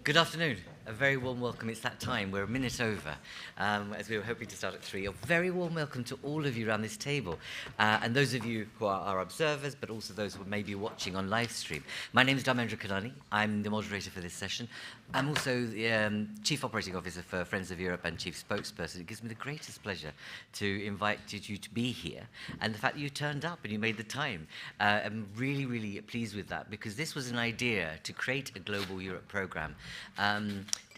Good afternoon. A very warm welcome. It's that time. We're a minute over, as we were hoping to start at 3. A very warm welcome to all of you around this table, and those of you who are our observers, but also those who may be watching on live stream. My name is Dharmendra Kanani. I'm the moderator for this session. I'm also the Chief Operating Officer for Friends of Europe and Chief Spokesperson. It gives me the greatest pleasure to invite you to be here, and the fact that you turned up and you made the time. I'm really, really pleased with that, because this was an idea to create a Global Europe programme.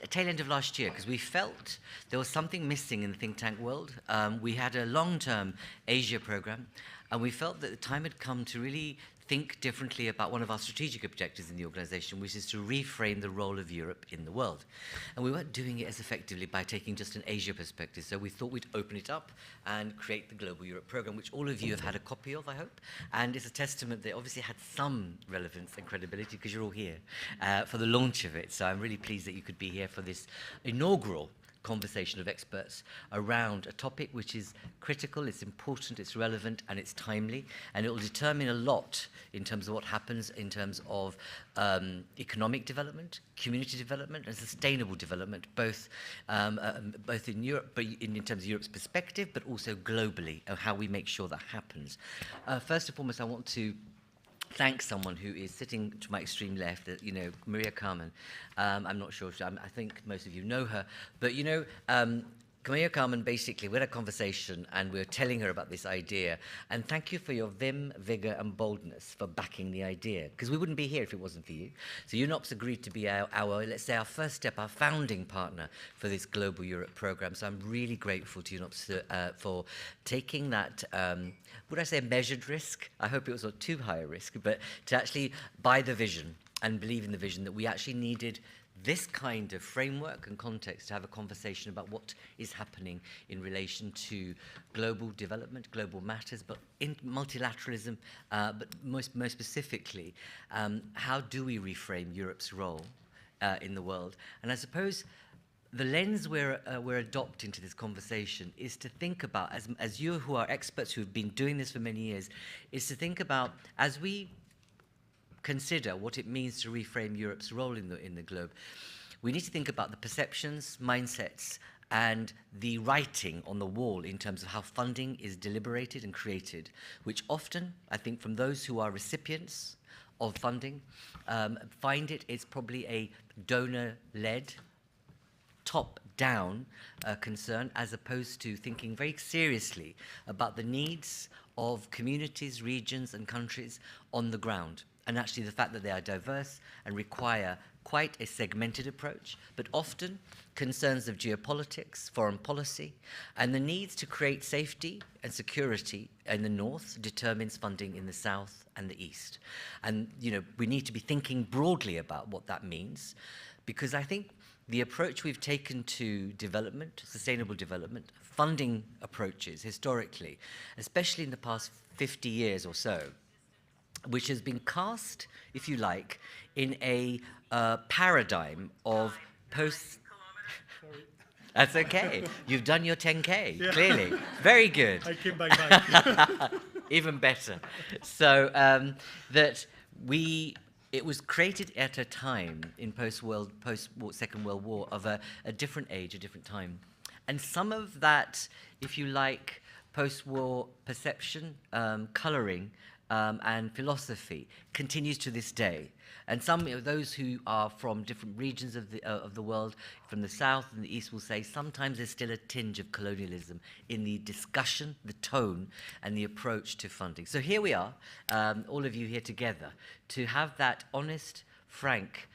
Tail end of last year, because we felt there was something missing in the think tank world. We had a long-term Asia program, and we felt that the time had come to really think differently about one of our strategic objectives in the organisation, which is to reframe the role of Europe in the world. And we weren't doing it as effectively by taking just an Asia perspective, so we thought we'd open it up and create the Global Europe programme, which all of you have had a copy of, I hope. And it's a testament that obviously had some relevance and credibility, because you're all here for the launch of it. So I'm really pleased that you could be here for this inaugural conversation of experts around a topic which is critical, it's important, it's relevant, and it's timely, and it will determine a lot in terms of what happens in terms of economic development, community development, and sustainable development, both in Europe, but in terms of Europe's perspective, but also globally, and how we make sure that happens. First and foremost, I want to thank someone who is sitting to my extreme left, Maria Carmen. I'm not sure, I think most of you know her, but Maria Carmen, basically, we had a conversation and we were telling her about this idea, and thank you for your vim, vigour and boldness for backing the idea, because we wouldn't be here if it wasn't for you. So UNOPS agreed to be our, let's say, our first step, our founding partner for this Global Europe programme. So I'm really grateful to UNOPS for taking that, would I say a measured risk? I hope it was not too high a risk, but to actually buy the vision and believe in the vision that we actually needed this kind of framework and context to have a conversation about what is happening in relation to global development, global matters, but in multilateralism, but most specifically, how do we reframe Europe's role in the world? And I suppose the lens we're adopting to this conversation is to think about, as you who are experts who have been doing this for many years, is to think about, as we consider what it means to reframe Europe's role in the globe, we need to think about the perceptions, mindsets, and the writing on the wall in terms of how funding is deliberated and created, which often, I think, from those who are recipients of funding, find it's probably a donor-led, top-down concern, as opposed to thinking very seriously about the needs of communities, regions, and countries on the ground. And actually the fact that they are diverse and require quite a segmented approach, but often concerns of geopolitics, foreign policy, and the needs to create safety and security in the north determines funding in the south and the east. And we need to be thinking broadly about what that means, because I think the approach we've taken to development, sustainable development, funding approaches historically, especially in the past 50 years or so, which has been cast, if you like, in a paradigm of post... That's okay. You've done your 10K, yeah. Clearly. Very good. I came back. Even better. So it was created at a time in post-Second World War of a different age, a different time. And some of that, if you like, post-war perception, colouring, and philosophy continues to this day. And some of those who are from different regions of the world, from the south and the east, will say sometimes there's still a tinge of colonialism in the discussion, the tone, and the approach to funding. So here we are, all of you here together, to have that honest, frank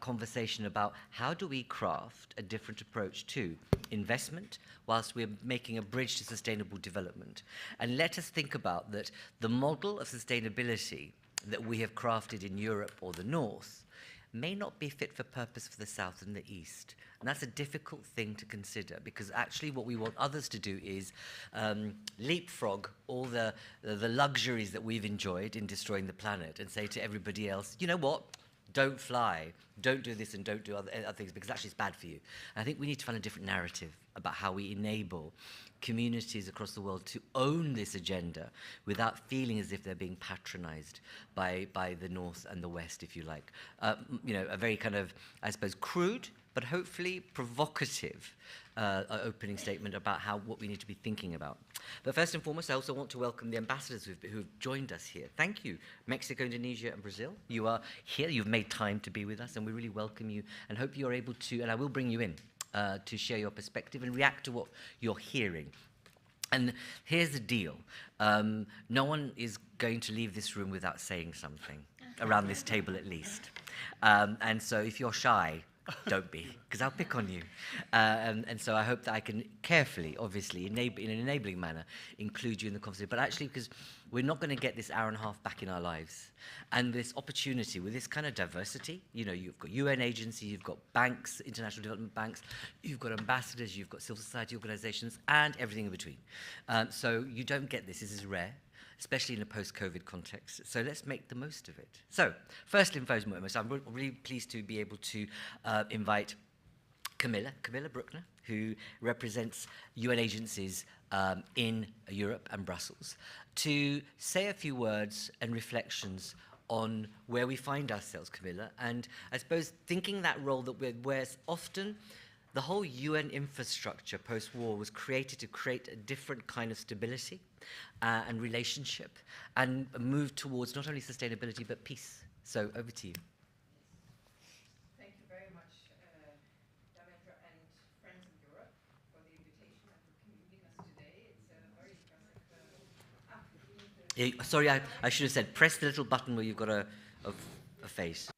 conversation about how do we craft a different approach to investment whilst we're making a bridge to sustainable development. And let us think about that the model of sustainability that we have crafted in Europe or the North may not be fit for purpose for the South and the East. And that's a difficult thing to consider, because actually what we want others to do is leapfrog all the luxuries that we've enjoyed in destroying the planet and say to everybody else, you know what? don't fly, don't do this and don't do other things because actually it's bad for you. And I think we need to find a different narrative about how we enable communities across the world to own this agenda without feeling as if they're being patronized by the North and the West, if you like. You know, a very kind of, I suppose, crude, but hopefully provocative opening statement about what we need to be thinking about. But first and foremost, I also want to welcome the ambassadors who've joined us here. Thank you, Mexico, Indonesia, and Brazil. You are here, you've made time to be with us, and we really welcome you and hope you're able to, and I will bring you in, to share your perspective and react to what you're hearing. And here's the deal. No one is going to leave this room without saying something, around this table at least. And so if you're shy, don't be, because I'll pick on you. And so I hope that I can carefully, obviously, in an enabling manner, include you in the conversation. But actually, because we're not going to get this hour and a half back in our lives. And this opportunity with this kind of diversity, you know, you've got UN agencies, you've got banks, international development banks, you've got ambassadors, you've got civil society organizations, and everything in between. So you don't get this. This is rare, especially in a post-COVID context. So let's make the most of it. So first and foremost, I'm really pleased to be able to invite Camilla Brückner, who represents UN agencies in Europe and Brussels, to say a few words and reflections on where we find ourselves, Camilla, and I suppose thinking that role that where often the whole UN infrastructure post-war was created to create a different kind of stability and relationship and move towards not only sustainability but peace. So over to you. Thank you very much, Dharmendra and friends of Europe, for the invitation and for convening us today. It's a very impressive. Sorry, I should have said press the little button where you've got a face.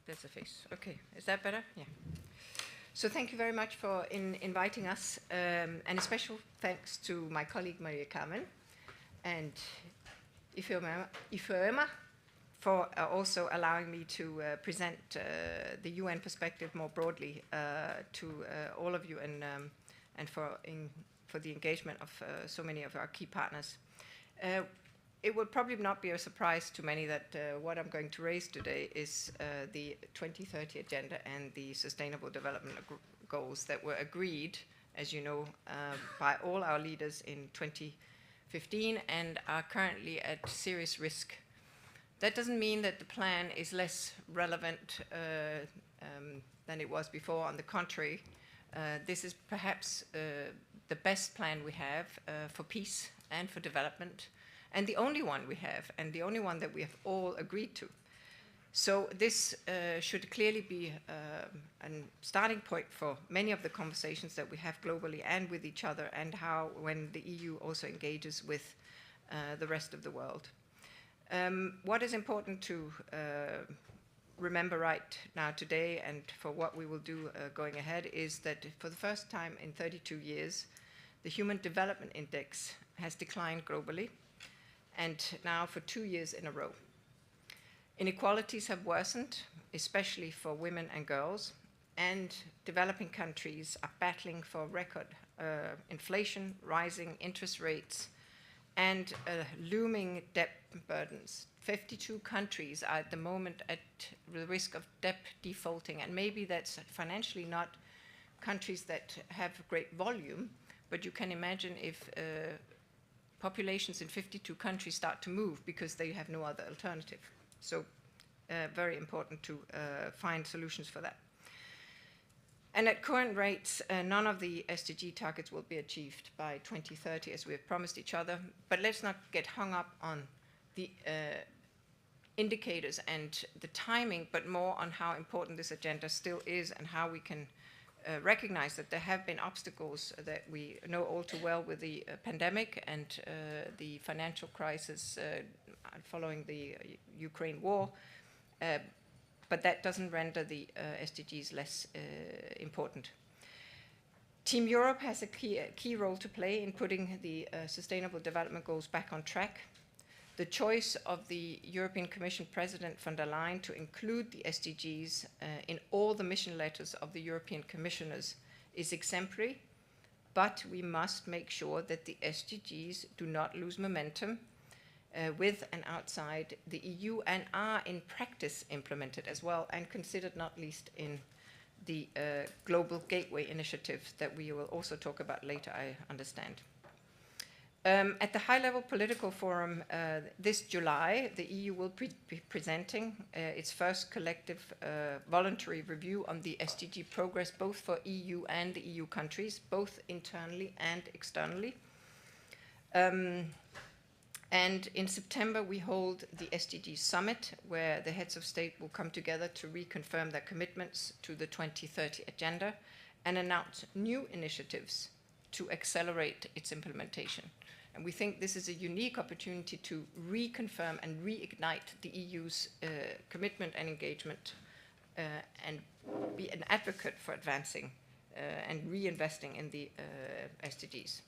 There's a face. Okay, is that better? Yeah. So thank you very much for inviting us, and a special thanks to my colleague Maria Carmen and Ifeoma for also allowing me to present the UN perspective more broadly to all of you and for the engagement of so many of our key partners. It will probably not be a surprise to many that what I'm going to raise today is the 2030 Agenda and the Sustainable Development Goals that were agreed, as you know, by all our leaders in 2015 and are currently at serious risk. That doesn't mean that the plan is less relevant than it was before. On the contrary, this is perhaps the best plan we have for peace and for development, and the only one we have, and the only one that we have all agreed to. So this should clearly be a starting point for many of the conversations that we have globally and with each other, and how when the EU also engages with the rest of the world. What is important to remember right now today, and for what we will do going ahead, is that for the first time in 32 years, the Human Development Index has declined globally, and now for 2 years in a row. Inequalities have worsened, especially for women and girls, and developing countries are battling for record inflation, rising interest rates, and looming debt burdens. 52 countries are at the moment at the risk of debt defaulting, and maybe that's financially not countries that have great volume, but you can imagine if populations in 52 countries start to move because they have no other alternative. So very important to find solutions for that. And at current rates, none of the SDG targets will be achieved by 2030, as we have promised each other. But let's not get hung up on the indicators and the timing, but more on how important this agenda still is and how we can recognize that there have been obstacles that we know all too well with the pandemic and the financial crisis following the Ukraine war. But that doesn't render the SDGs less important. Team Europe has a key role to play in putting the Sustainable Development Goals back on track. The choice of the European Commission President von der Leyen to include the SDGs in all the mission letters of the European Commissioners is exemplary, but we must make sure that the SDGs do not lose momentum with and outside the EU, and are in practice implemented as well, and considered not least in the Global Gateway Initiative that we will also talk about later, I understand. At the high-level political forum this July, the EU will be presenting its first collective voluntary review on the SDG progress, both for EU and the EU countries, both internally and externally. And in September, we hold the SDG Summit, where the heads of state will come together to reconfirm their commitments to the 2030 agenda and announce new initiatives to accelerate its implementation. And we think this is a unique opportunity to reconfirm and reignite the EU's commitment and engagement and be an advocate for advancing and reinvesting in the SDGs.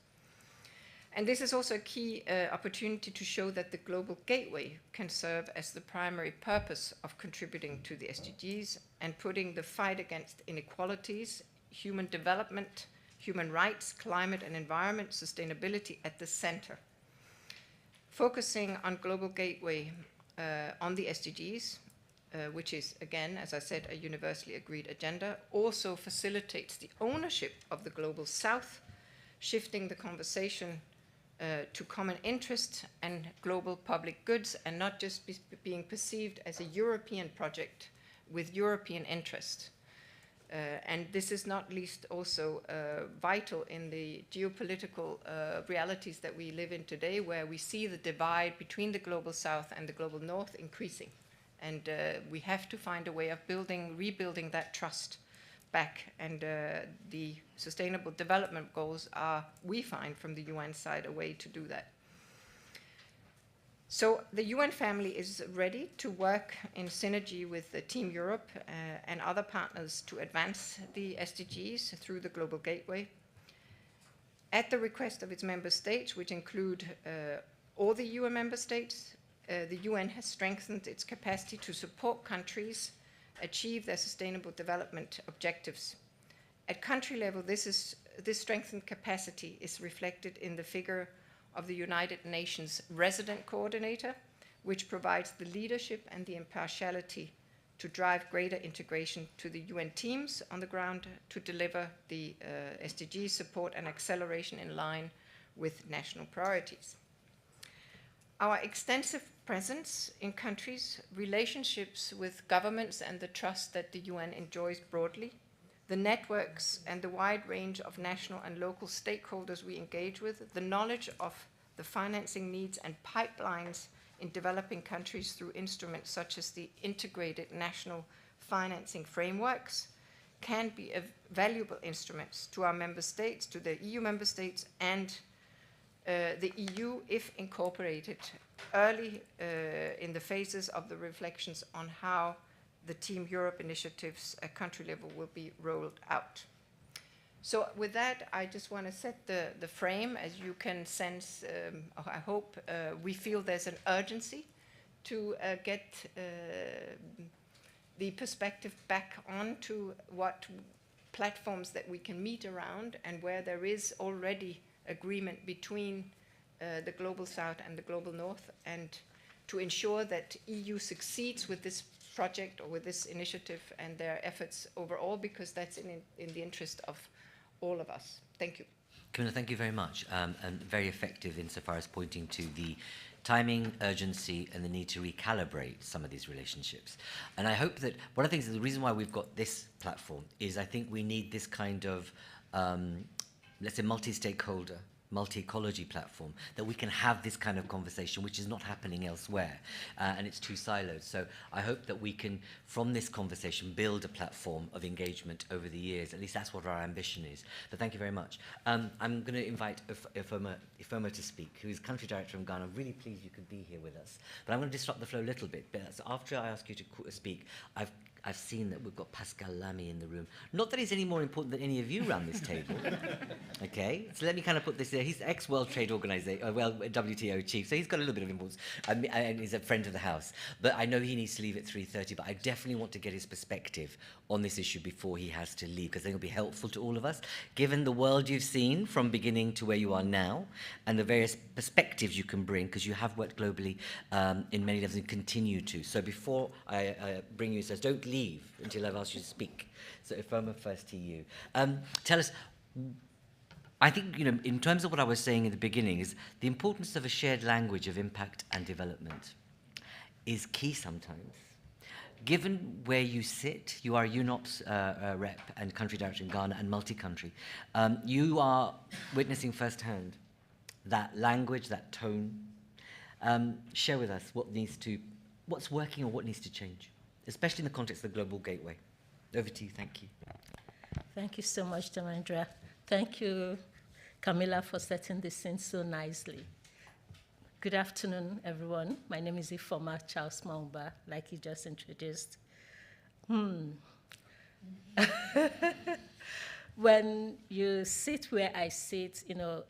And this is also a key opportunity to show that the Global Gateway can serve as the primary purpose of contributing to the SDGs and putting the fight against inequalities, human development, human rights, climate and environment, sustainability at the center. Focusing on Global Gateway on the SDGs, which is, again, as I said, a universally agreed agenda, also facilitates the ownership of the Global South, shifting the conversation to common interest and global public goods, and not just being perceived as a European project with European interest. And this is not least also vital in the geopolitical realities that we live in today, where we see the divide between the Global South and the Global North increasing. And we have to find a way of rebuilding that trust back. And the Sustainable Development Goals are, we find from the UN side, a way to do that. So the UN family is ready to work in synergy with the Team Europe and other partners to advance the SDGs through the Global Gateway. At the request of its member states, which include all the UN member states, the UN has strengthened its capacity to support countries achieve their sustainable development objectives. At country level, this strengthened capacity is reflected in the figure of the United Nations resident coordinator, which provides the leadership and the impartiality to drive greater integration to the UN teams on the ground to deliver the SDG support and acceleration in line with national priorities. Our extensive presence in countries, relationships with governments and the trust that the UN enjoys broadly, the networks and the wide range of national and local stakeholders we engage with, the knowledge of the financing needs and pipelines in developing countries through instruments such as the integrated national financing frameworks can be valuable instruments to our member states, to the EU member states, and the EU if incorporated early in the phases of the reflections on how the Team Europe initiatives at country level will be rolled out. So with that, I just want to set the frame. As you can sense, I hope we feel there's an urgency to get the perspective back onto what platforms that we can meet around, and where there is already agreement between the Global South and the Global North, and to ensure that EU succeeds with this project or with this initiative and their efforts overall, because that's in the interest of all of us. Thank you. Camilla, thank you very much, and very effective insofar as pointing to the timing, urgency, and the need to recalibrate some of these relationships. And I hope that one of the things, the reason why we've got this platform is I think we need this kind of, let's say, multi-stakeholder, multi-ecology platform, that we can have this kind of conversation, which is not happening elsewhere, and it's too siloed. So I hope that we can, from this conversation, build a platform of engagement over the years. At least that's what our ambition is. But thank you very much. I'm going to invite Ifeoma to speak, who is Country Director from Ghana. I'm really pleased you could be here with us. But I'm going to disrupt the flow a little bit. But after I ask you to speak, I've I've seen that we've got Pascal Lamy in the room. Not that he's any more important than any of you around this table. Okay, so let me kind of put this there. He's ex-World Trade Organization, WTO chief, so he's got a little bit of importance, and he's a friend of the house. But I know he needs to leave at 3:30, but I definitely want to get his perspective on this issue before he has to leave, because I think it'll be helpful to all of us, given the world you've seen from beginning to where you are now, and the various perspectives you can bring, because you have worked globally in many levels and continue to. So before I bring you, says, don't leave until I've asked you to speak. So Ifeoma, first to you. Tell us, I think, you know, in terms of what I was saying in the beginning, is the importance of a shared language of impact and development is key sometimes. Given where you sit, you are a UNOPS rep and country director in Ghana and multi-country. You are witnessing firsthand that language, that tone. Share with us what's working or what needs to change, especially in the context of the Global Gateway. Over to you, thank you. Thank you so much, Dharmendra. Thank you, Camilla, for setting this scene so nicely. Good afternoon, everyone. My name is Ifeoma Charles-Monwuba, like he just introduced. When you sit where I sit, you know,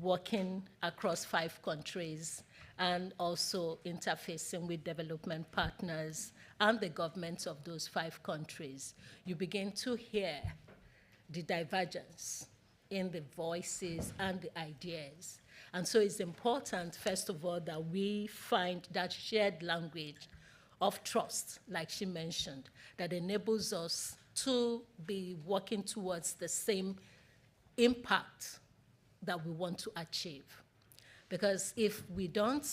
working across 5 countries and also interfacing with development partners and the governments of those 5 countries, you begin to hear the divergence in the voices and the ideas. And so it's important, first of all, that we find that shared language of trust, like she mentioned, that enables us to be working towards the same impact that we want to achieve. Because if we don't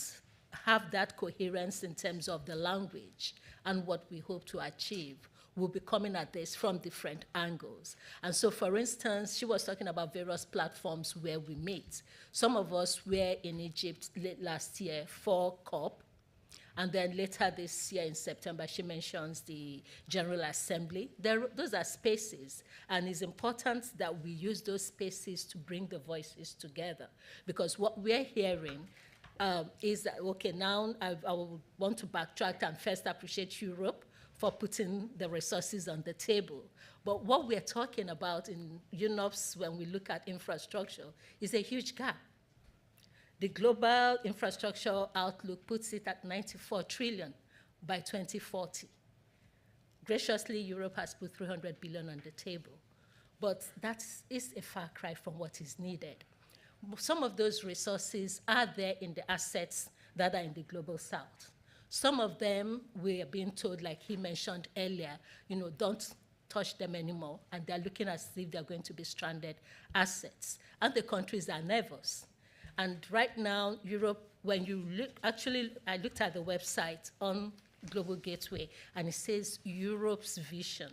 have that coherence in terms of the language and what we hope to achieve, we'll be coming at this from different angles. And so, for instance, she was talking about various platforms where we meet. Some of us were in Egypt late last year for COP, and then later this year in September, she mentions the General Assembly. Those are spaces, and it's important that we use those spaces to bring the voices together, because what we're hearing is that, okay, now I will want to backtrack and first appreciate Europe for putting the resources on the table. But what we're talking about in UNOPS when we look at infrastructure is a huge gap. The global infrastructure outlook puts it at 94 trillion by 2040. Graciously, Europe has put 300 billion on the table, but that is a far cry from what is needed. Some of those resources are there in the assets that are in the global south. Some of them, we are being told, like he mentioned earlier, you know, don't touch them anymore, and they're looking as if they're going to be stranded assets. And the countries are nervous. And right now, Europe, when you look, actually, I looked at the website on Global Gateway, and it says Europe's vision.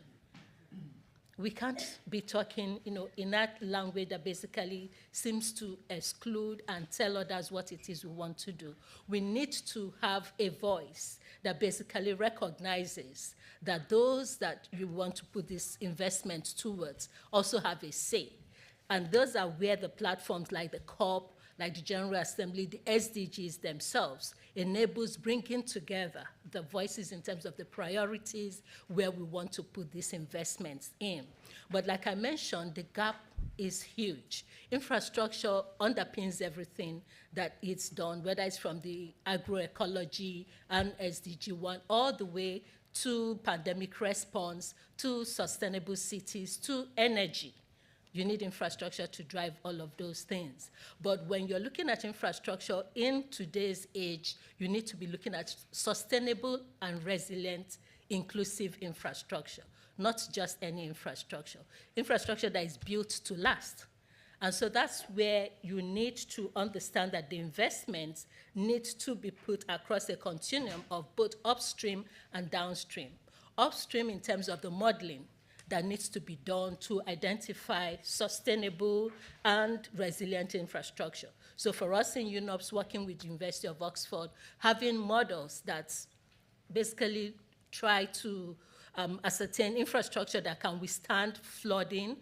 We can't be talking, you know, in that language that basically seems to exclude and tell others what it is we want to do. We need to have a voice that basically recognizes that those that you want to put this investment towards also have a say. And those are where the platforms like the COP, like the General Assembly, the SDGs themselves, enables bringing together the voices in terms of the priorities where we want to put these investments in. But like I mentioned, the gap is huge. Infrastructure underpins everything that it's done, whether it's from the agroecology and SDG 1 all the way to pandemic response, to sustainable cities, to energy. You need infrastructure to drive all of those things. But when you're looking at infrastructure in today's age, you need to be looking at sustainable and resilient, inclusive infrastructure, not just any infrastructure. Infrastructure that is built to last. And so that's where you need to understand that the investments need to be put across a continuum of both upstream and downstream. Upstream in terms of the modeling that needs to be done to identify sustainable and resilient infrastructure. So for us in UNOPS, working with the University of Oxford, having models that basically try to ascertain infrastructure that can withstand flooding,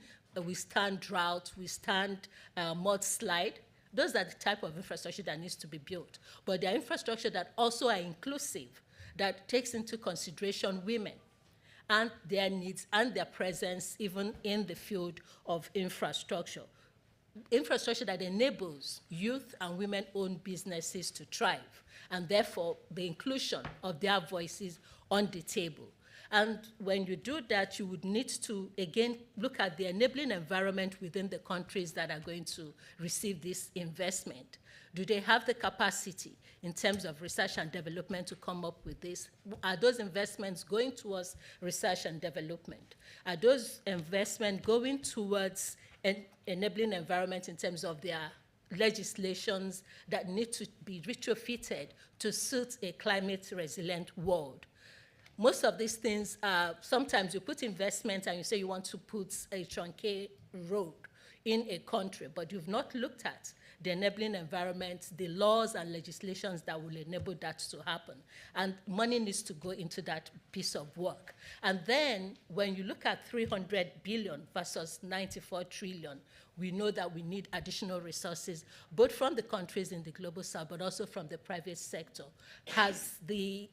withstand drought, withstand mudslide. Those are the type of infrastructure that needs to be built. But there are infrastructure that also are inclusive, that takes into consideration women, and their needs and their presence even in the field of infrastructure. Infrastructure that enables youth and women-owned businesses to thrive, and therefore the inclusion of their voices on the table. And when you do that, you would need to, again, look at the enabling environment within the countries that are going to receive this investment. Do they have the capacity in terms of research and development to come up with this? Are those investments going towards research and development? Are those investments going towards an enabling environment in terms of their legislations that need to be retrofitted to suit a climate-resilient world? Most of these things are, sometimes you put investment and you say you want to put a truncated road in a country, but you've not looked at the enabling environment, the laws and legislations that will enable that to happen. And money needs to go into that piece of work. And then when you look at 300 billion versus 94 trillion, we know that we need additional resources, both from the countries in the global south, but also from the private sector. Has the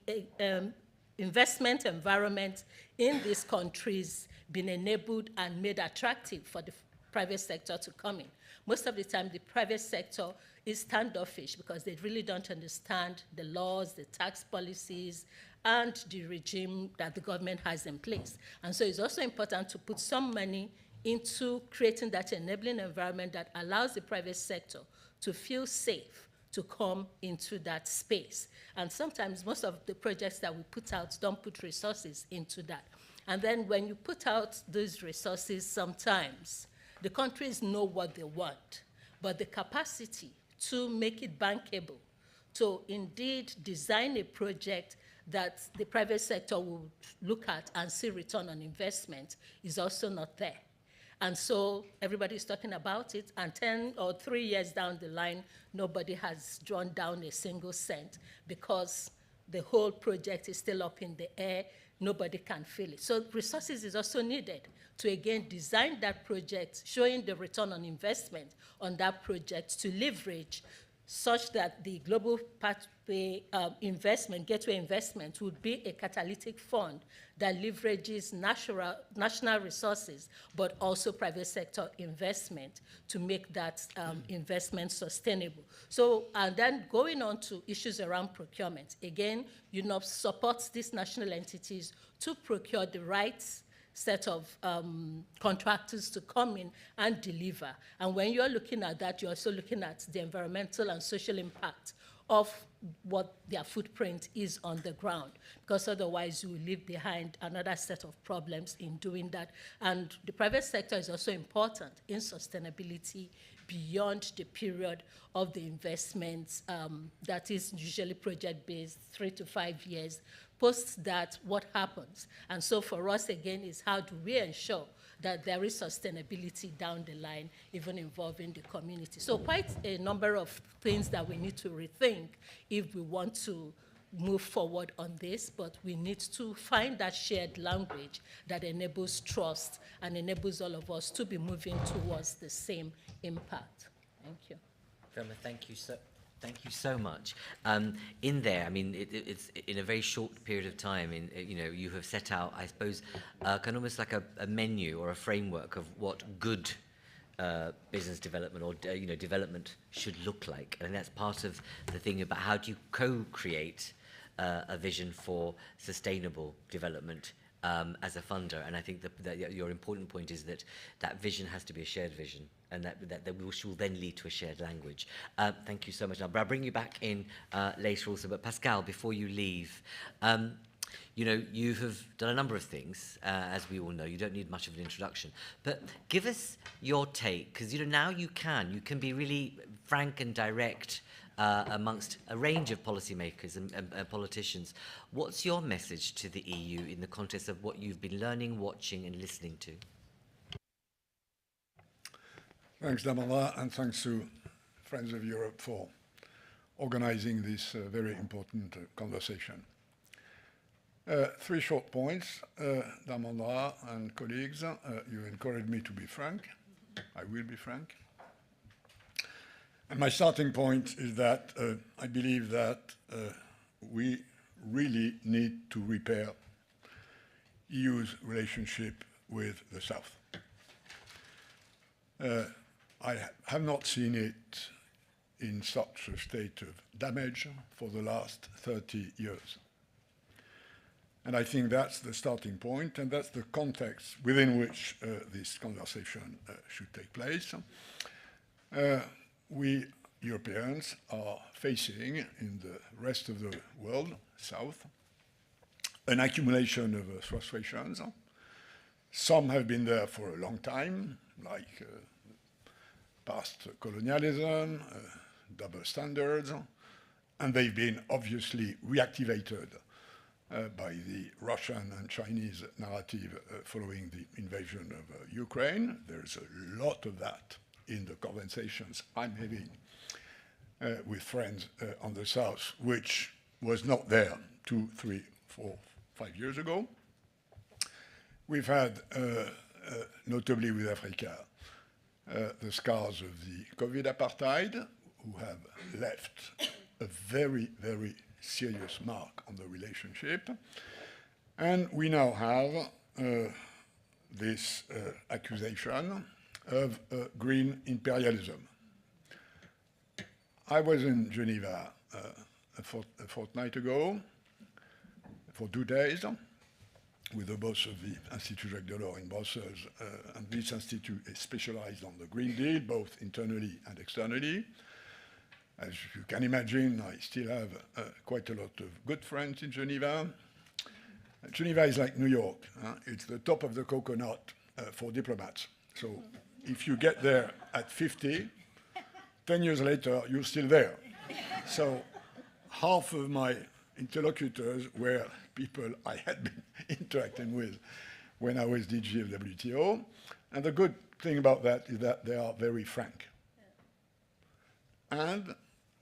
investment environment in these countries been enabled and made attractive for the private sector to come in? Most of the time, the private sector is standoffish because they really don't understand the laws, the tax policies, and the regime that the government has in place. And so it's also important to put some money into creating that enabling environment that allows the private sector to feel safe to come into that space. And sometimes most of the projects that we put out don't put resources into that. And then when you put out those resources, sometimes the countries know what they want, but the capacity to make it bankable, to indeed design a project that the private sector will look at and see return on investment is also not there. And so everybody's talking about it, and 10 or 3 years down the line, nobody has drawn down a single cent because the whole project is still up in the air. Nobody can feel it. So resources is also needed to, again, design that project, showing the return on investment on that project to leverage such that the global pathway investment, gateway investment, would be a catalytic fund that leverages national resources, but also private sector investment to make that investment sustainable. So, and then going on to issues around procurement. Again, UNOPS supports these national entities to procure the right set of contractors to come in and deliver. And when you're looking at that, you're also looking at the environmental and social impact of what their footprint is on the ground, because otherwise you will leave behind another set of problems in doing that. And the private sector is also important in sustainability beyond the period of the investments that is usually project-based, 3 to 5 years. Post that, what happens? And so for us, again, is how do we ensure that there is sustainability down the line, even involving the community? So quite a number of things that we need to rethink if we want to move forward on this, but we need to find that shared language that enables trust and enables all of us to be moving towards the same impact. Thank you. Ifeoma, thank you so much. In there, I mean, it's in a very short period of time. You have set out, I suppose, kind of almost like a menu or a framework of what good business development or development should look like, and that's part of the thing about how do you co-create a vision for sustainable development as a funder. And I think that your important point is that that vision has to be a shared vision, and that which will then lead to a shared language. Thank you so much. I'll bring you back in later also. But Pascal, before you leave, you have done a number of things, as we all know. You don't need much of an introduction. But give us your take, because now you can be really frank and direct amongst a range of policymakers and politicians. What's your message to the EU in the context of what you've been learning, watching, and listening to? Thanks, Dharmendra, and thanks to Friends of Europe for organizing this very important conversation. 3 short points. Dharmendra and colleagues, you encouraged me to be frank. I will be frank. And my starting point is that I believe that we really need to repair EU's relationship with the South. I have not seen it in such a state of damage for the last 30 years. And I think that's the starting point, and that's the context within which this conversation should take place. We Europeans are facing, in the rest of the world, South, an accumulation of frustrations. Some have been there for a long time, like past colonialism, double standards, and they've been obviously reactivated by the Russian and Chinese narrative following the invasion of Ukraine. There's a lot of that in the conversations I'm having with friends on the South, which was not there 2, 3, 4, 5 years ago. We've had, notably with Africa, the scars of the COVID apartheid, who have left a very, very serious mark on the relationship. And we now have this accusation of green imperialism. I was in Geneva a fortnight ago for 2 days with the boss of the Institut Jacques Delors in Brussels, and this institute is specialized on the Green Deal, both internally and externally. As you can imagine, I still have quite a lot of good friends in Geneva. Geneva is like New York. It's the top of the coconut for diplomats. So if you get there at 50, 10 years later, you're still there. So half of my interlocutors were people I had been interacting with when I was DG of WTO. And the good thing about that is that they are very frank. And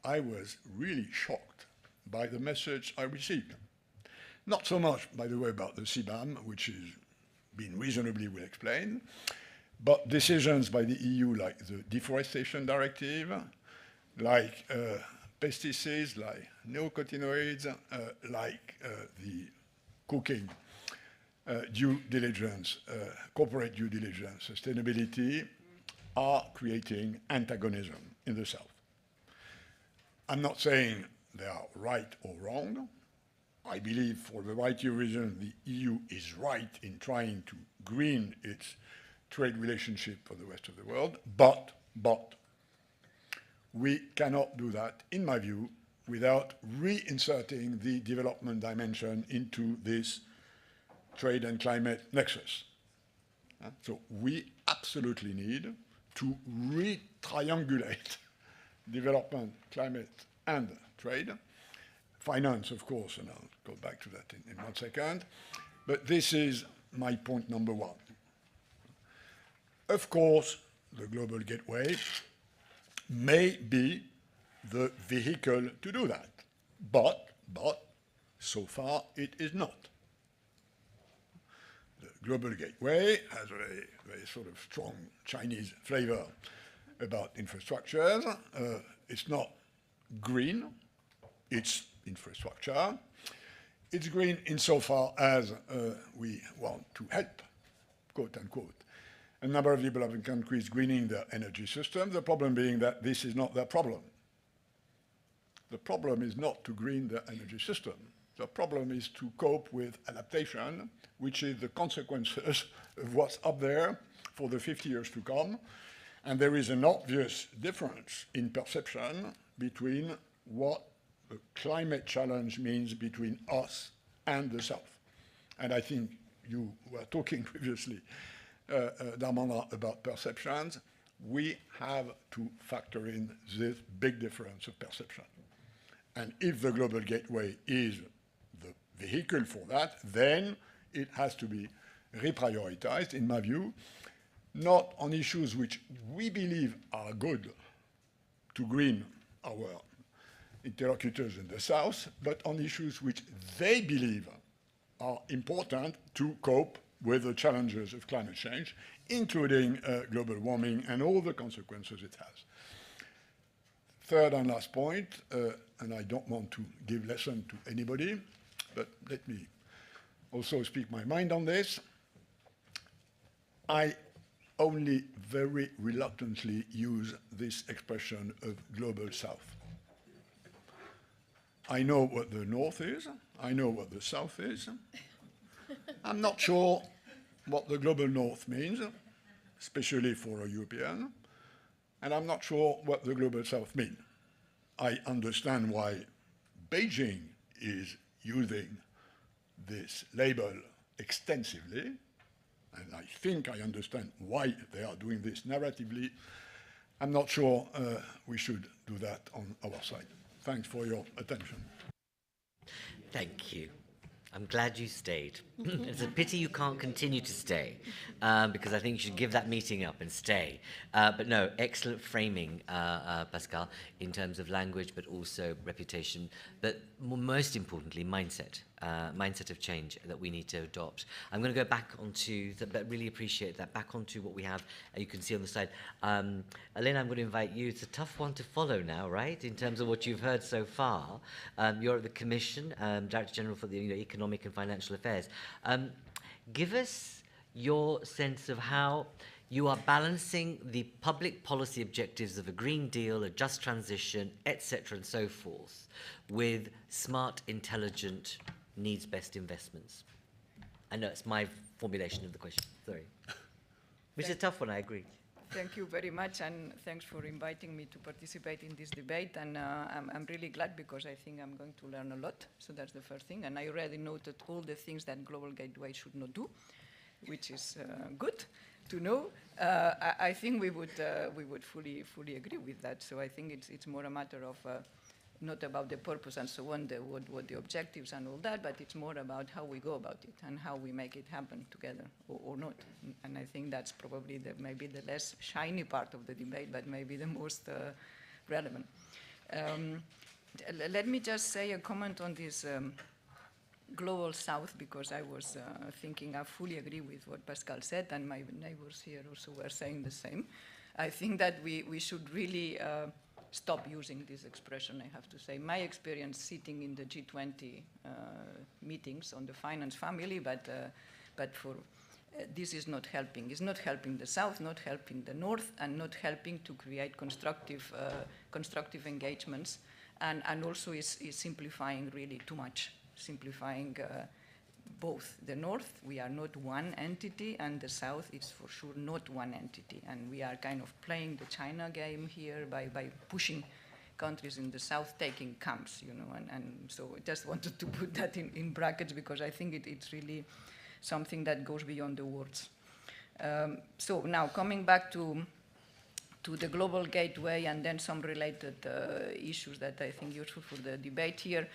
I was really shocked by the message I received. Not so much, by the way, about the CBAM, which has been reasonably well explained, but decisions by the EU like the Deforestation Directive, like pesticides, like neonicotinoids, like the cooking due diligence, corporate due diligence, sustainability, are creating antagonism in the South. I'm not saying they are right or wrong. I believe for a variety of reasons the EU is right in trying to green its trade relationship for the rest of the world, but we cannot do that, in my view, without reinserting the development dimension into this trade and climate nexus. So we absolutely need to re-triangulate development, climate, and trade. Finance, of course, and I'll go back to that in 1 second. But this is my point number 1. Of course, the Global Gateway may be the vehicle to do that. But so far it is not. The Global Gateway has a very sort of strong Chinese flavor about infrastructures. It's not green, it's infrastructure. It's green insofar as we want to help, quote unquote, a number of developing countries greening their energy system, the problem being that this is not their problem. The problem is not to green their energy system. The problem is to cope with adaptation, which is the consequences of what's up there for the 50 years to come. And there is an obvious difference in perception between what the climate challenge means between us and the South. And I think you were talking previously, Dharmendra, about perceptions. We have to factor in this big difference of perception. And if the Global Gateway is the vehicle for that, then it has to be reprioritized, in my view, not on issues which we believe are good to green our interlocutors in the South, but on issues which they believe are important to cope with the challenges of climate change, including global warming and all the consequences it has. Third and last point, and I don't want to give lesson to anybody, but let me also speak my mind on this. I only very reluctantly use this expression of Global South. I know what the North is, I know what the South is. I'm not sure what the Global North means, especially for a European, and I'm not sure what the Global South means. I understand why Beijing is using this label extensively, and I think I understand why they are doing this narratively. I'm not sure we should do that on our side. Thanks for your attention. Thank you. I'm glad you stayed. It's a pity you can't continue to stay, because I think you should give that meeting up and stay. But no, excellent framing, Pascal, in terms of language, but also reputation, but most importantly, mindset. Mindset of change that we need to adopt. I'm going to go back onto, but really appreciate that, back onto what we have, you can see on the side. Elena, I'm going to invite you. It's a tough one to follow now, right, in terms of what you've heard so far. You're at the Commission, Director General for the Economic and Financial Affairs. Give us your sense of how you are balancing the public policy objectives of a Green Deal, a just transition, etc., and so forth, with smart, intelligent, needs-based investments. I know it's my formulation of the question, sorry. Which is a tough one, I agree. Thank you very much, and thanks for inviting me to participate in this debate. And I'm really glad, because I think I'm going to learn a lot. So that's the first thing. And I already noted all the things that Global Gateway should not do, which is good to know. I think we would fully agree with that. So I think it's more a matter of not about the purpose and so on, what the objectives and all that, but it's more about how we go about it and how we make it happen together or not. And I think that's probably maybe the less shiny part of the debate, but maybe the most relevant. Let me just say a comment on this Global South, because I was thinking I fully agree with what Pascal said, and my neighbors here also were saying the same. I think that we should really stop using this expression, I have to say. My experience sitting in the G20 meetings on the finance family, but for this is not helping. It's not helping the South, not helping the North, and not helping to create constructive engagements, and also is simplifying really too much, simplifying both. The North, we are not one entity, and the South is for sure not one entity. And we are kind of playing the China game here by pushing countries in the South taking camps, you know, and so I just wanted to put that in brackets, because I think it's really something that goes beyond the words. So now coming back to the Global Gateway and then some related issues that I think useful for the debate here.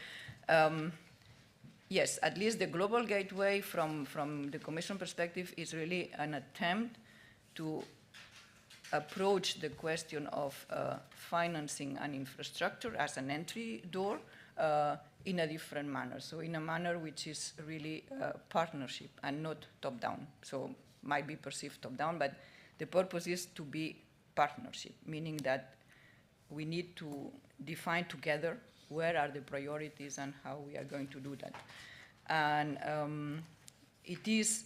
Yes, at least the Global Gateway from the Commission perspective is really an attempt to approach the question of financing and infrastructure as an entry door in a different manner. So in a manner which is really partnership and not top-down. So might be perceived top-down, but the purpose is to be partnership, meaning that we need to define together where are the priorities and how we are going to do that. And it is,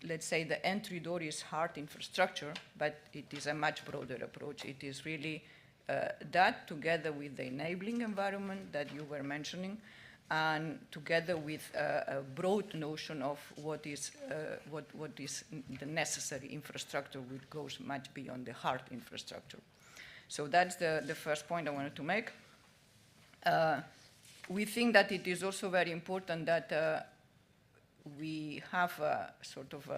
let's say, the entry door is hard infrastructure, but it is a much broader approach. It is really that together with the enabling environment that you were mentioning, and together with a broad notion of what is the necessary infrastructure, which goes much beyond the hard infrastructure. So that's the first point I wanted to make. We think that it is also very important that we have a sort of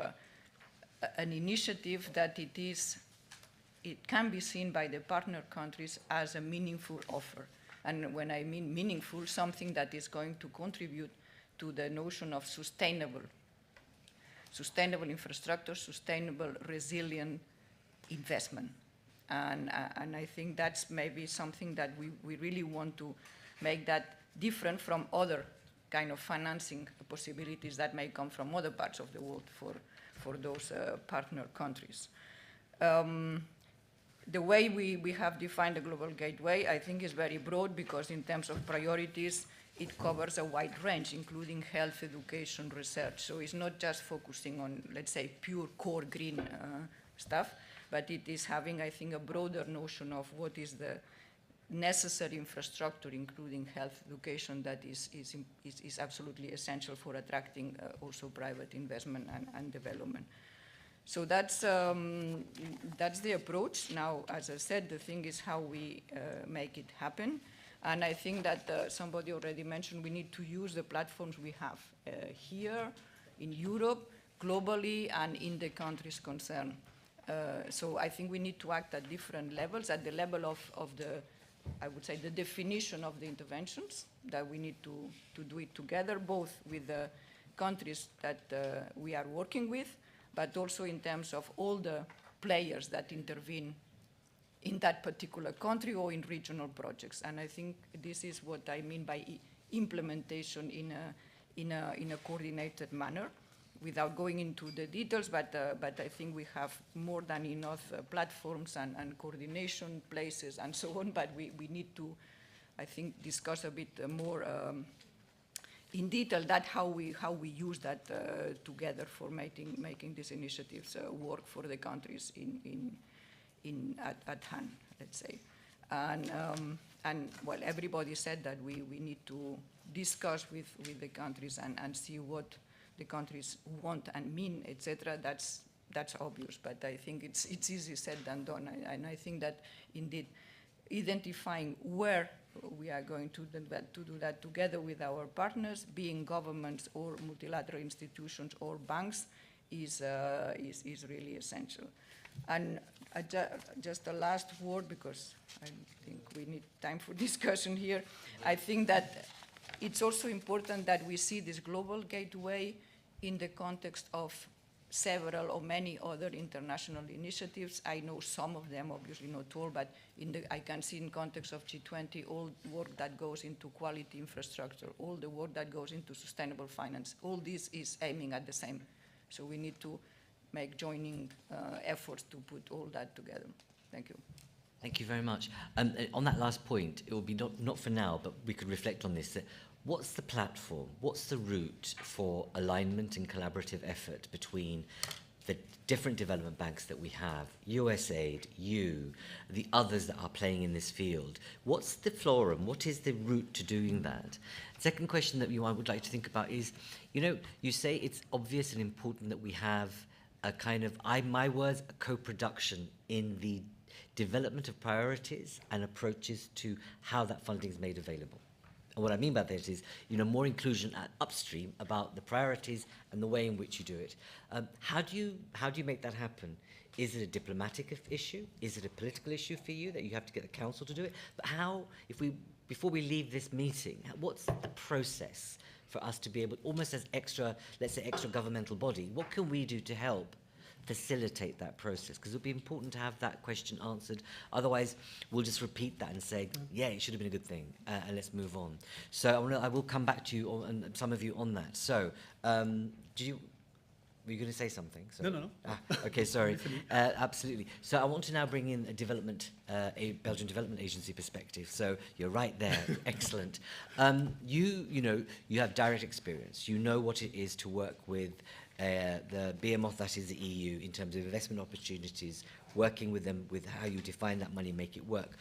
an initiative that it can be seen by the partner countries as a meaningful offer. And when I mean meaningful, something that is going to contribute to the notion of sustainable infrastructure, sustainable, resilient investment. And I think that's maybe something that we really want to make that different from other kind of financing possibilities that may come from other parts of the world for those partner countries. The way we have defined the Global Gateway, I think, is very broad, because in terms of priorities, it covers a wide range, including health, education, research. So it's not just focusing on, let's say, pure core green stuff, but it is having, I think, a broader notion of what is the necessary infrastructure, including health, education, that is absolutely essential for attracting also private investment and development. So that's the approach. Now, as I said, the thing is how we make it happen. And I think that somebody already mentioned we need to use the platforms we have here in Europe, globally, and in the countries concerned. So I think we need to act at different levels, at the level of the, I would say, the definition of the interventions, that we need to do it together, both with the countries that we are working with, but also in terms of all the players that intervene in that particular country or in regional projects. And I think this is what I mean by implementation in a coordinated manner, without going into the details, but I think we have more than enough platforms and coordination places and so on, but we need to, I think, discuss a bit more in detail that how we use that together for making these initiatives work for the countries at hand, let's say. And well, everybody said that we need to discuss with the countries and see what the countries want and mean, etc. That's obvious, but I think it's easier said than done. And I think that indeed identifying where we are going to do that together with our partners, being governments or multilateral institutions or banks, is really essential. And just a last word, because I think we need time for discussion here. I think that it's also important that we see this global gateway in the context of several or many other international initiatives. I know some of them, obviously not all, but I can see in context of G20 all work that goes into quality infrastructure, all the work that goes into sustainable finance. All this is aiming at the same. So we need to make joining efforts to put all that together. Thank you. Thank you very much. On that last point, it will be not for now, but we could reflect on this. What's the platform? What's the route for alignment and collaborative effort between the different development banks that we have, USAID, the others that are playing in this field? What's the forum? What is the route to doing that? Second question that I would like to think about is, you say it's obvious and important that we have a kind of, my words, a co-production in the development of priorities and approaches to how that funding is made available. And what I mean by that is, more inclusion at upstream about the priorities and the way in which you do it. How do you make that happen? Is it a diplomatic issue? Is it a political issue for you that you have to get the council to do it? But before we leave this meeting, what's the process for us to be able, almost as let's say extra governmental body, what can we do to help facilitate that process? Because it would be important to have that question answered. Otherwise, we'll just repeat that and say, yeah, it should have been a good thing, and let's move on. So I will come back to you, and some of you on that. So, were you going to say something? Sorry. No. Okay, sorry. Absolutely. So I want to now bring in a Belgian Development Agency perspective. So you're right there. Excellent. You have direct experience. You know what it is to work with the behemoth that is the EU in terms of investment opportunities, working with them with how you define that money, make it work.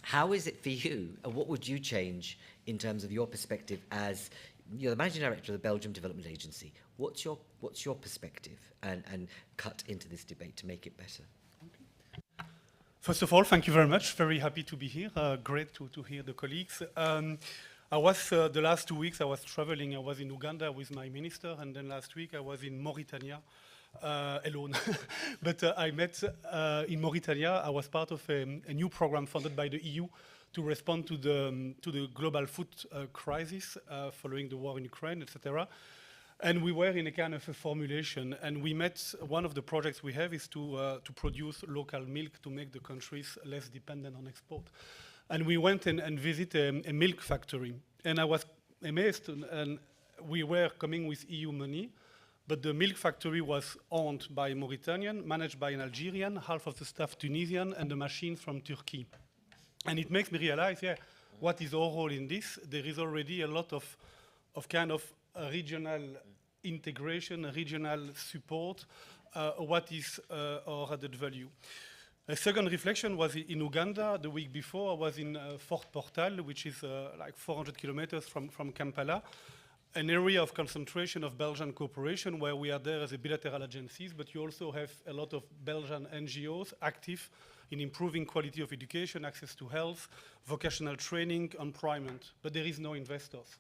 How is it for you, and what would you change in terms of your perspective as you're the managing director of the Belgium Development Agency? What's your perspective and cut into this debate to make it better? First of all, thank you very much. Very happy to be here. Great to hear the colleagues. I was, the last 2 weeks, I was traveling. I was in Uganda with my minister, and then last week I was in Mauritania alone. But I met in Mauritania, I was part of a new program funded by the EU to respond to the global food crisis following the war in Ukraine, etc. And we were in a kind of a formulation, and we met, one of the projects we have is to produce local milk to make the countries less dependent on export. And we went and visited a milk factory, and I was amazed, and we were coming with EU money, but the milk factory was owned by a Mauritanian, managed by an Algerian, half of the staff Tunisian, and the machine from Turkey. And it makes me realize, what is our role in this? There is already a lot of kind of regional integration, regional support. What is our added value? A second reflection was in Uganda. The week before, I was in Fort Portal, which is like 400 kilometers from Kampala, an area of concentration of Belgian cooperation where we are there as a bilateral agencies, but you also have a lot of Belgian NGOs active in improving quality of education, access to health, vocational training, employment. But there is no investors.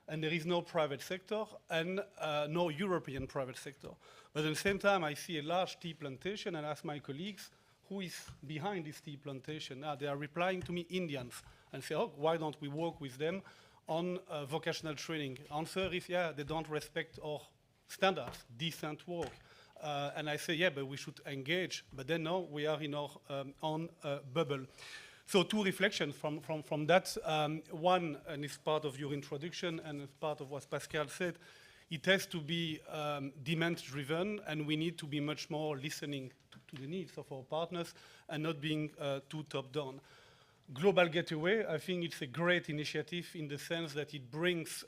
And there is no private sector and no European private sector. But at the same time, I see a large tea plantation and ask my colleagues, who is behind this tea plantation? They are replying to me, Indians, and say, oh, why don't we work with them on vocational training? Answer is, yeah, they don't respect our standards, decent work. And I say, yeah, but we should engage. But then, no, we are in our own bubble. So two reflections from that. One, and it's part of your introduction and it's part of what Pascal said, it has to be demand-driven, and we need to be much more listening to the needs of our partners and not being too top-down. Global Gateway, I think it's a great initiative in the sense that it brings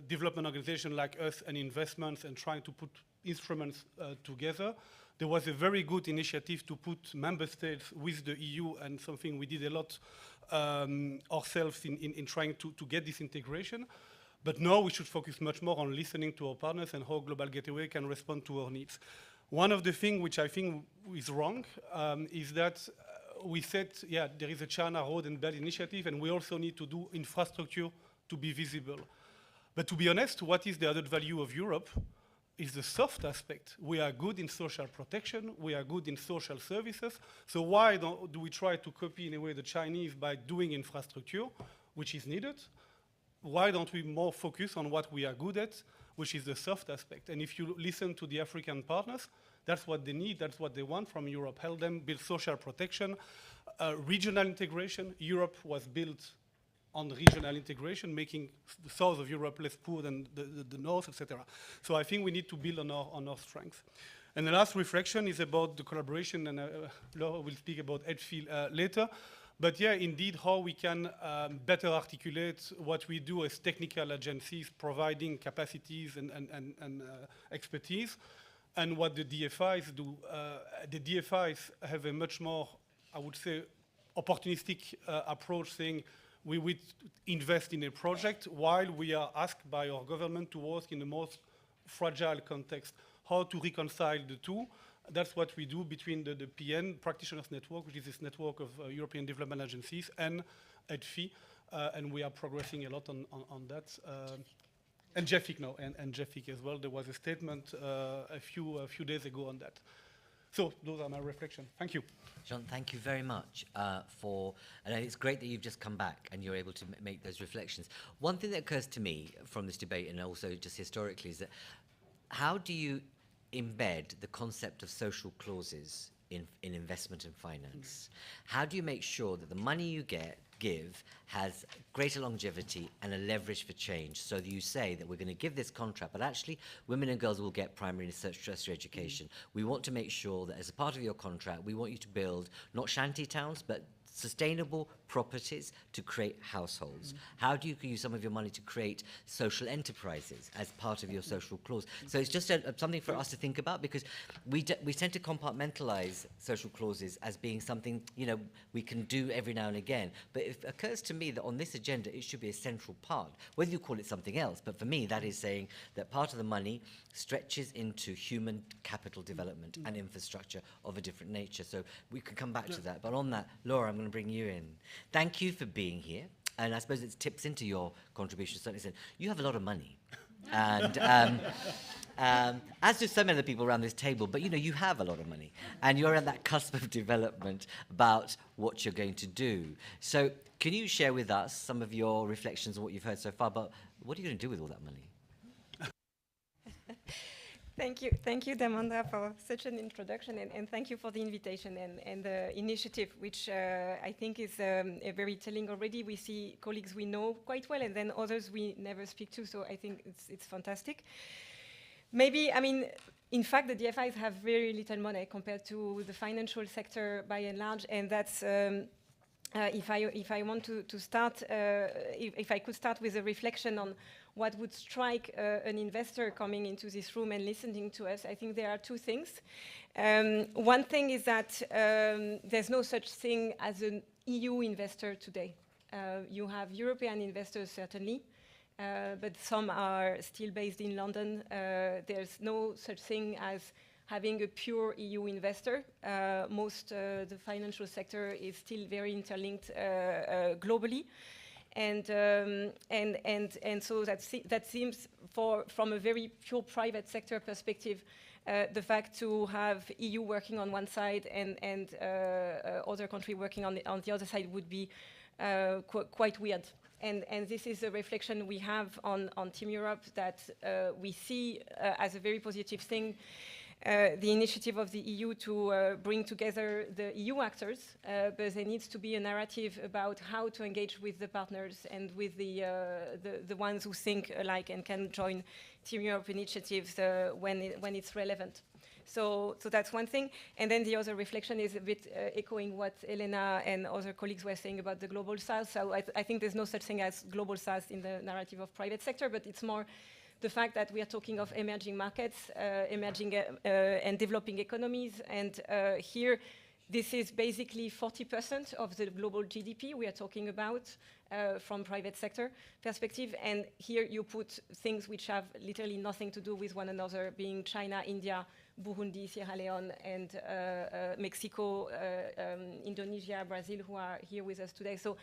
development organizations like us and investments and trying to put instruments together. There was a very good initiative to put member states with the EU, and something we did a lot ourselves in trying to get this integration. But now we should focus much more on listening to our partners and how Global Gateway can respond to our needs. One of the things which I think is wrong is that we said, yeah, there is a China Road and Belt initiative, and we also need to do infrastructure to be visible. But to be honest, what is the added value of Europe is the soft aspect. We are good in social protection, we are good in social services, so why do we try to copy in a way the Chinese by doing infrastructure, which is needed? Why don't we more focus on what we are good at, which is the soft aspect? And if you listen to the African partners, that's what they need, that's what they want from Europe. Help them build social protection, regional integration. Europe was built on regional integration, making the south of Europe less poor than the north, etc. So I think we need to build on our strengths. And the last reflection is about the collaboration, and Laure will speak about EDFI later. But yeah, indeed, how we can better articulate what we do as technical agencies, providing capacities and expertise, and what the DFIs do. The DFIs have a much more, I would say, opportunistic approach, saying we would invest in a project while we are asked by our government to work in the most fragile context. How to reconcile the two? That's what we do between the PN, Practitioners Network, which is this network of European development agencies, and EDFI, and we are progressing a lot on that. And JEFIC now, and JEFIC as well. There was a statement a few days ago on that. So those are my reflections. Thank you. Jean, thank you very much and it's great that you've just come back and you're able to make those reflections. One thing that occurs to me from this debate, and also just historically, is that how do you embed the concept of social clauses in investment and finance? How do you make sure that the money you give has greater longevity and a leverage for change? So that you say that we're going to give this contract, but actually women and girls will get primary and tertiary education. We want to make sure that as a part of your contract, we want you to build not shanty towns, but sustainable properties to create households. How do you use some of your money to create social enterprises as part of your social clause? So it's just something for us to think about, because we tend to compartmentalize social clauses as being something, you know, we can do every now and again. But it occurs to me that on this agenda, it should be a central part, whether you call it something else. But for me, that is saying that part of the money stretches into human capital development and infrastructure of a different nature. So we can come back to that. But on that, Laure, I'm going to bring you in. Thank you for being here. And I suppose it tips into your contribution. Certainly said, you have a lot of money. And as do so many other people around this table, but you know, you have a lot of money. And you're at that cusp of development about what you're going to do. So can you share with us some of your reflections on what you've heard so far? But what are you going to do with all that money? Thank you, Dharmendra, for such an introduction, and thank you for the invitation and the initiative, which I think is very telling already. We see colleagues we know quite well, and then others we never speak to, so I think it's fantastic. Maybe, I mean, in fact, the DFIs have very little money compared to the financial sector by and large, and that's if I want to start, if I could start with a reflection on what would strike an investor coming into this room and listening to us, I think there are two things. One thing is that there's no such thing as an EU investor today. You have European investors, certainly, but some are still based in London. There's no such thing as having a pure EU investor. The financial sector is still very interlinked globally. And so that seems, from a very pure private sector perspective, the fact to have EU working on one side and other country working on the other side would be quite weird. And this is a reflection we have on Team Europe that we see as a very positive thing. The initiative of the EU to bring together the EU actors, but there needs to be a narrative about how to engage with the partners and with the ones who think alike and can join Team Europe initiatives when it's relevant. So that's one thing. And then the other reflection is a bit echoing what Elena and other colleagues were saying about the global south. So I think there's no such thing as global south in the narrative of private sector, but it's more the fact that we are talking of emerging markets, emerging and developing economies. And here, this is basically 40% of the global GDP we are talking about from private sector perspective. And here you put things which have literally nothing to do with one another, being China, India, Burundi, Sierra Leone, and Mexico, Indonesia, Brazil, who are here with us today. So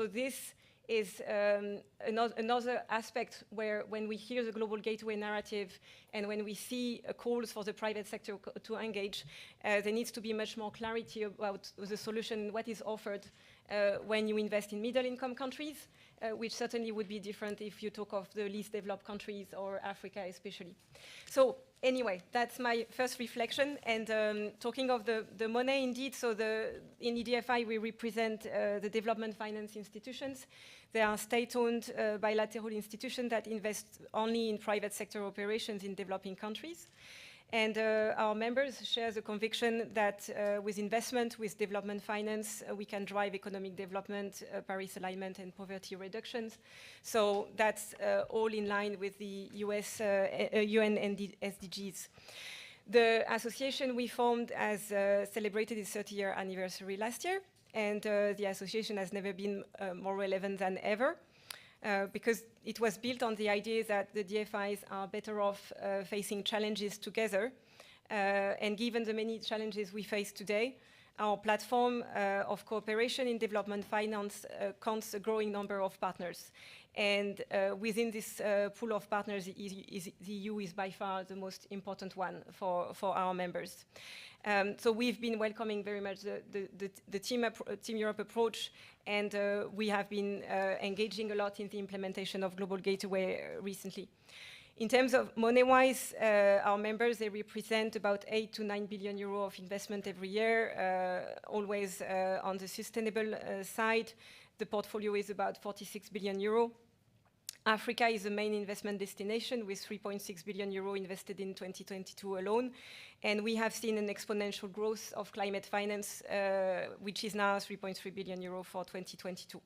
this is another aspect where when we hear the global gateway narrative and when we see calls for the private sector to engage, there needs to be much more clarity about the solution, what is offered when you invest in middle-income countries, which certainly would be different if you talk of the least developed countries or Africa especially. So anyway, that's my first reflection. And talking of the money, indeed, so in EDFI, we represent the development finance institutions. They are state-owned bilateral institutions that invest only in private sector operations in developing countries. And our members share the conviction that with investment, with development finance, we can drive economic development, Paris alignment, and poverty reductions. So that's all in line with the UN SDGs. The association we formed has celebrated its 30-year anniversary last year, and the association has never been more relevant than ever. Because it was built on the idea that the DFIs are better off facing challenges together. And given the many challenges we face today, our platform of cooperation in development finance counts a growing number of partners. And within this pool of partners, the EU is by far the most important one for our members. So we've been welcoming very much the Team Europe approach, and we have been engaging a lot in the implementation of Global Gateway recently. In terms of money-wise, our members, they represent about 8 to 9 billion euro of investment every year, always on the sustainable side. The portfolio is about 46 billion euro. Africa is the main investment destination with 3.6 billion euro invested in 2022 alone. And we have seen an exponential growth of climate finance, which is now 3.3 billion euro for 2022.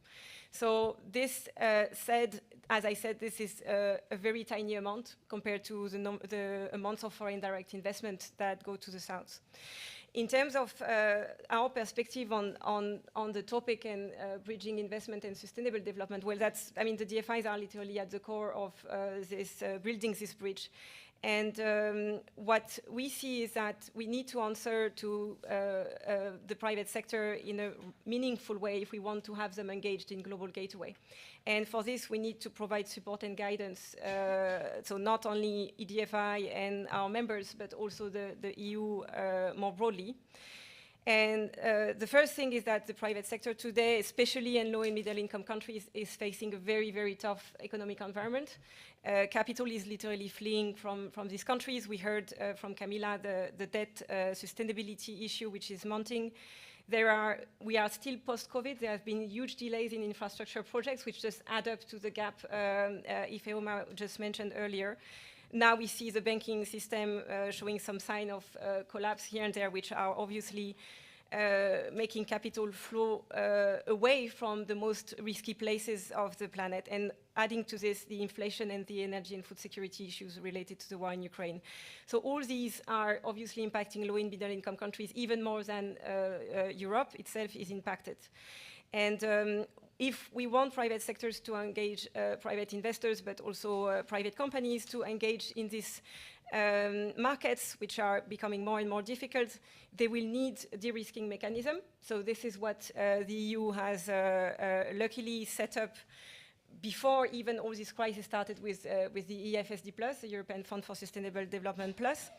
So this said, as I said, this is a very tiny amount compared to the amounts of foreign direct investment that go to the south. In terms of our perspective on the topic and bridging investment and sustainable development, well, that's, I mean, the DFIs are literally at the core of building this bridge. And what we see is that we need to answer to the private sector in a meaningful way if we want to have them engaged in Global Gateway. And for this, we need to provide support and guidance. So not only EDFI and our members, but also the EU more broadly. And the first thing is that the private sector today, especially in low and middle income countries, is facing a very, very tough economic environment. Capital is literally fleeing from these countries. We heard from Camilla the debt sustainability issue, which is mounting. We are still post-COVID. There have been huge delays in infrastructure projects, which just add up to the gap Ifeoma just mentioned earlier. Now we see the banking system showing some sign of collapse here and there, which are obviously making capital flow away from the most risky places of the planet, and adding to this the inflation and the energy and food security issues related to the war in Ukraine. So all these are obviously impacting low and middle income countries even more than Europe itself is impacted. And if we want private sectors to engage private investors, but also private companies to engage in these markets, which are becoming more and more difficult, they will need a de-risking mechanism. So this is what the EU has luckily set up before even all this crisis started with the EFSD+, the European Fund for Sustainable Development Plus.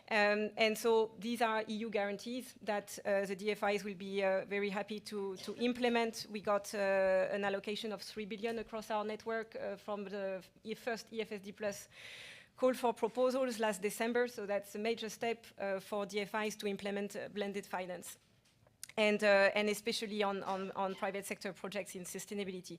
And so these are EU guarantees that the DFIs will be very happy to implement. We got an allocation of 3 billion across our network from the first EFSD+ call for proposals last December, so that's a major step for DFIs to implement blended finance. And especially on private sector projects in sustainability.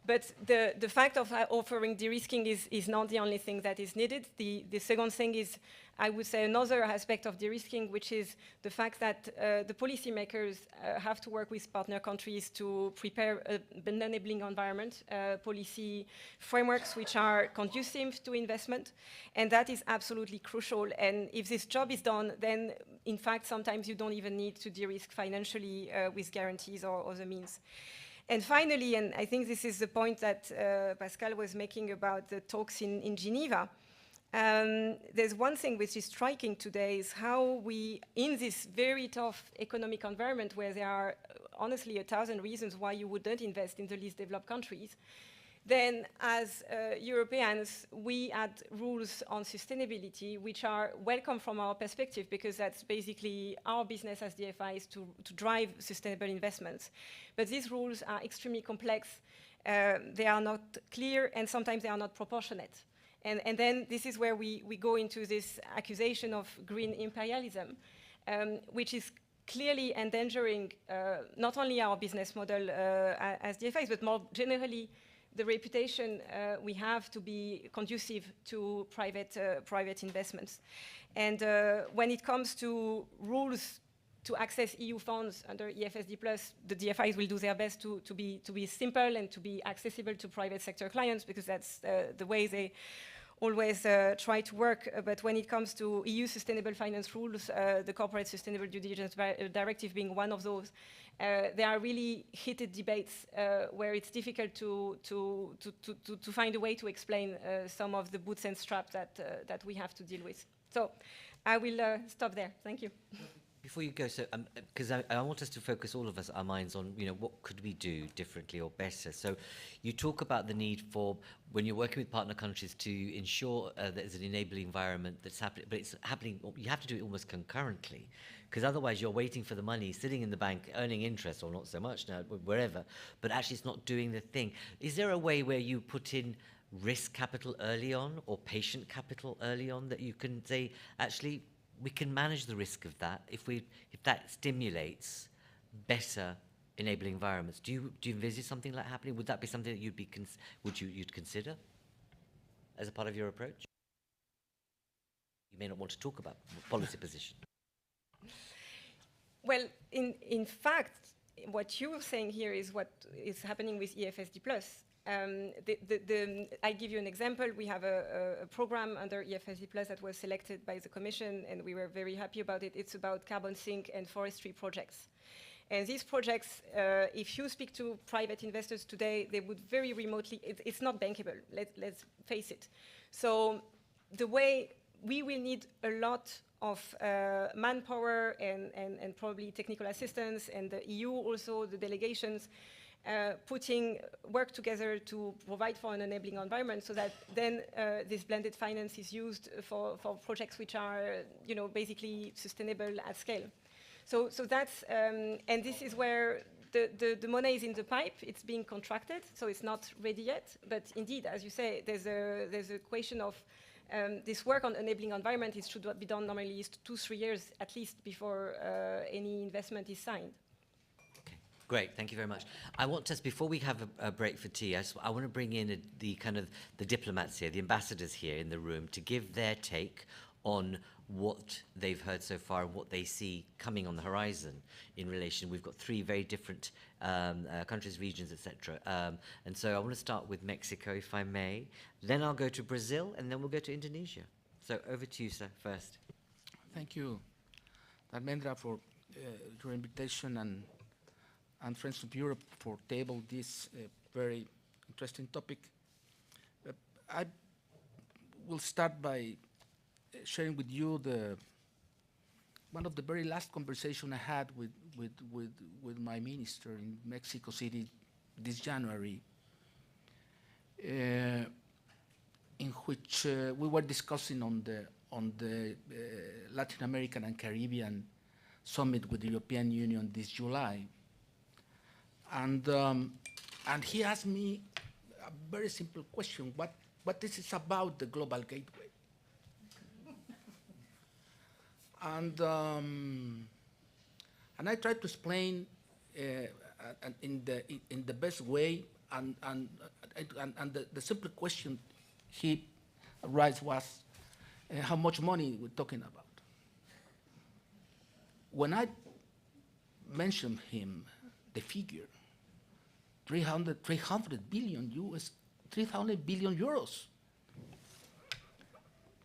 But the fact of offering de-risking is not the only thing that is needed. The second thing is, I would say, another aspect of de-risking, which is the fact that the policymakers have to work with partner countries to prepare an enabling environment, policy frameworks which are conducive to investment, and that is absolutely crucial. And if this job is done, then in fact, sometimes you don't even need to de-risk financially with guarantees or other means. And finally, and I think this is the point that Pascal was making about the talks in Geneva, there's one thing which is striking today is how we, in this very tough economic environment where there are honestly 1,000 reasons why you wouldn't invest in the least developed countries, then as Europeans, we add rules on sustainability, which are welcome from our perspective, because that's basically our business as DFIs to drive sustainable investments. But these rules are extremely complex. They are not clear, and sometimes they are not proportionate. And then this is where we go into this accusation of green imperialism, which is clearly endangering not only our business model as DFIs, but more generally the reputation we have to be conducive to private investments. And when it comes to rules to access EU funds under EFSD+, the DFIs will do their best to be simple and to be accessible to private sector clients, because that's the way they always try to work. But when it comes to EU sustainable finance rules, the Corporate Sustainable Due Diligence Directive being one of those, there are really heated debates where it's difficult to find a way to explain some of the boots and straps that we have to deal with. So I will stop there. Thank you. Before you go, so because I want us to focus all of us, our minds on, you know, what could we do differently or better. So you talk about the need for, when you're working with partner countries, to ensure there's an enabling environment that's happening, but it's happening, you have to do it almost concurrently, because otherwise you're waiting for the money, sitting in the bank, earning interest, or not so much now, wherever, but actually it's not doing the thing. Is there a way where you put in risk capital early on, or patient capital early on, that you can say, actually, we can manage the risk of that if that stimulates better enabling environments? Do you envisage something like happening? Would that be something that you'd consider as a part of your approach? You may not want to talk about policy position. Well, in fact, what you're saying here is what is happening with EFSD+. I give you an example. We have a program under EFSD+ that was selected by the Commission, and we were very happy about it. It's about carbon sink and forestry projects. And these projects, if you speak to private investors today, they would very remotely, it's not bankable, let's face it. So the way we will need a lot of manpower and probably technical assistance, and the EU also, the delegations, putting work together to provide for an enabling environment, so that then this blended finance is used for projects which are, you know, basically sustainable at scale. So that's, and this is where the money is in the pipe. It's being contracted, so it's not ready yet. But indeed, as you say, there's a question of this work on enabling environment. It should be done normally 2-3 years at least before any investment is signed. Great, thank you very much. I want us, before we have a break for tea, I want to bring in the diplomats here, the ambassadors here in the room, to give their take on what they've heard so far and what they see coming on the horizon in relation. We've got three very different countries, regions, etc. And so I want to start with Mexico, if I may. Then I'll go to Brazil, and then we'll go to Indonesia. So over to you, sir, first. Thank you, Dharmendra, for your invitation, and Friends of Europe for table this very interesting topic. I will start by sharing with you one of the very last conversation I had with my minister in Mexico City this January, in which we were discussing on the Latin American and Caribbean summit with the European Union this July, and he asked me a very simple question: what this is about the global gateway? And I tried to explain in the best way, and the simple question he raised was, how much money we're talking about. When I mentioned him the figure, 300 billion US, 300 billion euros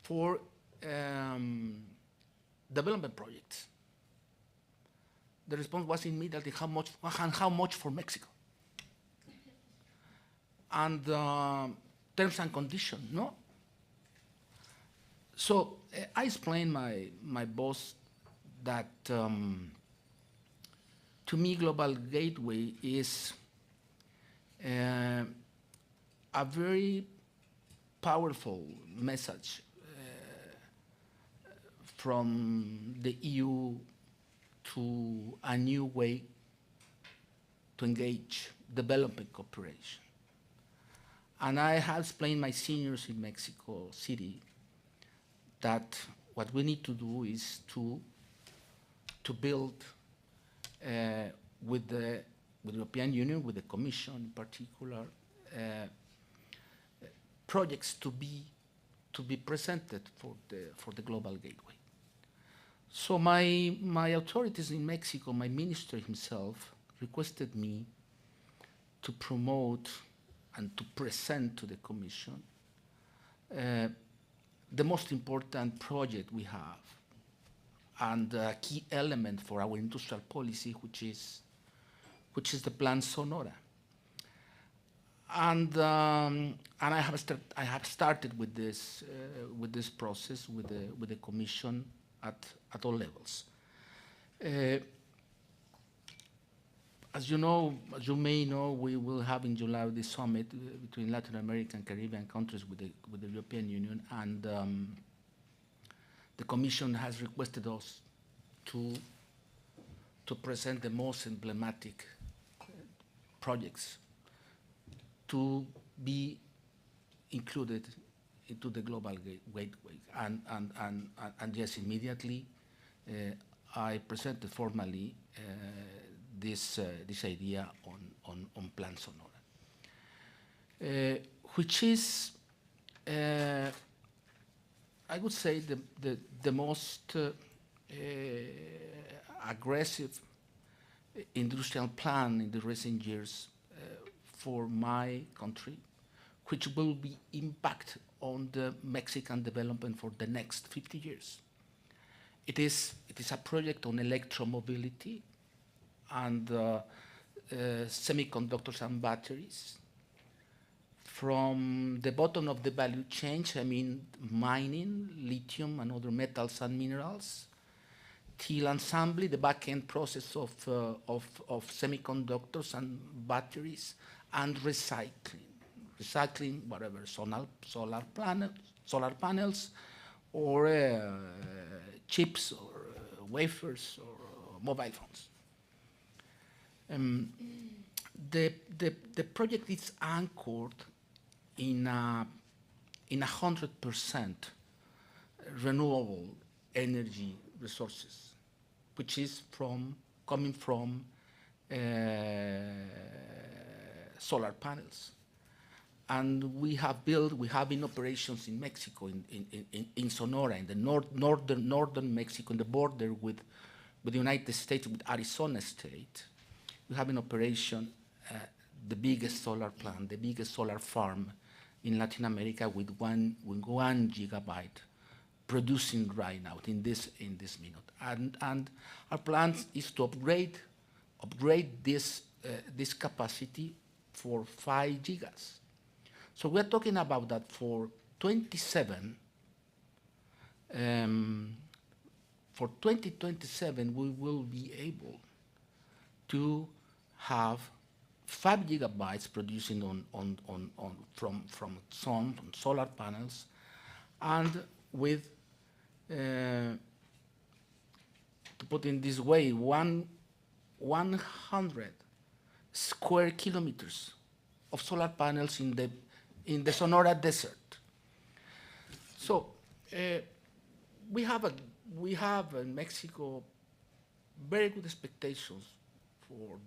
for development projects, the response was immediately, how much for Mexico? And terms and conditions, no? So I explained my boss that to me, Global Gateway is a very powerful message from the EU to a new way to engage development cooperation. And I have explained my seniors in Mexico City that what we need to do is to build with the European Union, with the Commission in particular, projects to be presented for the Global Gateway. So my authorities in Mexico, my minister himself, requested me to promote and to present to the Commission the most important project we have and a key element for our industrial policy, which is the Plan Sonora. And I have started with this process with the Commission at all levels. As you may know, we will have in July the summit between Latin American and Caribbean countries with the European Union, and the Commission has requested us to present the most emblematic projects to be included into the Global Gateway. And yes, immediately I presented formally this idea on Plan Sonora, which is, I would say, the most aggressive industrial plan in the recent years for my country, which will be impact on the Mexican development for the next 50 years. It is a project on electromobility and semiconductors and batteries. From the bottom of the value chain, I mean mining, lithium and other metals and minerals, till assembly, the back-end process of semiconductors and batteries, and recycling whatever, solar panels, or chips, or wafers, or mobile phones. The project is anchored in 100% renewable energy resources, which is coming from solar panels. and we have in operations in Mexico, in Sonora, in the northern Mexico, on the border with the United States, with Arizona State. We have in operation the biggest solar plant, the biggest solar farm in Latin America with one gigabyte producing right now in this minute. And our plan is to upgrade this capacity for 5 gigas. So we're talking about that for 2027. For 2027, we will be able to have 5 gigabytes producing from solar panels, and with to put in this way, 100 square kilometers of solar panels in the Sonora Desert. So we have in Mexico very good expectations for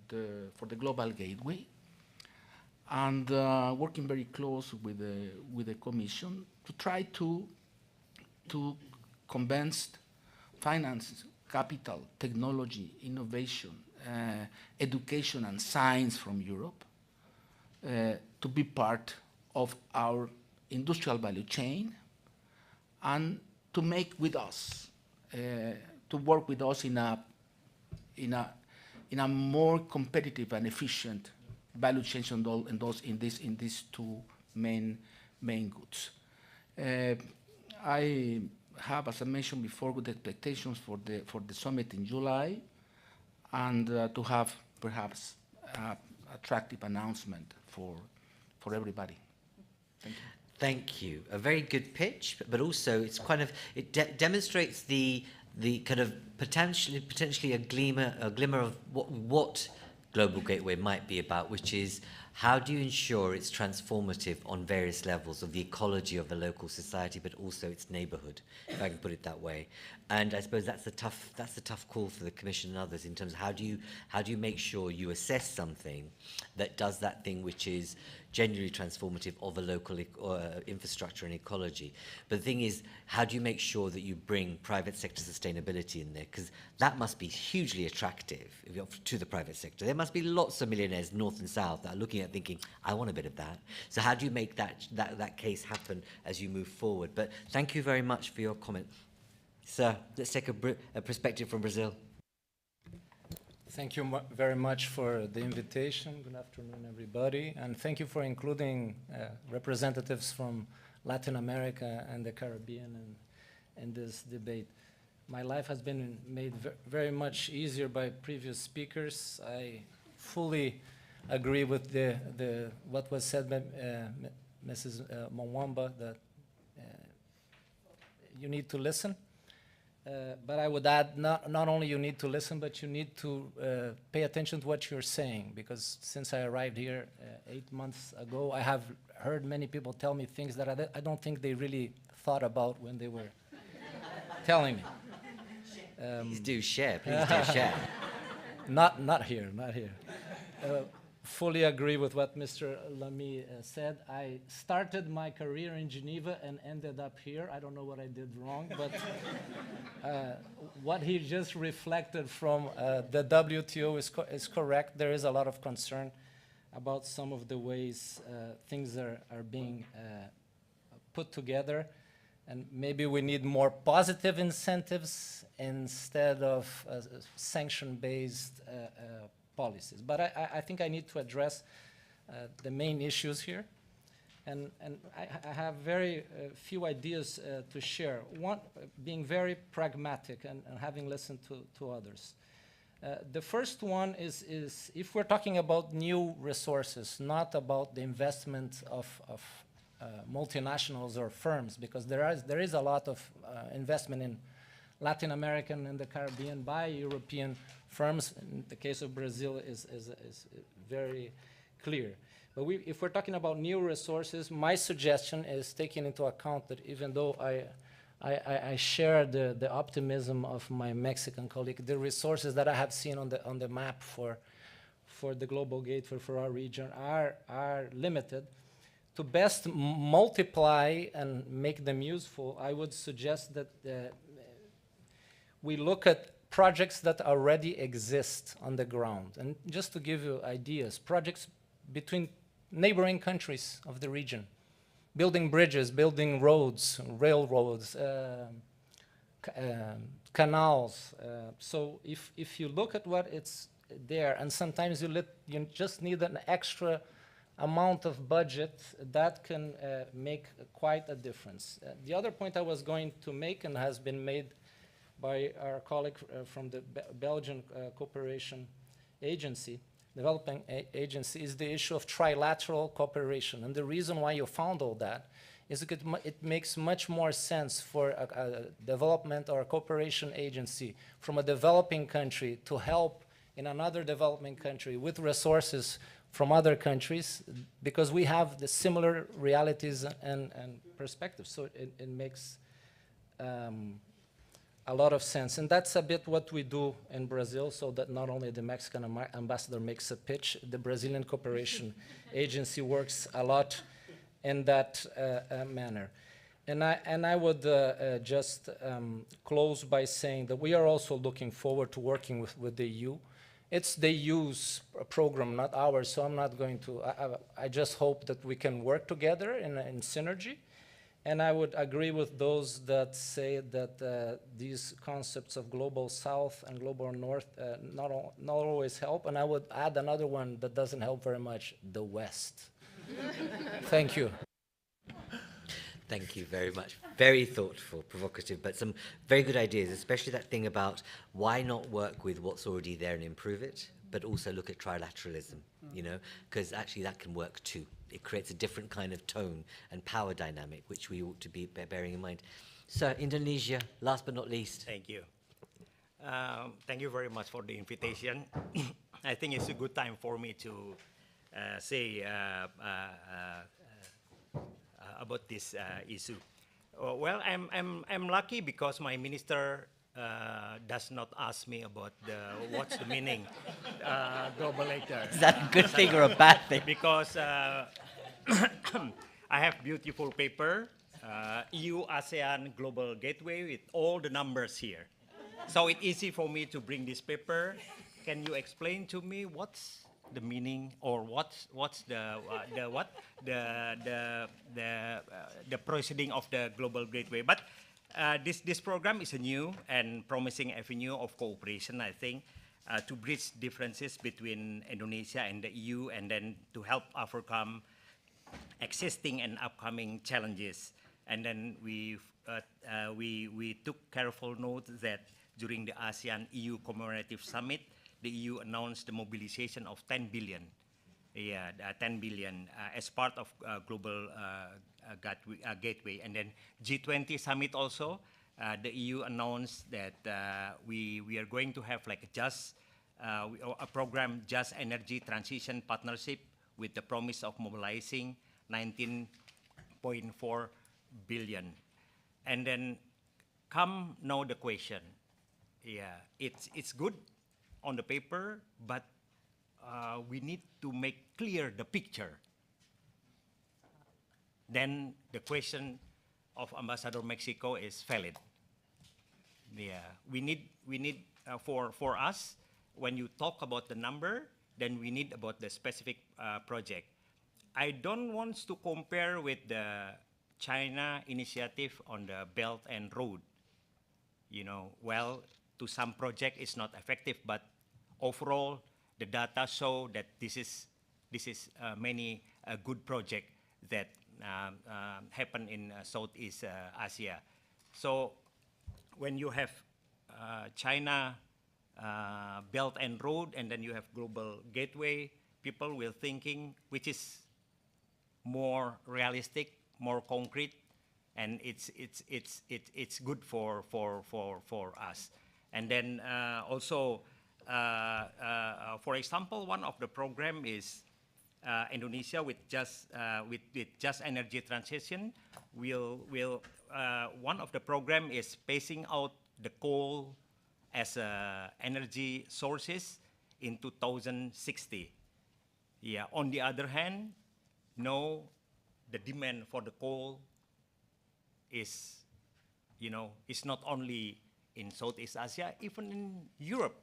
the global gateway, and working very close with the Commission to try to convince finance, capital, technology, innovation, education and science from Europe to be part of our industrial value chain, and to make with us, to work with us in a more competitive and efficient value chain in these two main goods. I have, as I mentioned before, good expectations for the summit in July, and to have perhaps attractive announcement for everybody. Thank you. Thank you. A very good pitch, but also it's kind of demonstrates the kind of potentially a glimmer of what Global Gateway might be about, which is how do you ensure it's transformative on various levels of the ecology of the local society, but also its neighbourhood, if I can put it that way. And I suppose that's a tough call for the Commission and others in terms of how do you make sure you assess something that does that thing which is genuinely transformative of a local infrastructure and ecology. But the thing is, how do you make sure that you bring private sector sustainability in there? Because that must be hugely attractive to the private sector. There must be lots of millionaires north and south that are looking at thinking, I want a bit of that. So how do you make that case happen as you move forward? But thank you very much for your comment. Sir, let's take a perspective from Brazil. Thank you very much for the invitation. Good afternoon, everybody. And thank you for including representatives from Latin America and the Caribbean in this debate. My life has been made very much easier by previous speakers. I fully agree with what was said by Mrs. Monwuba, that you need to listen. But I would add, not only you need to listen, but you need to pay attention to what you're saying, because since I arrived here 8 months ago, I have heard many people tell me things that I don't think they really thought about when they were telling me. Please do share, please do share. Not here. Fully agree with what Mr. Lamy said. I started my career in Geneva and ended up here. I don't know what I did wrong, but what he just reflected from the WTO is correct. There is a lot of concern about some of the ways things are being put together, and maybe we need more positive incentives instead of sanction-based policies. But I think I need to address the main issues here. And I have very few ideas to share. One, being very pragmatic and having listened to others. The first one is if we're talking about new resources, not about the investment of multinationals or firms, because there is a lot of investment in Latin American and the Caribbean by European firms. In the case of Brazil is very clear. But if we're talking about new resources, my suggestion is taking into account that even though I share the optimism of my Mexican colleague, the resources that I have seen on the map for the global gateway for our region are limited, to best multiply and make them useful, I would suggest that we look at projects that already exist on the ground. And just to give you ideas, projects between neighboring countries of the region, building bridges, building roads, railroads, canals. So if you look at what it's there, and sometimes you just need an extra amount of budget, that can make quite a difference. The other point I was going to make, and has been made by our colleague from the Belgian Cooperation Agency, Developing Agency, is the issue of trilateral cooperation. And the reason why you found all that is because it makes much more sense for a development or a cooperation agency from a developing country to help in another developing country with resources from other countries, because we have the similar realities and perspectives. So it makes a lot of sense. And that's a bit what we do in Brazil, so that not only the Mexican ambassador makes a pitch, the Brazilian Cooperation Agency works a lot in that manner. And I would just close by saying that we are also looking forward to working with the EU. It's the EU's program, not ours, so I'm not going to, I just hope that we can work together in synergy. And I would agree with those that say that these concepts of global south and global north not always help. And I would add another one that doesn't help very much, the West. Thank you. Thank you very much. Very thoughtful, provocative, but some very good ideas, especially that thing about why not work with what's already there and improve it, but also look at trilateralism, you know, because actually that can work too. It creates a different kind of tone and power dynamic, which we ought to be bearing in mind. So, Indonesia, last but not least. Thank you. Thank you very much for the invitation. I think it's a good time for me to say about this issue. Well, I'm lucky because my minister does not ask me about what's the meaning globalator. Is that a good thing or a bad thing? Because I have beautiful paper, EU-ASEAN Global Gateway with all the numbers here. So it's easy for me to bring this paper. Can you explain to me what's the meaning, or what's the proceeding of the Global Gateway? But this program is a new and promising avenue of cooperation, I think, to bridge differences between Indonesia and the EU, and then to help overcome existing and upcoming challenges. And then we took careful note that during the ASEAN-EU Commemorative Summit, the EU announced the mobilization of 10 billion, 10 billion as part of global gateway. And then G20 summit also, the EU announced that we are going to have like a program, Just Energy Transition Partnership, with the promise of mobilizing 19.4 billion. And then come now the question. Yeah, it's good on the paper, but we need to make clear the picture. Then the question of Ambassador Mexico is valid. Yeah, we need for us, when you talk about the number, then we need about the specific project. I don't want to compare with the China initiative on the Belt and Road. You know, well, to some project it's not effective, but overall the data show that this is many good project that happen in Southeast Asia. So when you have China Belt and Road, and then you have Global Gateway, people will thinking which is more realistic, more concrete, and it's good for us. And then also, for example, one of the program is Indonesia with just energy transition. One of the program is phasing out the coal as energy sources in 2060. Yeah. On the other hand, no the demand for the coal is, you know, it's not only in Southeast Asia, even in Europe.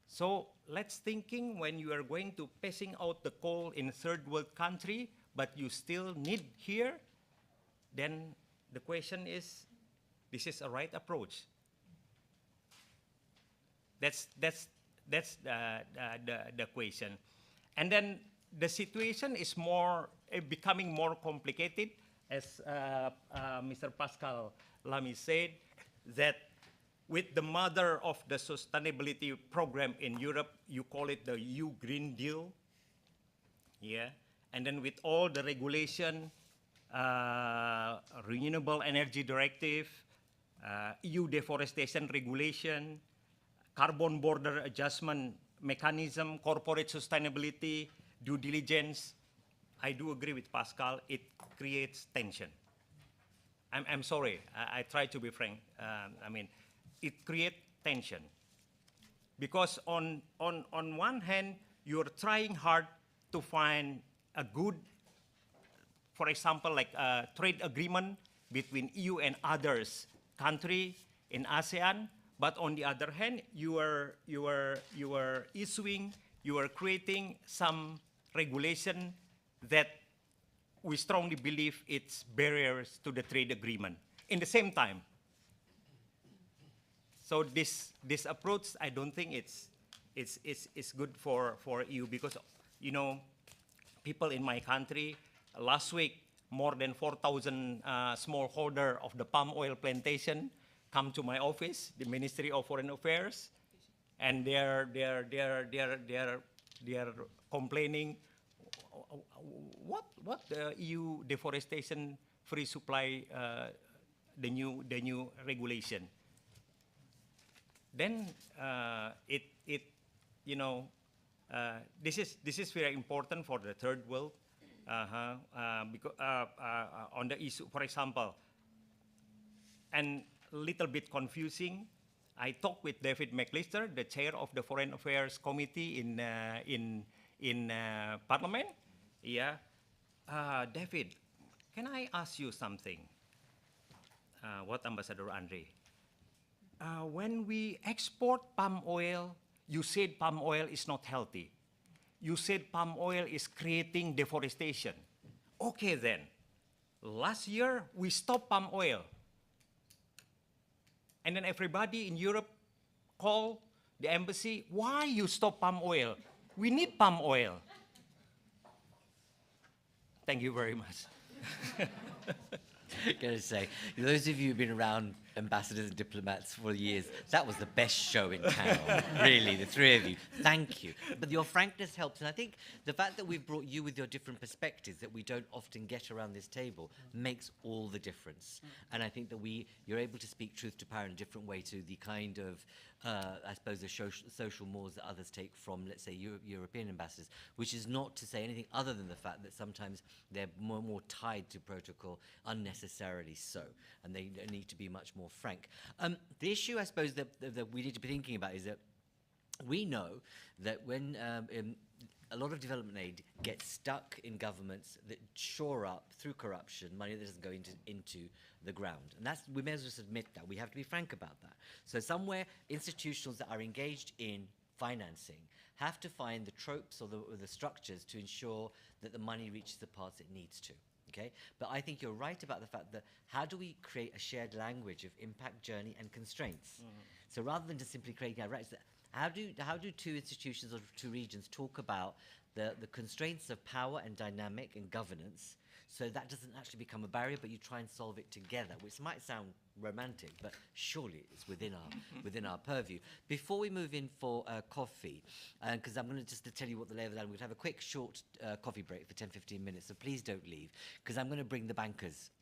So let's thinking when you are going to passing out the coal in third world country, but you still need here, then the question is, this is a right approach. That's the question. And then the situation is more, becoming more complicated, as Mr. Pascal Lamy said, that with the mother of the sustainability program in Europe, you call it the EU Green Deal, yeah? And then with all the regulation, Renewable Energy Directive, EU Deforestation Regulation, Carbon Border Adjustment Mechanism, Corporate Sustainability, Due Diligence, I do agree with Pascal, it creates tension. I'm sorry, I try to be frank. I mean, it creates tension. Because on one hand, you're trying hard to find a good, for example, like a trade agreement between EU and others country in ASEAN, but on the other hand, you are creating some regulation that we strongly believe it's barriers to the trade agreement. In the same time, so this approach, I don't think it's good for EU, because, you know, people in my country, last week, more than 4,000 smallholder of the palm oil plantation come to my office, the Ministry of Foreign Affairs, and they're complaining, what the EU deforestation free supply, the new regulation. Then you know, this is very important for the third world, because on the issue, for example, and a little bit confusing. I talked with David McAllister, the chair of the Foreign Affairs Committee in Parliament. Yeah, David, can I ask you something? What Ambassador Andre? When we export palm oil, you said palm oil is not healthy. You said palm oil is creating deforestation. Okay then, last year we stopped palm oil. And then everybody in Europe called the embassy, why you stop palm oil? We need palm oil. Thank you very much. Going to say, those of you who've been around ambassadors and diplomats for years, that was the best show in town, really, the three of you. Thank you. But your frankness helps, and I think the fact that we've brought you with your different perspectives that we don't often get around this table makes all the difference. And I think that you're able to speak truth to power in a different way to the kind of, I suppose, the social mores that others take from, let's say, European ambassadors, which is not to say anything other than the fact that sometimes they're more tied to protocol, unnecessarily so, and they need to be much more frank. The issue, I suppose, that we need to be thinking about is that we know that when a lot of development aid gets stuck in governments that shore up, through corruption, money that doesn't go into the ground. And we may as well just admit that. We have to be frank about that. So somewhere, institutions that are engaged in financing have to find the tropes or the structures to ensure that the money reaches the parts it needs to. Okay? But I think you're right about the fact that how do we create a shared language of impact, journey, and constraints? So rather than just simply creating our rights, how do two institutions or two regions talk about the constraints of power and dynamic and governance, so that doesn't actually become a barrier, but you try and solve it together, which might sound romantic, but surely it's within our purview. Before we move in for coffee, because I'm going to just tell you what the lay of the land, we'll have a quick short coffee break for 10-15 minutes, so please don't leave, because I'm going to bring the bankers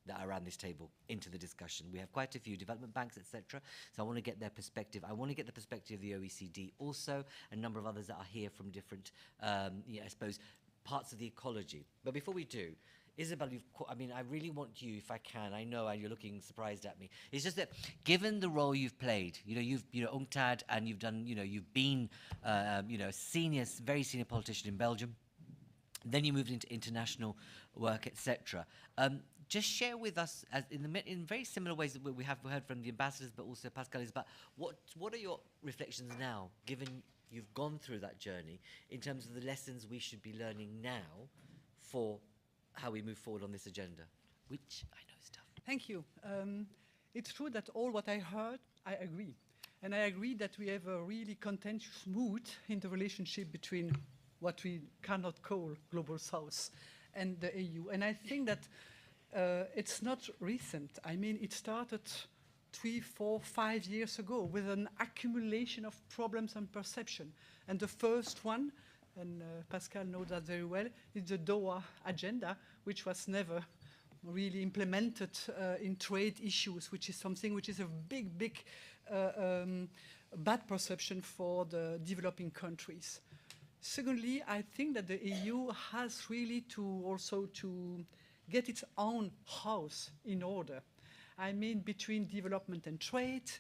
that are around this table into the discussion. We have quite a few development banks, etc. So I want to get their perspective. I want to get the perspective of the OECD also, a number of others that are here from different, I suppose, parts of the ecology. But before we do, Isabel, I really want you, if I can, I know you're looking surprised at me. It's just that given the role you've played, you've UNCTAD, and you've done, you've been, a very senior politician in Belgium. Then you moved into international work, etc. Just share with us, as in very similar ways that we have heard from the ambassadors, but also Pascal, is about what are your reflections now, given you've gone through that journey, in terms of the lessons we should be learning now for how we move forward on this agenda, which I know is tough. Thank you. It's true that all what I heard, I agree. And I agree that we have a really contentious mood in the relationship between what we cannot call Global South and the EU. And I think that it's not recent. I mean, it started 3, 4, 5 years ago with an accumulation of problems and perception. And the first one, and Pascal knows that very well, is the Doha agenda, which was never really implemented in trade issues, which is something which is a big bad perception for the developing countries. Secondly, I think that the EU has really to also to get its own house in order. I mean, between development and trade,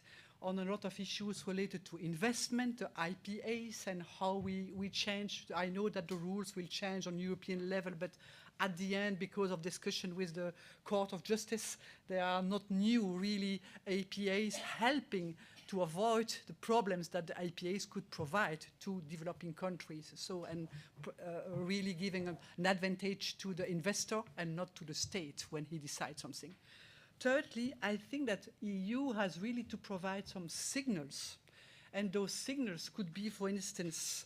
on a lot of issues related to investment, the IPAs, and how we change. I know that the rules will change on European level, but at the end, because of discussion with the Court of Justice, there are not new, really, APAs helping to avoid the problems that the IPAs could provide to developing countries. So, and really giving an advantage to the investor and not to the state when he decides something. Thirdly, I think that EU has really to provide some signals. And those signals could be, for instance,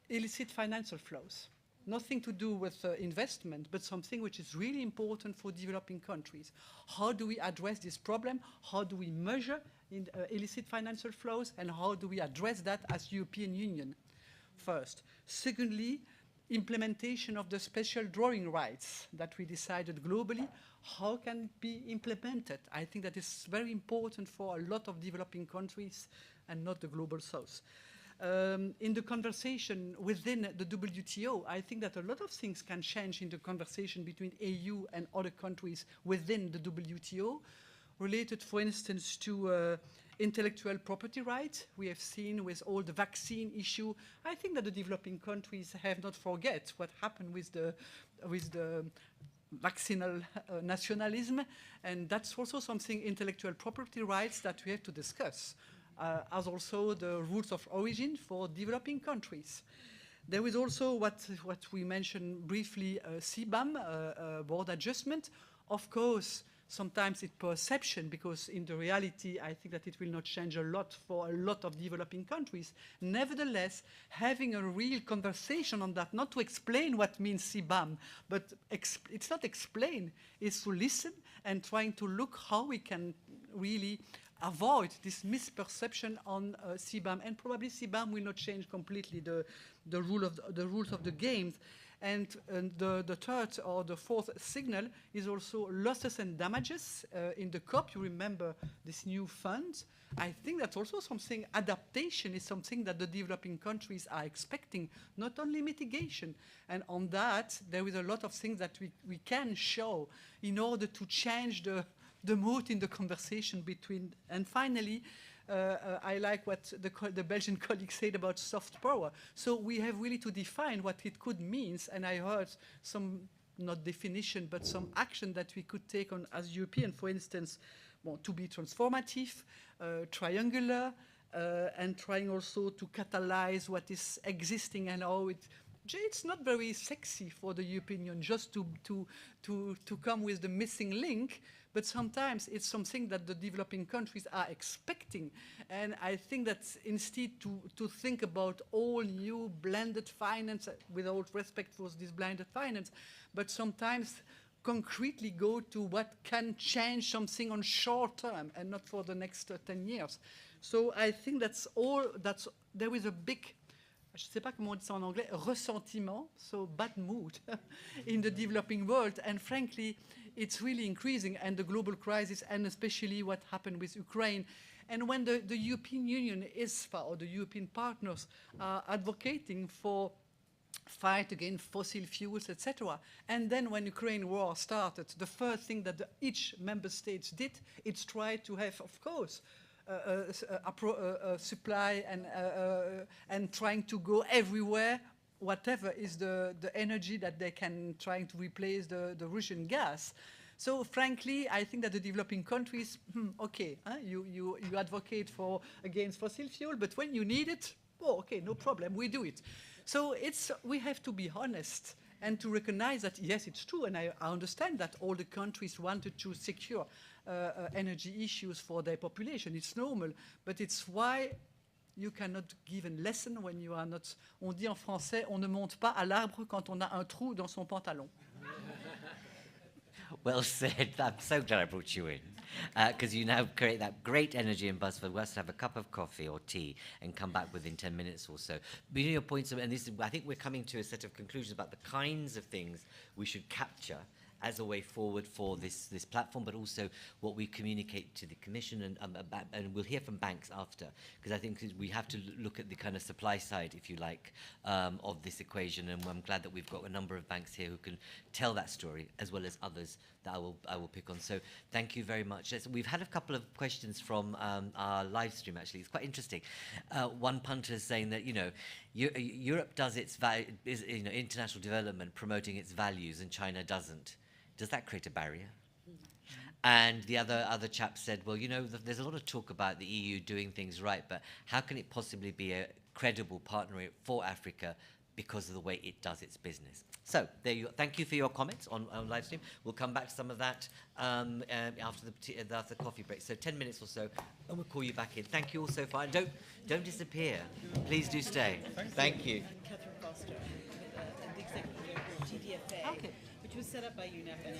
illicit financial flows. Nothing to do with investment, but something which is really important for developing countries. How do we address this problem? How do we measure illicit financial flows? And how do we address that as European Union? First. Secondly, implementation of the special drawing rights that we decided globally. How can it be implemented? I think that is very important for a lot of developing countries and not the Global South. In the conversation within the WTO, I think that a lot of things can change in the conversation between EU and other countries within the WTO, related, for instance, to intellectual property rights. We have seen with all the vaccine issue. I think that the developing countries have not forget what happened with the vaccinal nationalism, and that's also something, intellectual property rights, that we have to discuss. As also the rules of origin for developing countries. There is also what we mentioned briefly, CBAM, board adjustment. Of course, sometimes it's perception, because in the reality, I think that it will not change a lot for a lot of developing countries. Nevertheless, having a real conversation on that, not to explain what means CBAM, but it's not explain, it's to listen and trying to look how we can really avoid this misperception on CBAM, and probably CBAM will not change completely the rules of the games. And the third or the fourth signal is also losses and damages. In the COP, you remember this new fund. I think that's also something, adaptation is something that the developing countries are expecting, not only mitigation. And on that, there is a lot of things that we can show in order to change the mood in the conversation between. And finally, I like what the Belgian colleague said about soft power. So we have really to define what it could mean, and I heard some, not definition, but some action that we could take on as European, for instance, to be transformative, triangular, and trying also to catalyze what is existing and how it's not very sexy for the European Union just to come with the missing link, but sometimes it's something that the developing countries are expecting. And I think that instead to think about all new blended finance, without respect for this blended finance, but sometimes concretely go to what can change something on short term and not for the next 10 years. So I think there is a big, je ne sais pas comment on dit ça en anglais, ressentiment, so bad mood in the developing world. And frankly, it's really increasing, and the global crisis, and especially what happened with Ukraine. And when the European Union or the European partners are advocating for fight against fossil fuels, etc. And then when Ukraine war started, the first thing that each member state did is try to have, of course, supply and trying to go everywhere whatever is the energy that they can try to replace the Russian gas. So frankly, I think that the developing countries, okay, you advocate against fossil fuel, but when you need it, oh, okay, no problem, we do it. So we have to be honest and to recognize that, yes, it's true, and I understand that all the countries wanted to secure energy issues for their population. It's normal, but it's why you cannot give a lesson when you are not... On dit en français, on ne monte pas à l'arbre quand on a un trou dans son pantalon. Well said. I'm so glad I brought you in, because you now create that great energy and buzz for us to have a cup of coffee or tea and come back within 10 minutes or so. But your points, and this is, I think we're coming to a set of conclusions about the kinds of things we should capture as a way forward for this platform, but also what we communicate to the Commission, and we'll hear from banks after, because I think we have to look at the kind of supply side, if you like, of this equation, and I'm glad that we've got a number of banks here who can tell that story, as well as others that I will pick on. So thank you very much. We've had a couple of questions from our live stream, actually. It's quite interesting. One punter is saying that, Europe does its international development promoting its values, and China doesn't. Does that create a barrier? And the other chap said, well, there's a lot of talk about the EU doing things right, but how can it possibly be a credible partner for Africa because of the way it does its business? So there you go. Thank you for your comments on live stream. We'll come back to some of that after the coffee break. So 10 minutes or so, and we'll call you back in. Thank you all so far. Don't disappear. Please do stay. Thank you. I'm Catherine Foster, the executive director of GDFA, which was set up by UNEP and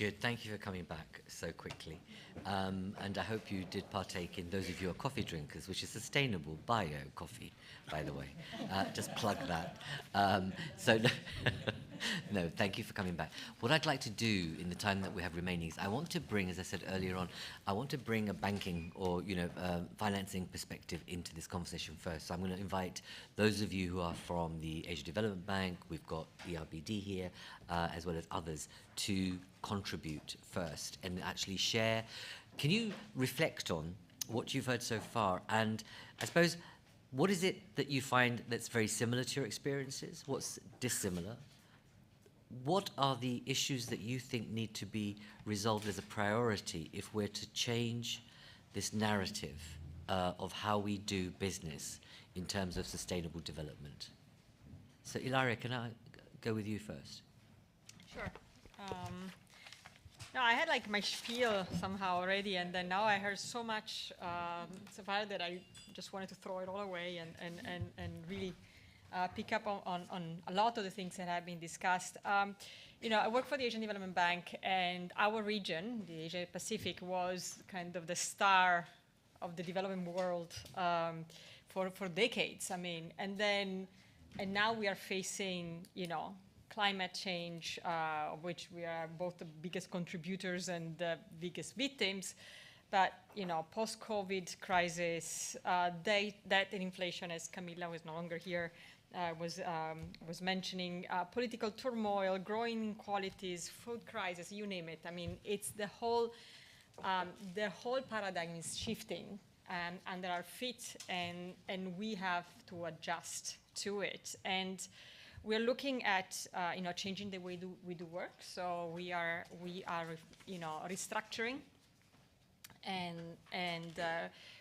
Good. Thank you for coming back so quickly. And I hope you did partake in, those of you who are coffee drinkers, which is sustainable bio coffee, by the way. Just plug that. No, thank you for coming back. What I'd like to do in the time that we have remaining is I want to bring, as I said earlier on, I want to bring a banking or financing perspective into this conversation first. So I'm going to invite those of you who are from the Asia Development Bank, we've got ERBD here, as well as others, to contribute first and actually share. Can you reflect on what you've heard so far? And I suppose, what is it that you find that's very similar to your experiences? What's dissimilar? What are the issues that you think need to be resolved as a priority if we're to change this narrative of how we do business in terms of sustainable development? So, Ilaria, can I go with you first? Sure. No, I had like my spiel somehow already, and then now I heard so much so far that I just wanted to throw it all away and really pick up on a lot of the things that have been discussed. I work for the Asian Development Bank, and our region, the Asia Pacific, was kind of the star of the development world for decades. I mean, and now we are facing, climate change, of which we are both the biggest contributors and the biggest victims. But, post-COVID crisis, debt and inflation, as Camilla, who is no longer here, was mentioning, political turmoil, growing inequalities, food crisis, you name it. I mean, it's the whole paradigm is shifting under our feet, and we have to adjust to it. And we're looking at changing the way we do work. So we are restructuring, and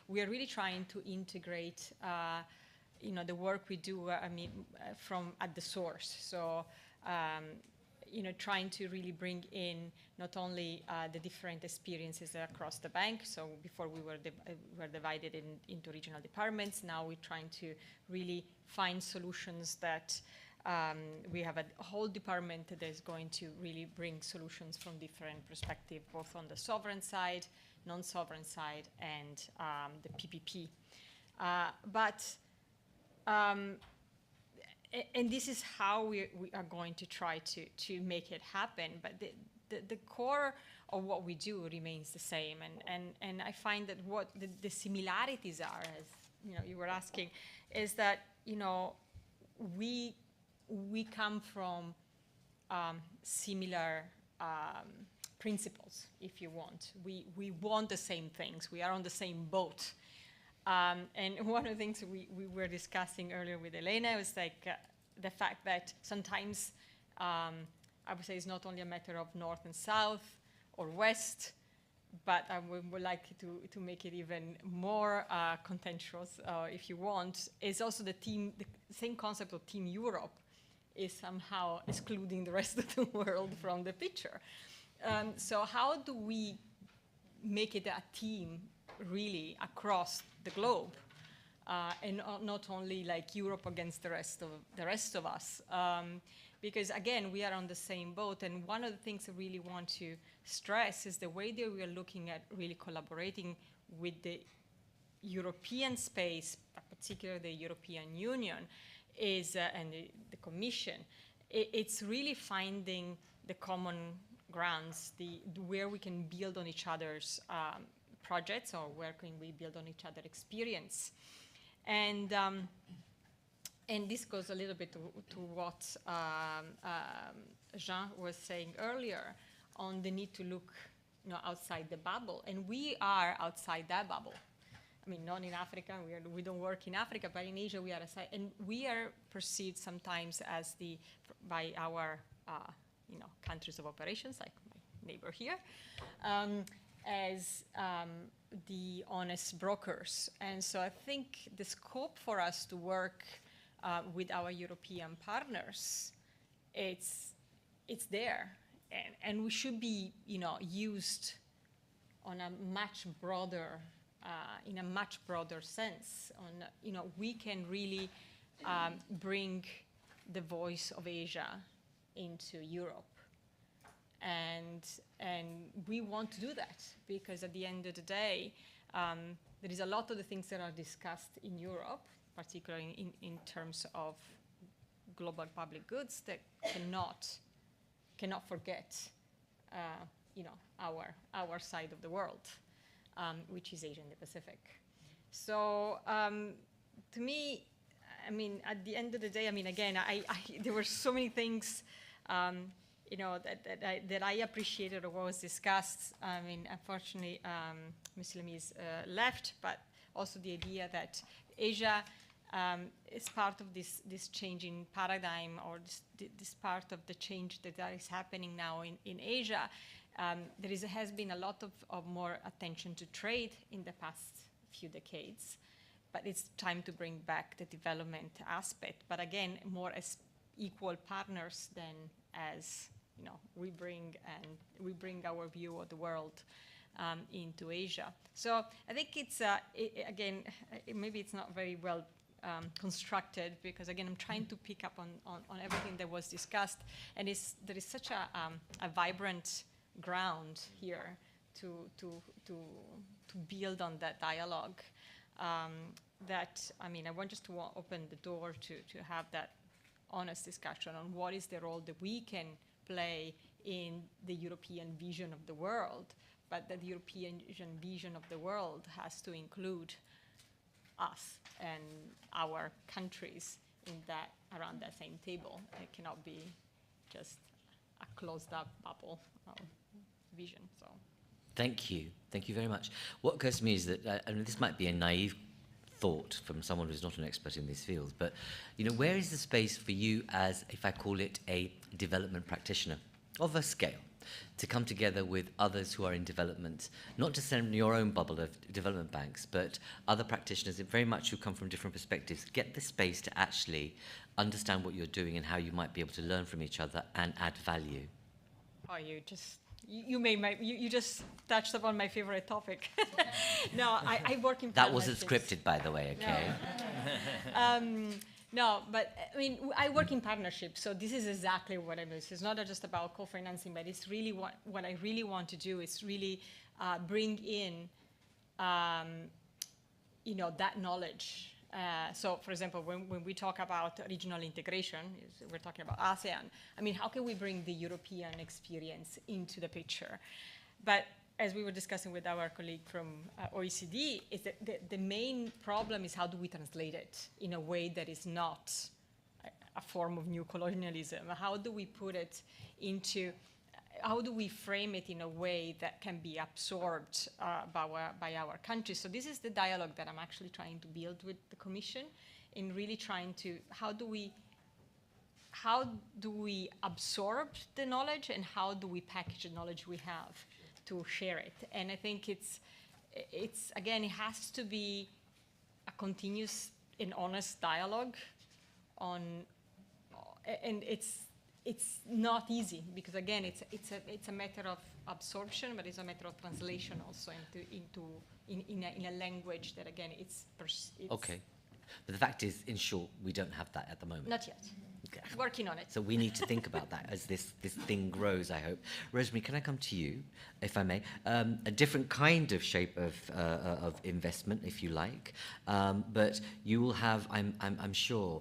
we are really trying to integrate the work we do, from at the source. So, trying to really bring in not only the different experiences across the bank. So before we were divided into regional departments. Now we're trying to really find solutions that we have a whole department that is going to really bring solutions from different perspectives, both on the sovereign side, non-sovereign side, and the PPP. And this is how we are going to try to make it happen. But the core of what we do remains the same. And I find that what the similarities are, as you were asking, is that we come from similar principles, if you want. We want the same things. We are on the same boat. And one of the things we were discussing earlier with Elena was like the fact that sometimes I would say it's not only a matter of north and south or west, but I would like to make it even more contentious, if you want. It's also the same concept of Team Europe is somehow excluding the rest of the world from the picture. So how do we make it a team really across the globe, and not only like Europe against the rest of us, because again we are on the same boat. And one of the things I really want to stress is the way that we are looking at really collaborating with the European space, particularly the European Union, is and the Commission. It's really finding the common grounds, where we can build on each other's projects, or where can we build on each other's experience. And this goes a little bit to what Jean was saying earlier on the need to look outside the bubble. And we are outside that bubble. I mean, not in Africa, we don't work in Africa, but in Asia we are aside. And we are perceived sometimes as by our countries of operations, like my neighbor here, as the honest brokers. And so I think the scope for us to work with our European partners, it's there, and we should be used on a much broader, in a much broader sense. We can really bring the voice of Asia into Europe. And we want to do that because at the end of the day, there is a lot of the things that are discussed in Europe, particularly in terms of global public goods, that cannot forget, our side of the world, which is Asia and the Pacific. So to me, I mean, at the end of the day, I mean, again, there were so many things, that I appreciated of what was discussed. I mean, unfortunately, Ms. Lamy is left, but also the idea that Asia is part of this changing paradigm, or this part of the change that is happening now in Asia. There has been a lot of more attention to trade in the past few decades, but it's time to bring back the development aspect. But again, more as equal partners than as, we bring our view of the world into Asia. So I think it's, again, maybe it's not very well constructed, because again, I'm trying to pick up on everything that was discussed, and there is such a vibrant ground here to build on that dialogue. That, I mean, I want just to open the door to have that honest discussion on what is the role that we can play in the European vision of the world, but that the European vision of the world has to include us and our countries around that same table. It cannot be just a closed-up bubble of vision. So. Thank you very much. What occurs to me is that, this might be a naive thought from someone who's not an expert in this field, but where is the space for you as, if I call it, a development practitioner of a scale, to come together with others who are in development, not just in your own bubble of development banks, but other practitioners very much who come from different perspectives, get the space to actually understand what you're doing and how you might be able to learn from each other and add value? Oh, you just touched upon my favorite topic. No, I work in that wasn't scripted, by the way, okay? No. No, but I mean, I work in partnerships, so this is exactly what I mean. It's not just about co-financing, but it's really what I really want to do is really bring in, that knowledge. So, for example, when we talk about regional integration, we're talking about ASEAN. I mean, how can we bring the European experience into the picture? But as we were discussing with our colleague from OECD, is that the main problem is how do we translate it in a way that is not a form of new colonialism? How do we put it into, how do we frame it in a way that can be absorbed by our countries? So this is the dialogue that I'm actually trying to build with the Commission, in really trying to, how do we absorb the knowledge, and how do we package the knowledge we have to share it? And I think it's again, it has to be a continuous and honest dialogue and it's not easy, because again, it's a matter of absorption, but it's a matter of translation also in a language that again it's okay. But the fact is, in short, we don't have that at the moment. Not yet. Okay. Working on it. So we need to think about that as this thing grows, I hope. Rosemary, can I come to you, if I may? A different kind of shape of investment, if you like, but you will have, I'm sure,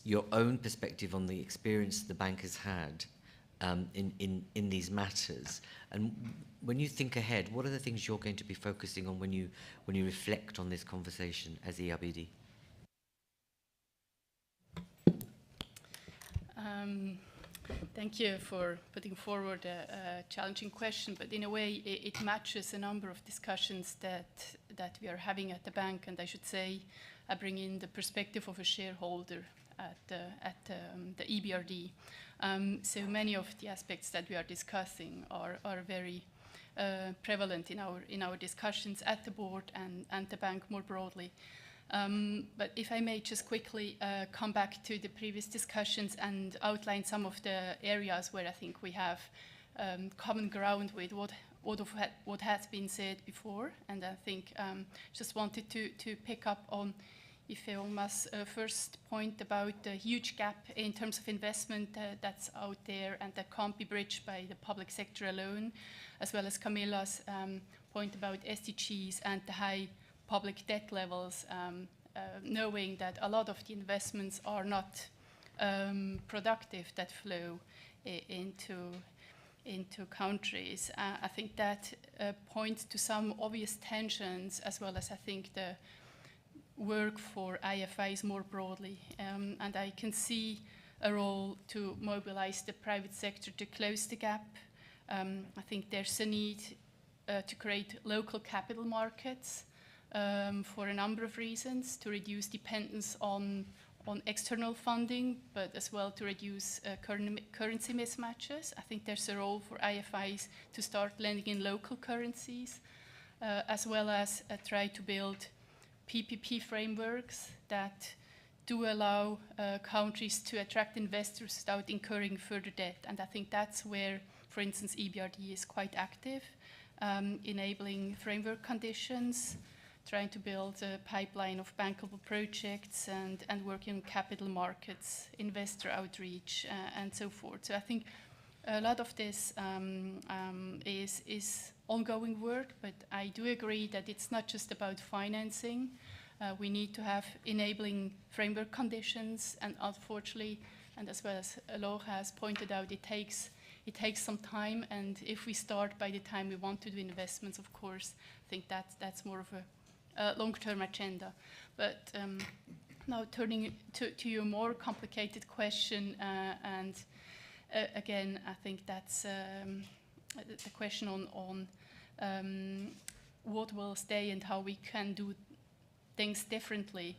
your own perspective on the experience the bank has had in these matters. And when you think ahead, what are the things you're going to be focusing on when you reflect on this conversation as ERBD? Thank you for putting forward a challenging question, but in a way it matches a number of discussions that we are having at the bank, and I should say I bring in the perspective of a shareholder at the EBRD. So many of the aspects that we are discussing are very prevalent in our discussions at the board and the bank more broadly. But if I may just quickly come back to the previous discussions and outline some of the areas where I think we have common ground with what has been said before, and I think just wanted to pick up on, Ifeoma's first point about the huge gap in terms of investment that's out there and that can't be bridged by the public sector alone, as well as Camilla's point about SDGs and the high public debt levels, knowing that a lot of the investments are not productive that flow into countries. I think that points to some obvious tensions, as well as I think the work for IFIs more broadly. And I can see a role to mobilize the private sector to close the gap. I think there's a need to create local capital markets for a number of reasons, to reduce dependence on external funding, but as well to reduce currency mismatches. I think there's a role for IFIs to start lending in local currencies, as well as try to build PPP frameworks that do allow countries to attract investors without incurring further debt. And I think that's where, for instance, EBRD is quite active, enabling framework conditions, trying to build a pipeline of bankable projects and working on capital markets, investor outreach, and so forth. So I think a lot of this is ongoing work, but I do agree that it's not just about financing. We need to have enabling framework conditions, and unfortunately, and as well as Laure has pointed out, it takes some time, and if we start by the time we want to do investments, of course, I think that's more of a long-term agenda. But now turning to your more complicated question, and again, I think that's the question on what will stay and how we can do things differently.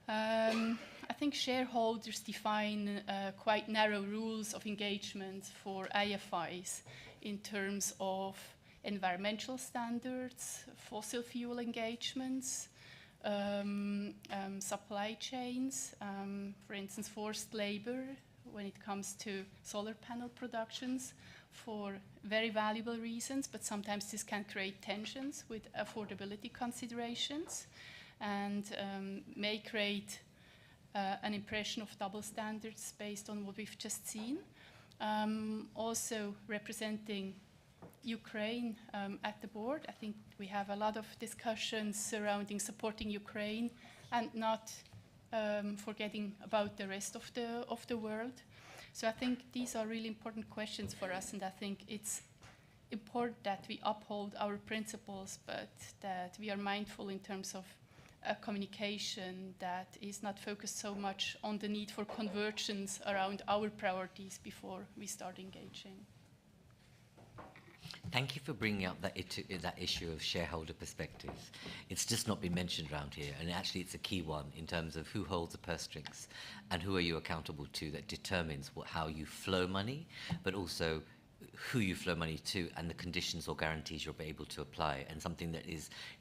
I think shareholders define quite narrow rules of engagement for IFIs in terms of environmental standards, fossil fuel engagements, supply chains, for instance, forced labor when it comes to solar panel productions for very valuable reasons, but sometimes this can create tensions with affordability considerations and may create an impression of double standards based on what we've just seen. Also representing Ukraine at the board, I think we have a lot of discussions surrounding supporting Ukraine and not forgetting about the rest of the world. So I think these are really important questions for us, and I think it's important that we uphold our principles, but that we are mindful in terms of a communication that is not focused so much on the need for convergence around our priorities before we start engaging. Thank you for bringing up that issue of shareholder perspectives. It's just not been mentioned around here, and actually it's a key one in terms of who holds the purse strings and who are you accountable to, that determines how you flow money, but also who you flow money to and the conditions or guarantees you'll be able to apply, and something that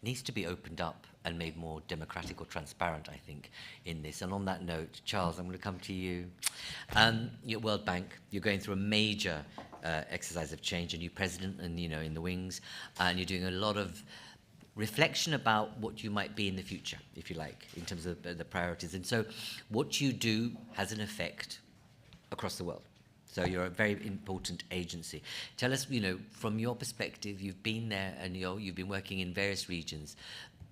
needs to be opened up and made more democratic or transparent, I think, in this. And on that note, Charles, I'm going to come to you. You're at World Bank, you're going through a major exercise of change, a new president and, in the wings, and you're doing a lot of reflection about what you might be in the future, if you like, in terms of the priorities. And so what you do has an effect across the world. So you're a very important agency. Tell us, from your perspective, you've been there and you've been working in various regions.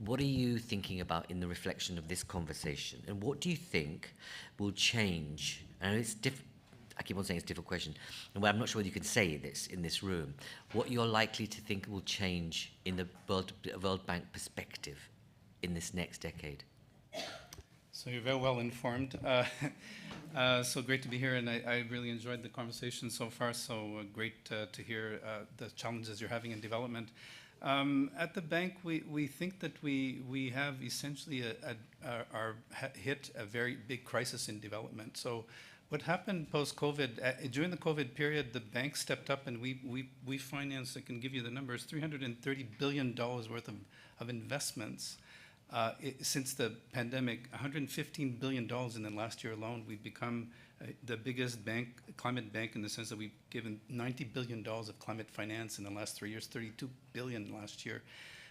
What are you thinking about in the reflection of this conversation? And what do you think will change? I know it's I keep on saying it's a difficult question, and I'm not sure whether you can say this in this room. What you're likely to think will change in the World Bank perspective in this next decade? So you're very well informed. So great to be here, and I really enjoyed the conversation so far. So great to hear the challenges you're having in development. At the bank, we think that we have essentially hit a very big crisis in development. So what happened post-COVID, during the COVID period, the bank stepped up and we financed, I can give you the numbers, $330 billion worth of investments. Since the pandemic, $115 billion in the last year alone. We've become the biggest climate bank, in the sense that we've given $90 billion of climate finance in the last 3 years, $32 billion last year.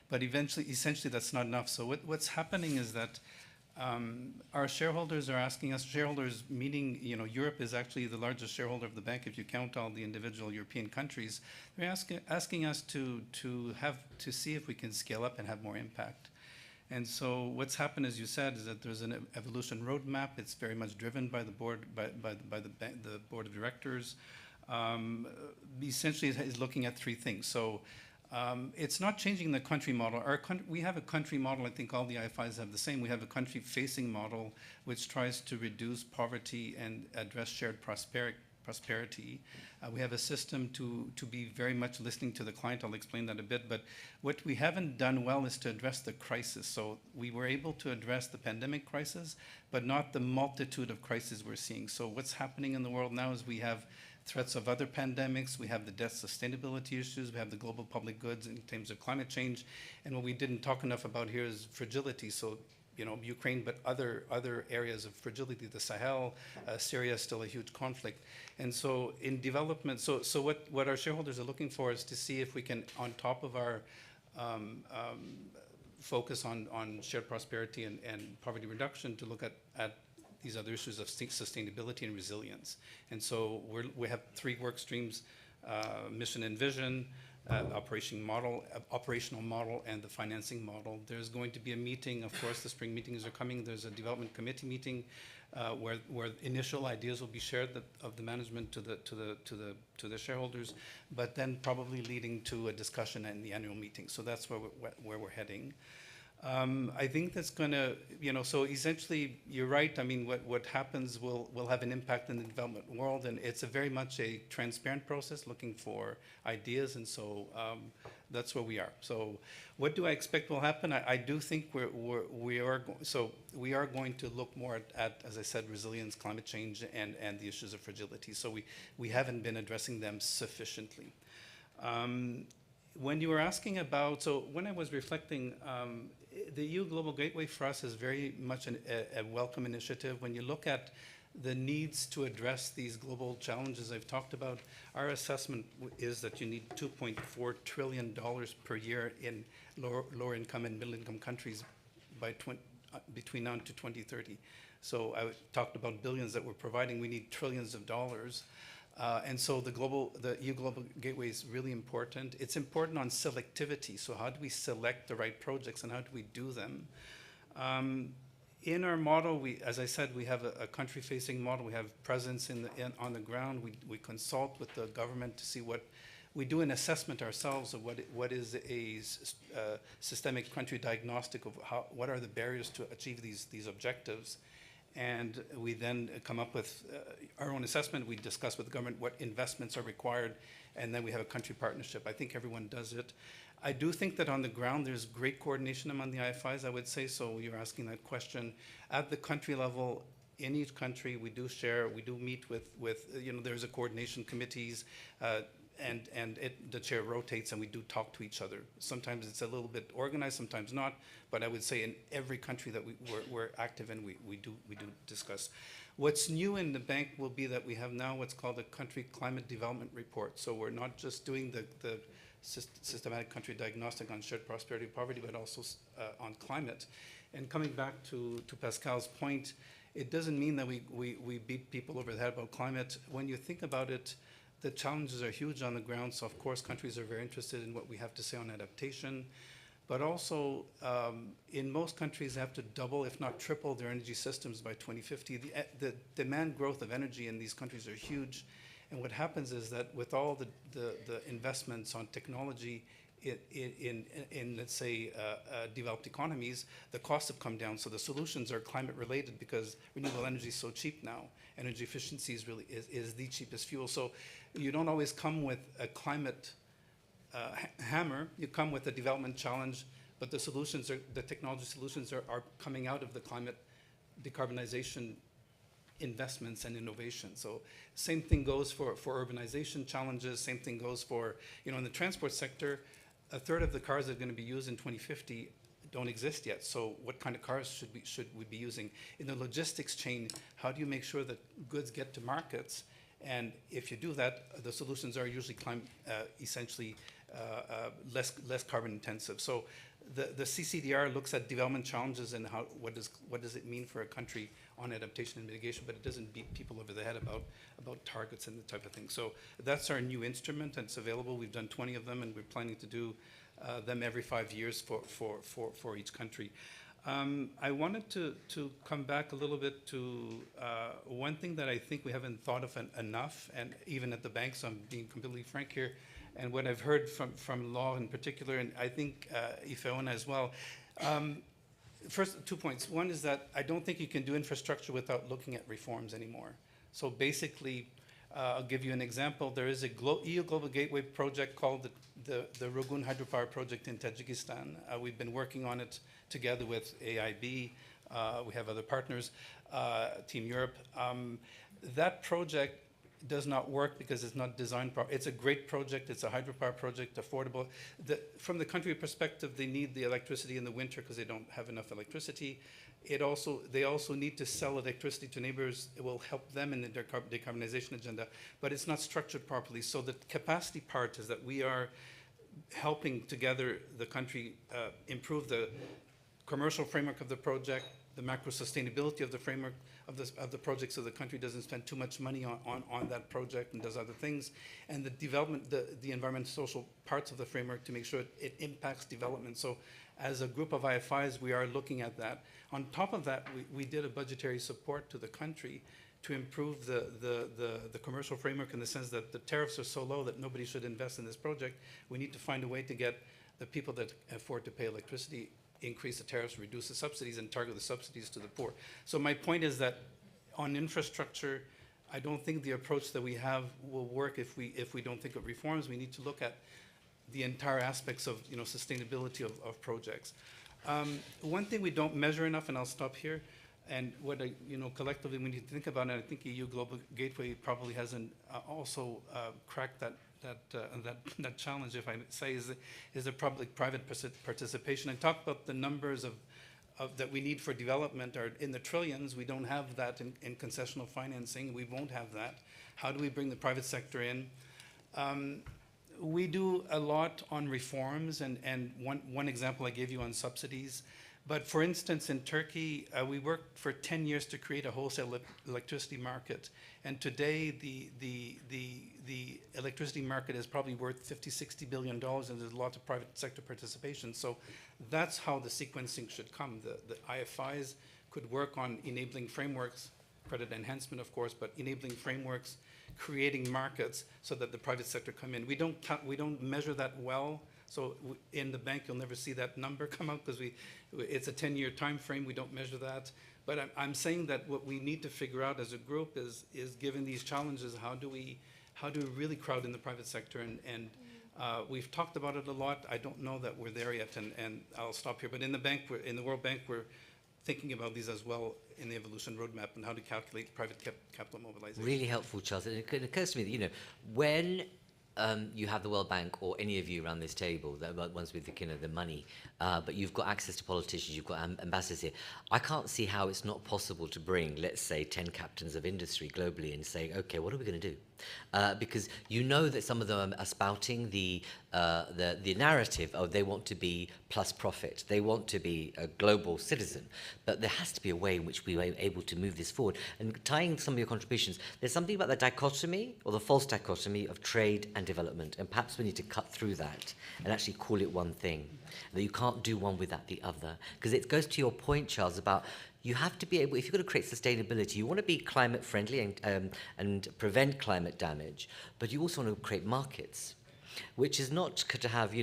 But essentially, that's not enough. So what's happening is that Our shareholders are asking us, shareholders meaning, you know, Europe is actually the largest shareholder of the bank if you count all the individual European countries. They're asking us to see if we can scale up and have more impact. And so what's happened, as you said, is that there's an evolution roadmap. It's very much driven by the board, by the board of directors. Essentially, is looking at three things. So it's not changing the country model. We have a country model. I think all the IFIs have the same. We have a country-facing model which tries to reduce poverty and address shared prosperity. We have a system to be very much listening to the client. I'll explain that a bit. But what we haven't done well is to address the crisis. So we were able to address the pandemic crisis, but not the multitude of crises we're seeing. So what's happening in the world now is we have threats of other pandemics, we have the death sustainability issues, we have the global public goods in terms of climate change, and what we didn't talk enough about here is fragility. So, you know, Ukraine, but other areas of fragility, the Sahel, Syria is still a huge conflict. And so in development, so what our shareholders are looking for is to see if we can, on top of our focus on shared prosperity and poverty reduction, to look at these other issues of sustainability and resilience. And so we have three work streams, mission and vision, operational model, and the financing model. There's going to be a meeting, of course, the spring meetings are coming. There's a development committee meeting where initial ideas will be shared of the management to the shareholders, but then probably leading to a discussion in the annual meeting. So that's where we're heading. I think that's going to, you know, so essentially you're right. I mean, what happens will have an impact in the development world, and it's a very much a transparent process looking for ideas, and so that's where we are. So what do I expect will happen? I do think we are going to look more at, as I said, resilience, climate change, and the issues of fragility. So we haven't been addressing them sufficiently. When you were asking about, so when I was reflecting, the EU Global Gateway for us is very much a welcome initiative. When you look at the needs to address these global challenges I've talked about, our assessment is that you need $2.4 trillion per year in lower income and middle income countries between now and to 2030. So I talked about billions that we're providing. We need trillions of dollars. And so the EU Global Gateway is really important. It's important on selectivity. So how do we select the right projects and how do we do them? In our model, as I said, we have a country-facing model. We have presence on the ground. We consult with the government to see we do an assessment ourselves of what is a systemic country diagnostic of what are the barriers to achieve these objectives. And we then come up with our own assessment. We discuss with the government what investments are required, and then we have a country partnership. I think everyone does it. I do think that on the ground there's great coordination among the IFIs, I would say, so you're asking that question. At the country level, in each country, we do meet with you know, there's a coordination committees, and the chair rotates, and we do talk to each other. Sometimes it's a little bit organized, sometimes not, but I would say in every country that we're active in, we do discuss. What's new in the bank will be that we have now what's called a country climate development report. So we're not just doing the systematic country diagnostic on shared prosperity and poverty, but also on climate. And coming back to Pascal's point, it doesn't mean that we beat people over the head about climate. When you think about it, the challenges are huge on the ground, so of course countries are very interested in what we have to say on adaptation. But also, in most countries, they have to double, if not triple, their energy systems by 2050. The demand growth of energy in these countries are huge. And what happens is that with all the investments on technology in let's say, developed economies, the costs have come down. So the solutions are climate related because renewable energy is so cheap now. Energy efficiency is the cheapest fuel. So you don't always come with a climate hammer. You come with a development challenge, but the solutions the technology solutions are coming out of the climate decarbonization investments and innovation. So same thing goes for urbanization challenges. Same thing goes for, you know, in the transport sector, a third of the cars that are going to be used in 2050 don't exist yet. So what kind of cars should we be using? In the logistics chain, how do you make sure that goods get to markets? And if you do that, the solutions are usually essentially less carbon intensive. So the CCDR looks at development challenges and what does it mean for a country on adaptation and mitigation, but it doesn't beat people over the head about targets and the type of thing. So that's our new instrument, and it's available. We've done 20 of them, and we're planning to do them every 5 years for each country. I wanted to come back a little bit to one thing that I think we haven't thought of enough, and even at the bank, so I'm being completely frank here, and what I've heard from Laure in particular, and I think Ifeoma as well. First, 2 points. One is that I don't think you can do infrastructure without looking at reforms anymore. So basically, I'll give you an example. There is a EU Global Gateway project called the Rogun Hydropower Project in Tajikistan. We've been working on it together with AIB. We have other partners, Team Europe. That project does not work because it's not designed properly. It's a great project. It's a hydropower project, affordable. From the country perspective, they need the electricity in the winter because they don't have enough electricity. They also need to sell electricity to neighbors. It will help them in their decarbonization agenda, but it's not structured properly. So the capacity part is that we are helping together the country improve the commercial framework of the project, the macro sustainability of the framework of the project, so the country doesn't spend too much money on that project and does other things, and the development, the environmental social parts of the framework to make sure it impacts development. So as a group of IFIs, we are looking at that. On top of that, we did a budgetary support to the country to improve the commercial framework in the sense that the tariffs are so low that nobody should invest in this project. We need to find a way to get the people that afford to pay electricity increase the tariffs, reduce the subsidies, and target the subsidies to the poor. So my point is that on infrastructure, I don't think the approach that we have will work if we don't think of reforms. We need to look at the entire aspects of sustainability of projects. One thing we don't measure enough, and I'll stop here, and what collectively we need to think about, and I think EU Global Gateway probably hasn't also cracked that challenge, if I say, is the public-private participation. And talk about the numbers of that we need for development are in the trillions. We don't have that in concessional financing. We won't have that. How do we bring the private sector in? We do a lot on reforms, and one example I gave you on subsidies. But for instance, in Turkey, we worked for 10 years to create a wholesale electricity market. And today, the electricity market is probably worth $50–60 billion, and there's a lot of private sector participation. So that's how the sequencing should come. The IFIs could work on enabling frameworks, credit enhancement, of course, but enabling frameworks, creating markets so that the private sector come in. We don't measure that well. So in the bank, you'll never see that number come out because it's a 10-year time frame. We don't measure that. But I'm saying that what we need to figure out as a group is given these challenges, how do we really crowd in the private sector? And we've talked about it a lot. I don't know that we're there yet, and I'll stop here. But in the bank, in the World Bank, we're thinking about these as well in the evolution roadmap and how to calculate private capital mobilization. Really helpful, Charles. And it occurs to me that when you have the World Bank or any of you around this table, the ones with the money, but you've got access to politicians, you've got ambassadors here. I can't see how it's not possible to bring, let's say, 10 captains of industry globally and say, okay, what are we going to do? Because that some of them are spouting the narrative of they want to be plus profit. They want to be a global citizen. But there has to be a way in which we are able to move this forward. And tying some of your contributions, there's something about the dichotomy or the false dichotomy of trade and development. And perhaps we need to cut through that and actually call it one thing. That you can't do one without the other. Because it goes to your point, Charles, about you have to be able, if you're going to create sustainability, you want to be climate friendly and prevent climate damage, but you also want to create markets, which is not to have,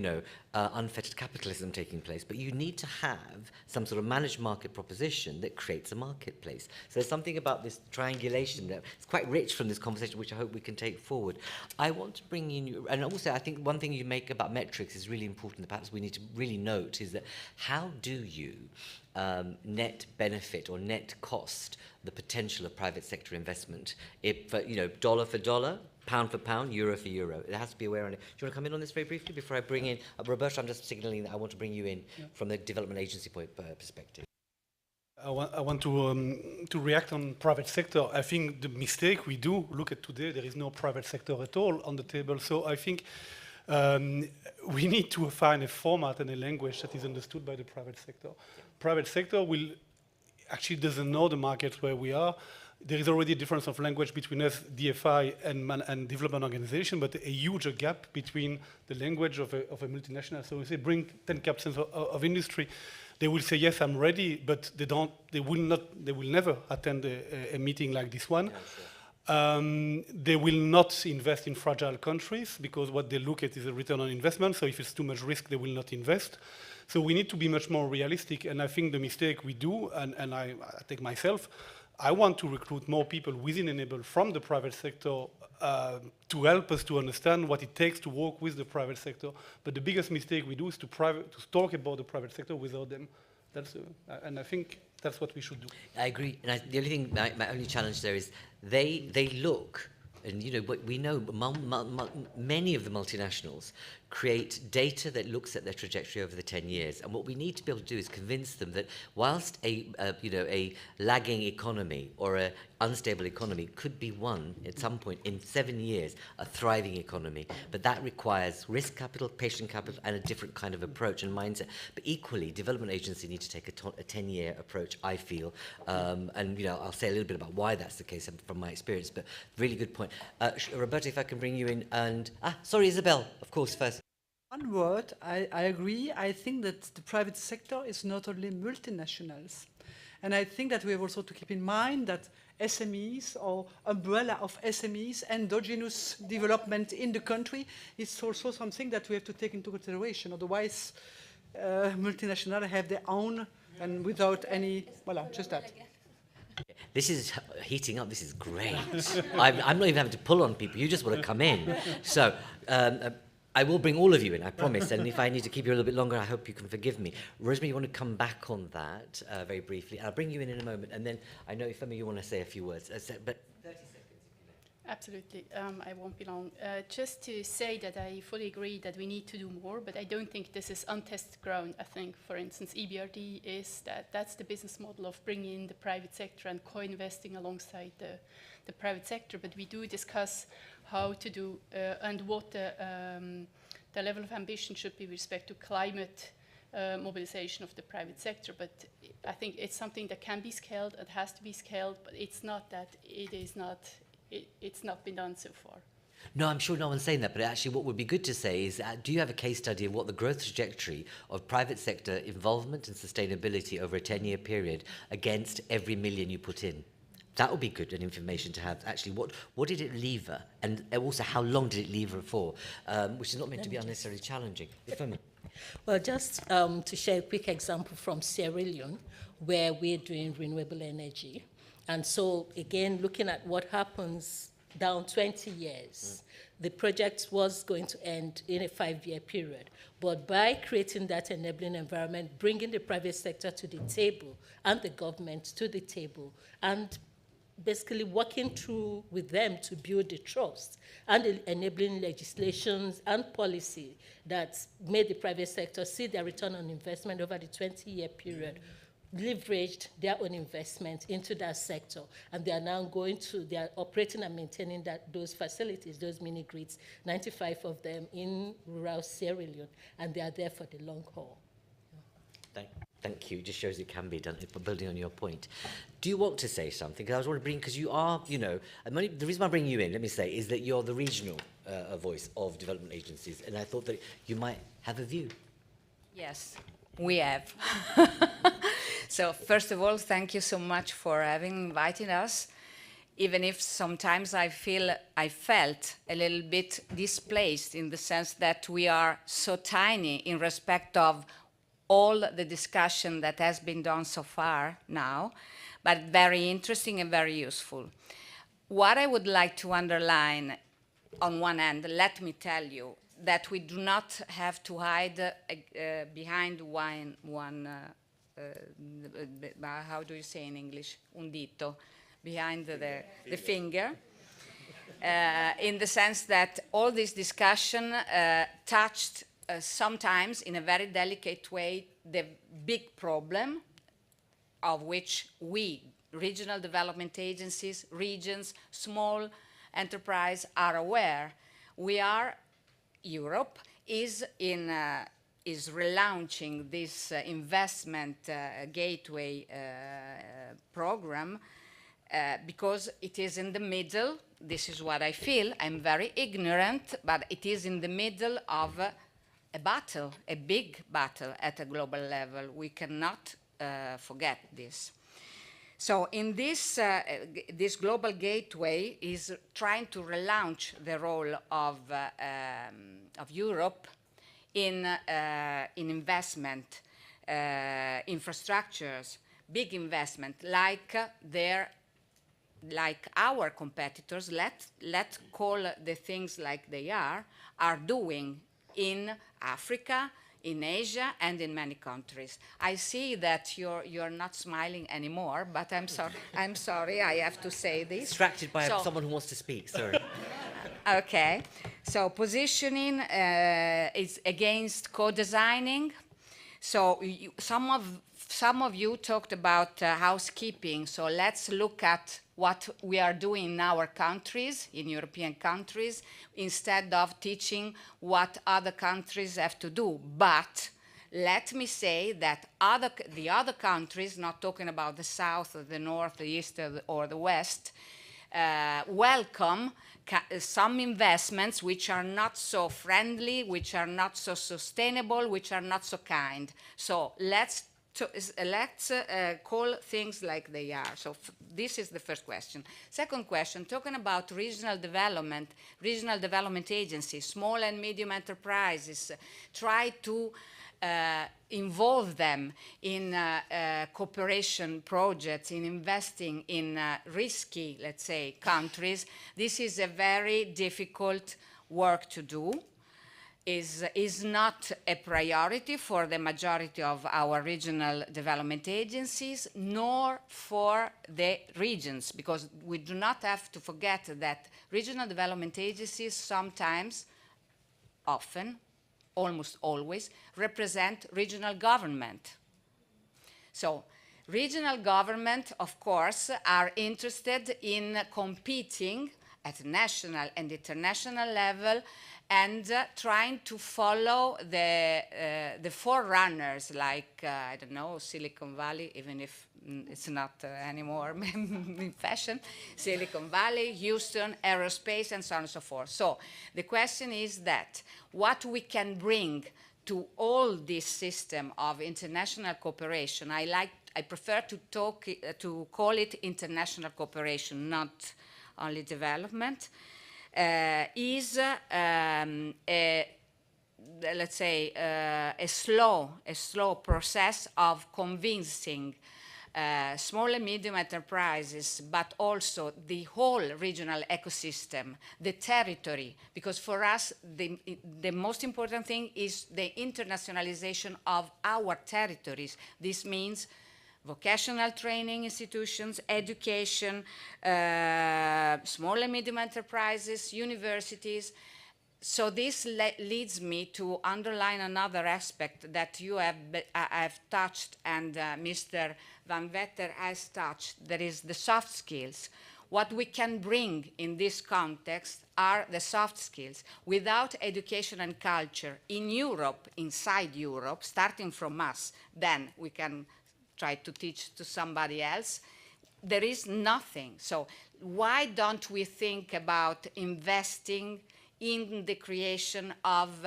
unfettered capitalism taking place, but you need to have some sort of managed market proposition that creates a marketplace. So there's something about this triangulation that it's quite rich from this conversation, which I hope we can take forward. I want to bring in, and also I think one thing you make about metrics is really important that perhaps we need to really note is that how do you net benefit or net cost the potential of private sector investment? If, dollar for dollar, pound for pound, euro for euro. It has to be aware on it. Do you want to come in on this very briefly before I bring in Roberto? I'm just signaling that I want to bring you in from the development agency perspective. I want to react on private sector. I think the mistake we do look at today, there is no private sector at all on the table. So I think We need to find a format and a language that is understood by the private sector. Private sector actually doesn't know the markets where we are. There is already a difference of language between us, DFI, and development organization, but a huge gap between the language of a multinational. So we say bring 10% of industry. They will say, yes, I'm ready, but they will never attend a meeting like this one. Yeah, sure. They will not invest in fragile countries because what they look at is a return on investment. So if it's too much risk, they will not invest. So we need to be much more realistic. And I think the mistake we do, and I take myself, I want to recruit more people within Enabel from the private sector to help us to understand what it takes to work with the private sector. But the biggest mistake we do is to talk about the private sector without them. And I think that's what we should do. I agree. And the only thing, my only challenge there is they look, and we know many of the multinationals create data that looks at their trajectory over the 10 years. And what we need to be able to do is convince them that whilst a lagging economy or an unstable economy could be one at some point in 7 years, a thriving economy. But that requires risk capital, patient capital, and a different kind of approach and mindset. But equally, development agencies need to take a 10-year approach, I feel. And I'll say a little bit about why that's the case from my experience, but really good point. Roberto, if I can bring you in, and sorry, Isabel, of course, first. One word, I agree. I think that the private sector is not only multinationals. And I think that we have also to keep in mind that SMEs or umbrella of SMEs, endogenous development in the country is also something that we have to take into consideration. Otherwise, multinationals have their own and without any, voilà, just that. This is heating up. This is great. I'm not even having to pull on people. You just want to come in. So I will bring all of you in, I promise. And if I need to keep you a little bit longer, I hope you can forgive me. Rosemary, you want to come back on that very briefly? I'll bring you in a moment. And then I know, Ifeoma, you want to say a few words. But 30 seconds, if you like. Absolutely. I won't be long. Just to say that I fully agree that we need to do more, but I don't think this is untested ground. I think, for instance, EBRD is that's the business model of bringing in the private sector and co-investing alongside the private sector. But we do discuss how to do and what the level of ambition should be with respect to climate mobilization of the private sector. But I think it's something that can be scaled, it has to be scaled, but it's not that it's not been done so far. No, I'm sure no one's saying that, but actually what would be good to say is, do you have a case study of what the growth trajectory of private sector involvement and sustainability over a 10-year period against every million you put in? That would be good and information to have. Actually, what did it lever? And also, how long did it lever for? Which is not meant to be unnecessarily challenging. Well, just to share a quick example from Sierra Leone, where we're doing renewable energy. And so, again, looking at what happens down 20 years, the project was going to end in a 5-year period. But by creating that enabling environment, bringing the private sector to the table and the government to the table, and basically working through with them to build the trust and the enabling legislations and policy that made the private sector see their return on investment over the 20-year period, leveraged their own investment into that sector, and they are now they are operating and maintaining those facilities, those mini grids, 95 of them in rural Sierra Leone, and they are there for the long haul. Thank you. It just shows it can be done, building on your point. Do you want to say something? Because I was wondering, because you are, the reason I'm bringing you in, let me say, is that you're the regional voice of development agencies, and I thought that you might have a view. Yes, we have. So first of all, thank you so much for inviting us, even if sometimes I felt a little bit displaced in the sense that we are so tiny in respect of all the discussion that has been done so far now, but very interesting and very useful. What I would like to underline, on one hand, let me tell you that we do not have to hide behind how do you say in English? Un dito, behind the finger, in the sense that all this discussion touched sometimes in a very delicate way the big problem of which we, regional development agencies, regions, small enterprise, are aware. We are Europe is relaunching this investment gateway program because it is in the middle. This is what I feel. I'm very ignorant, but it is in the middle of a battle, a big battle at a global level. We cannot forget this. So in this, this global gateway is trying to relaunch the role of Europe in investment, infrastructures, big investment, like our competitors, let's call the things like they are doing in Africa, in Asia, and in many countries. I see that you're not smiling anymore, but I'm sorry. I'm sorry. I have to say this. Distracted by someone who wants to speak. Sorry. Okay. So positioning is against co-designing. So some of you talked about housekeeping. So let's look at what we are doing in our countries, in European countries, instead of teaching what other countries have to do. But let me say that the other countries, not talking about the South or the North, the East or the West, welcome some investments which are not so friendly, which are not so sustainable, which are not so kind. So let's call things like they are. So this is the first question. Second question, talking about regional development agencies, small and medium enterprises, try to involve them in cooperation projects, in investing in risky, let's say, countries. This is a very difficult work to do. Is not a priority for the majority of our regional development agencies, nor for the regions, because we do not have to forget that regional development agencies sometimes, often, almost always, represent regional government. So regional government, of course, are interested in competing at national and international level and trying to follow the forerunners like, I don't know, Silicon Valley, even if it's not anymore in fashion, Silicon Valley, Houston, aerospace, and so on and so forth. So the question is that what we can bring to all this system of international cooperation, I prefer to call it international cooperation, not only development, is let's say a slow process of convincing small and medium enterprises, but also the whole regional ecosystem, the territory, because for us the most important thing is the internationalization of our territories. This means vocational training institutions, education, small and medium enterprises, universities. So this leads me to underline another aspect that you have touched and Mr. Van Vetter has touched, that is the soft skills. What we can bring in this context are the soft skills. Without education and culture in Europe, inside Europe, starting from us, then we can try to teach to somebody else. There is nothing. So why don't we think about investing in the creation of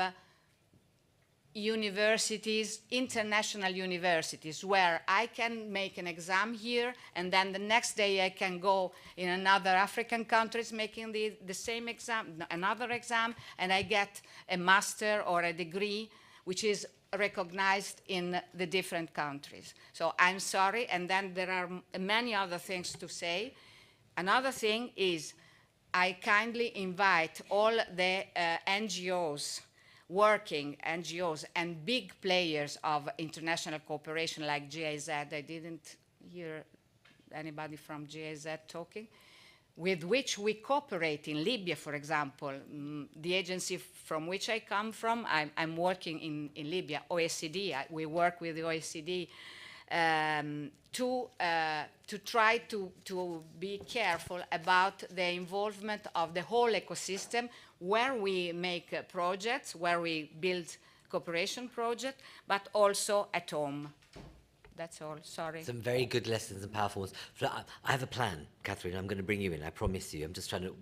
universities, international universities, where I can make an exam here, and then the next day I can go in another African countries making the same exam, another exam, and I get a master or a degree, which is recognized in the different countries. So I'm sorry, and then there are many other things to say. Another thing is I kindly invite all the NGOs, working NGOs and big players of international cooperation like GIZ. I didn't hear anybody from GIZ talking, with which we cooperate in Libya, for example. The agency from which I come from, I'm working in Libya, OECD. We work with the OECD to try to be careful about the involvement of the whole ecosystem where we make projects, where we build cooperation projects, but also at home. That's all, sorry. Some very good lessons and powerful ones. I have a plan, Catherine, I'm going to bring you in, I promise you. I'm just trying to,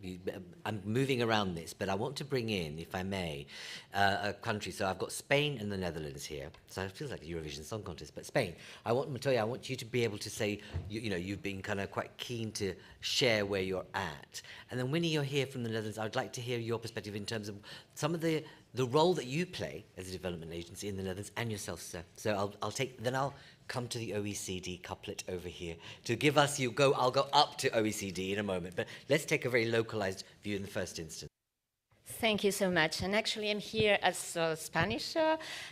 I'm moving around this, but I want to bring in, if I may, a country. So I've got Spain and the Netherlands here. So it feels like a Eurovision Song Contest, but Spain. I want you to be able to say, you know, you've been kind of quite keen to share where you're at. And then Winnie, you're here from the Netherlands. I'd like to hear your perspective in terms of some of the role that you play as a development agency in the Netherlands and yourself, sir. So I'll come to the OECD couplet over here to give us, I'll go up to OECD in a moment, but let's take a very localized view in the first instance. Thank you so much. And actually, I'm here as a Spanish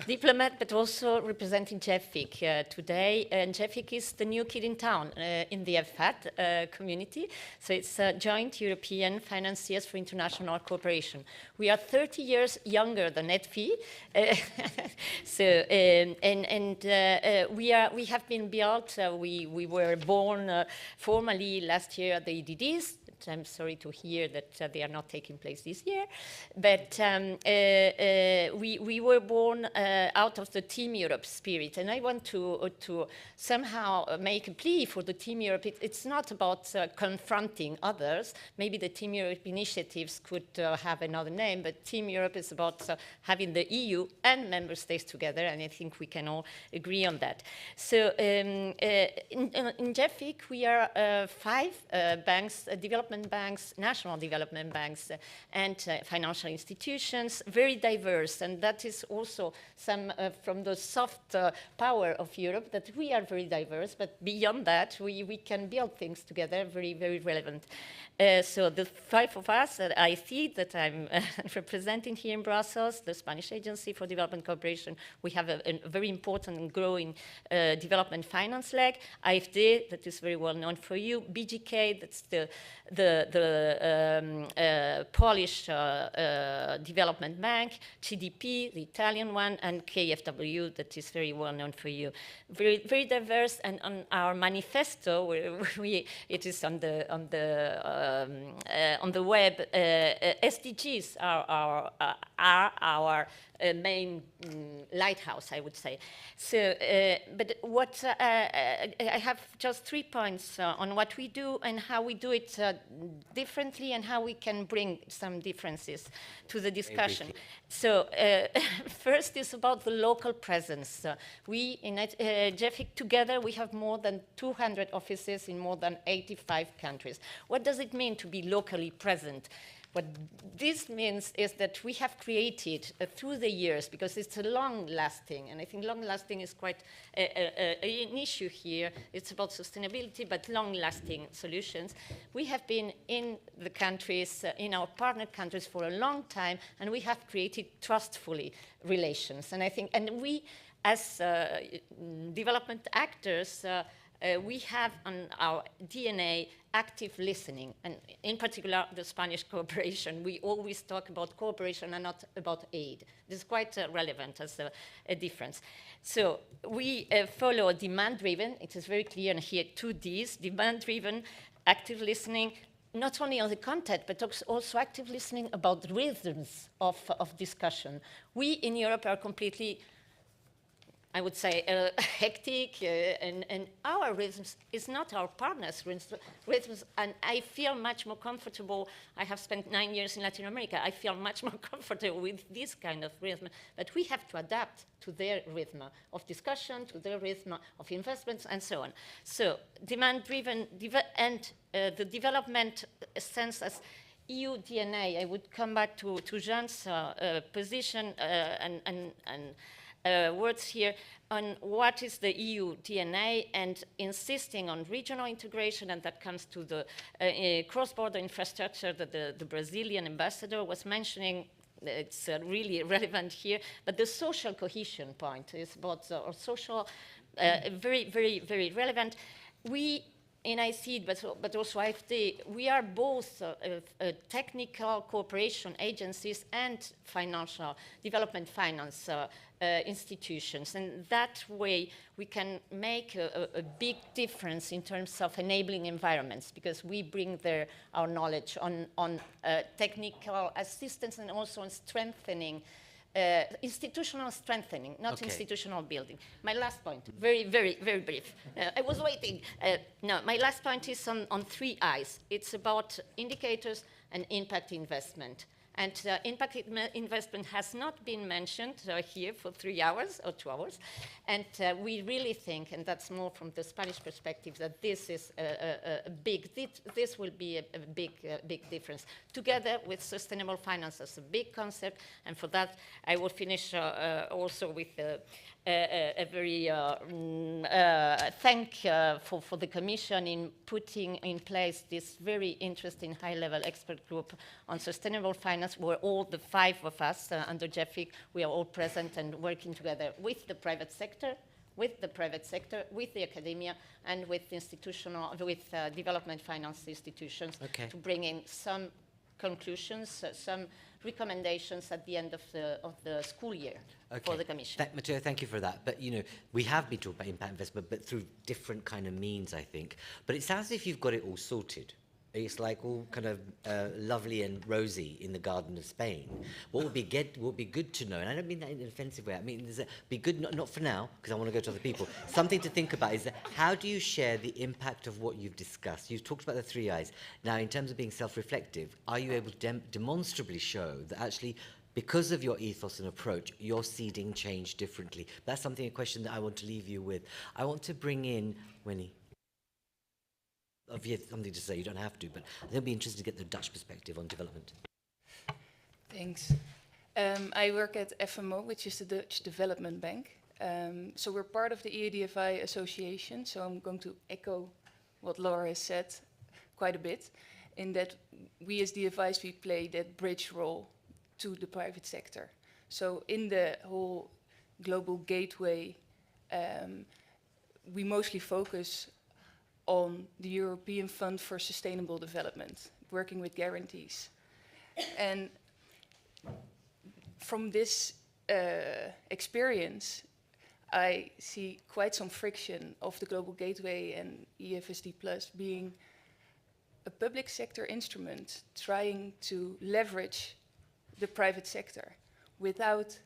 diplomat, but also representing JEFIC today. And JEFIC is the new kid in town in the FAT community. So it's Joint European Financiers for International Cooperation. We are 30 years younger than EDFI. We have been built. We were born formally last year at the EDDs. I'm sorry to hear that they are not taking place this year, but we were born out of the Team Europe spirit, and I want to somehow make a plea for the Team Europe. It's not about confronting others. Maybe the Team Europe initiatives could have another name, but Team Europe is about having the EU and member states together, and I think we can all agree on that. So in JEFIC, we are 5 banks, development banks, national development banks, and financial institutions, very diverse. And that is also some from the soft power of Europe, that we are very diverse, but beyond that, we can build things together, very, very relevant. So the 5 of us that I see that I'm representing here in Brussels, the Spanish Agency for Development Cooperation, we have a very important and growing development finance leg. AFD, that is very well known for you. BGK, that's the Polish development bank. GDP, the Italian one, and KfW, that is very well known for you. Very, very diverse, and on our manifesto, it is on the web. SDGs are our main lighthouse, I would say. So, but what I have just 3 points on what we do and how we do it differently, and how we can bring some differences to the discussion. So, first is about the local presence. We in JEFIC together, we have more than 200 offices in more than 85 countries. What does it mean to be locally present? What this means is that we have created through the years, because it's a long-lasting, and I think long-lasting is quite an issue here. It's about sustainability, but long-lasting solutions. We have been in the countries, in our partner countries for a long time, and we have created trustfully relations. And I think, and we, as development actors, we have on our DNA active listening, and in particular the Spanish cooperation. We always talk about cooperation and not about aid. This is quite relevant as a difference. So we follow demand-driven. It is very clear, and here 2 Ds, demand-driven, active listening, not only on the content, but also active listening about rhythms of discussion. We in Europe are completely, I would say, hectic, and our rhythms is not our partners' rhythms, and I feel much more comfortable. I have spent 9 years in Latin America. I feel much more comfortable with this kind of rhythm, but we have to adapt to their rhythm of discussion, to their rhythm of investments, and so on. So demand-driven, and the development sense as EU DNA. I would come back to Jean's position and words here on what is the EU DNA, and insisting on regional integration, and that comes to the cross-border infrastructure that the Brazilian ambassador was mentioning. It's really relevant here, but the social cohesion point is about our social, very, very, very relevant. We NIC, but also AFD, we are both technical cooperation agencies and financial development finance institutions. And that way we can make a big difference in terms of enabling environments, because we bring our knowledge on technical assistance and also on strengthening institutional strengthening, not institutional building. My last point, very, very, very brief. I was waiting. No, my last point is on 3 I's. It's about indicators and impact investment. And impact investment has not been mentioned here for 3 hours or 2 hours. And we really think, and that's more from the Spanish perspective, that this is this will be a big difference. Together with sustainable finance as a big concept, and for that I will finish also with a very thank for the Commission in putting in place this very interesting high-level expert group on sustainable finance, where all the 5 of us under Jacques, we are all present and working together with the private sector, with the academia, and with development finance institutions to bring in some conclusions, some recommendations at the end of the school year for the Commission. Matteo, thank you for that. But, you know, we have been talking about impact investment, but through different kind of means, I think. But it sounds as if you've got it all sorted. It's like all kind of lovely and rosy in the Garden of Spain. What would be good to know, and I don't mean that in an offensive way, I mean, be good, not for now, because I want to go to other people. Something to think about is that how do you share the impact of what you've discussed? You've talked about the 3 I's. Now, in terms of being self-reflective, are you able to demonstrably show that actually, because of your ethos and approach, you're seeding change differently? That's a question that I want to leave you with. I want to bring in Winnie. If you have something to say, you don't have to, but I think it'd be interesting to get the Dutch perspective on development. Thanks. I work at FMO, which is the Dutch Development Bank. So we're part of the EDFI association, so I'm going to echo what Laure has said quite a bit, in that we as DFIs, we play that bridge role to the private sector. So in the whole global gateway, we mostly focus on the European Fund for Sustainable Development, working with guarantees. And from this experience, I see quite some friction of the Global Gateway and EFSD Plus being a public sector instrument trying to leverage the private sector without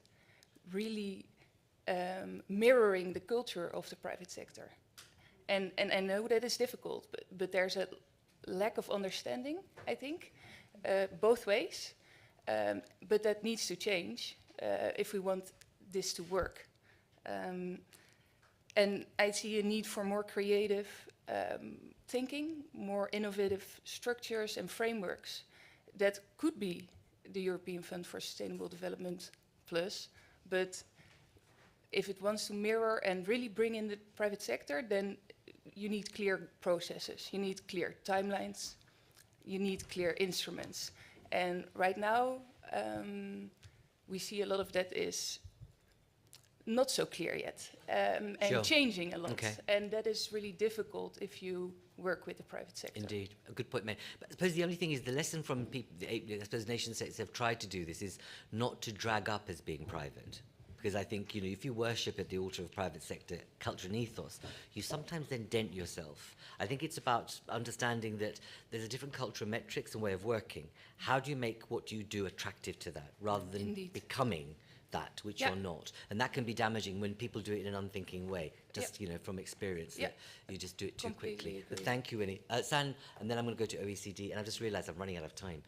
really mirroring the culture of the private sector. And I know that is difficult, but there's a lack of understanding, I think, both ways. But that needs to change if we want this to work. And I see a need for more creative thinking, more innovative structures and frameworks that could be the European Fund for Sustainable Development Plus, but if it wants to mirror and really bring in the private sector, then you need clear processes, you need clear timelines, you need clear instruments. And right now, we see a lot of that is not so clear yet, and changing a lot. And that is really difficult if you work with the private sector. Indeed, a good point made. But I suppose the only thing is the lesson from people, I suppose nation states have tried to do this, is not to drag up as being private. Because I think, you know, if you worship at the altar of private sector culture and ethos, you sometimes then dent yourself. I think it's about understanding that there's a different culture of metrics and way of working. How do you make what you do attractive to that, rather than becoming that which you're not? And that can be damaging when people do it in an unthinking way, just, you know, from experience, that you just do it too quickly. But thank you, Winnie. San, and then I'm going to go to OECD, and I've just realized I'm running out of time.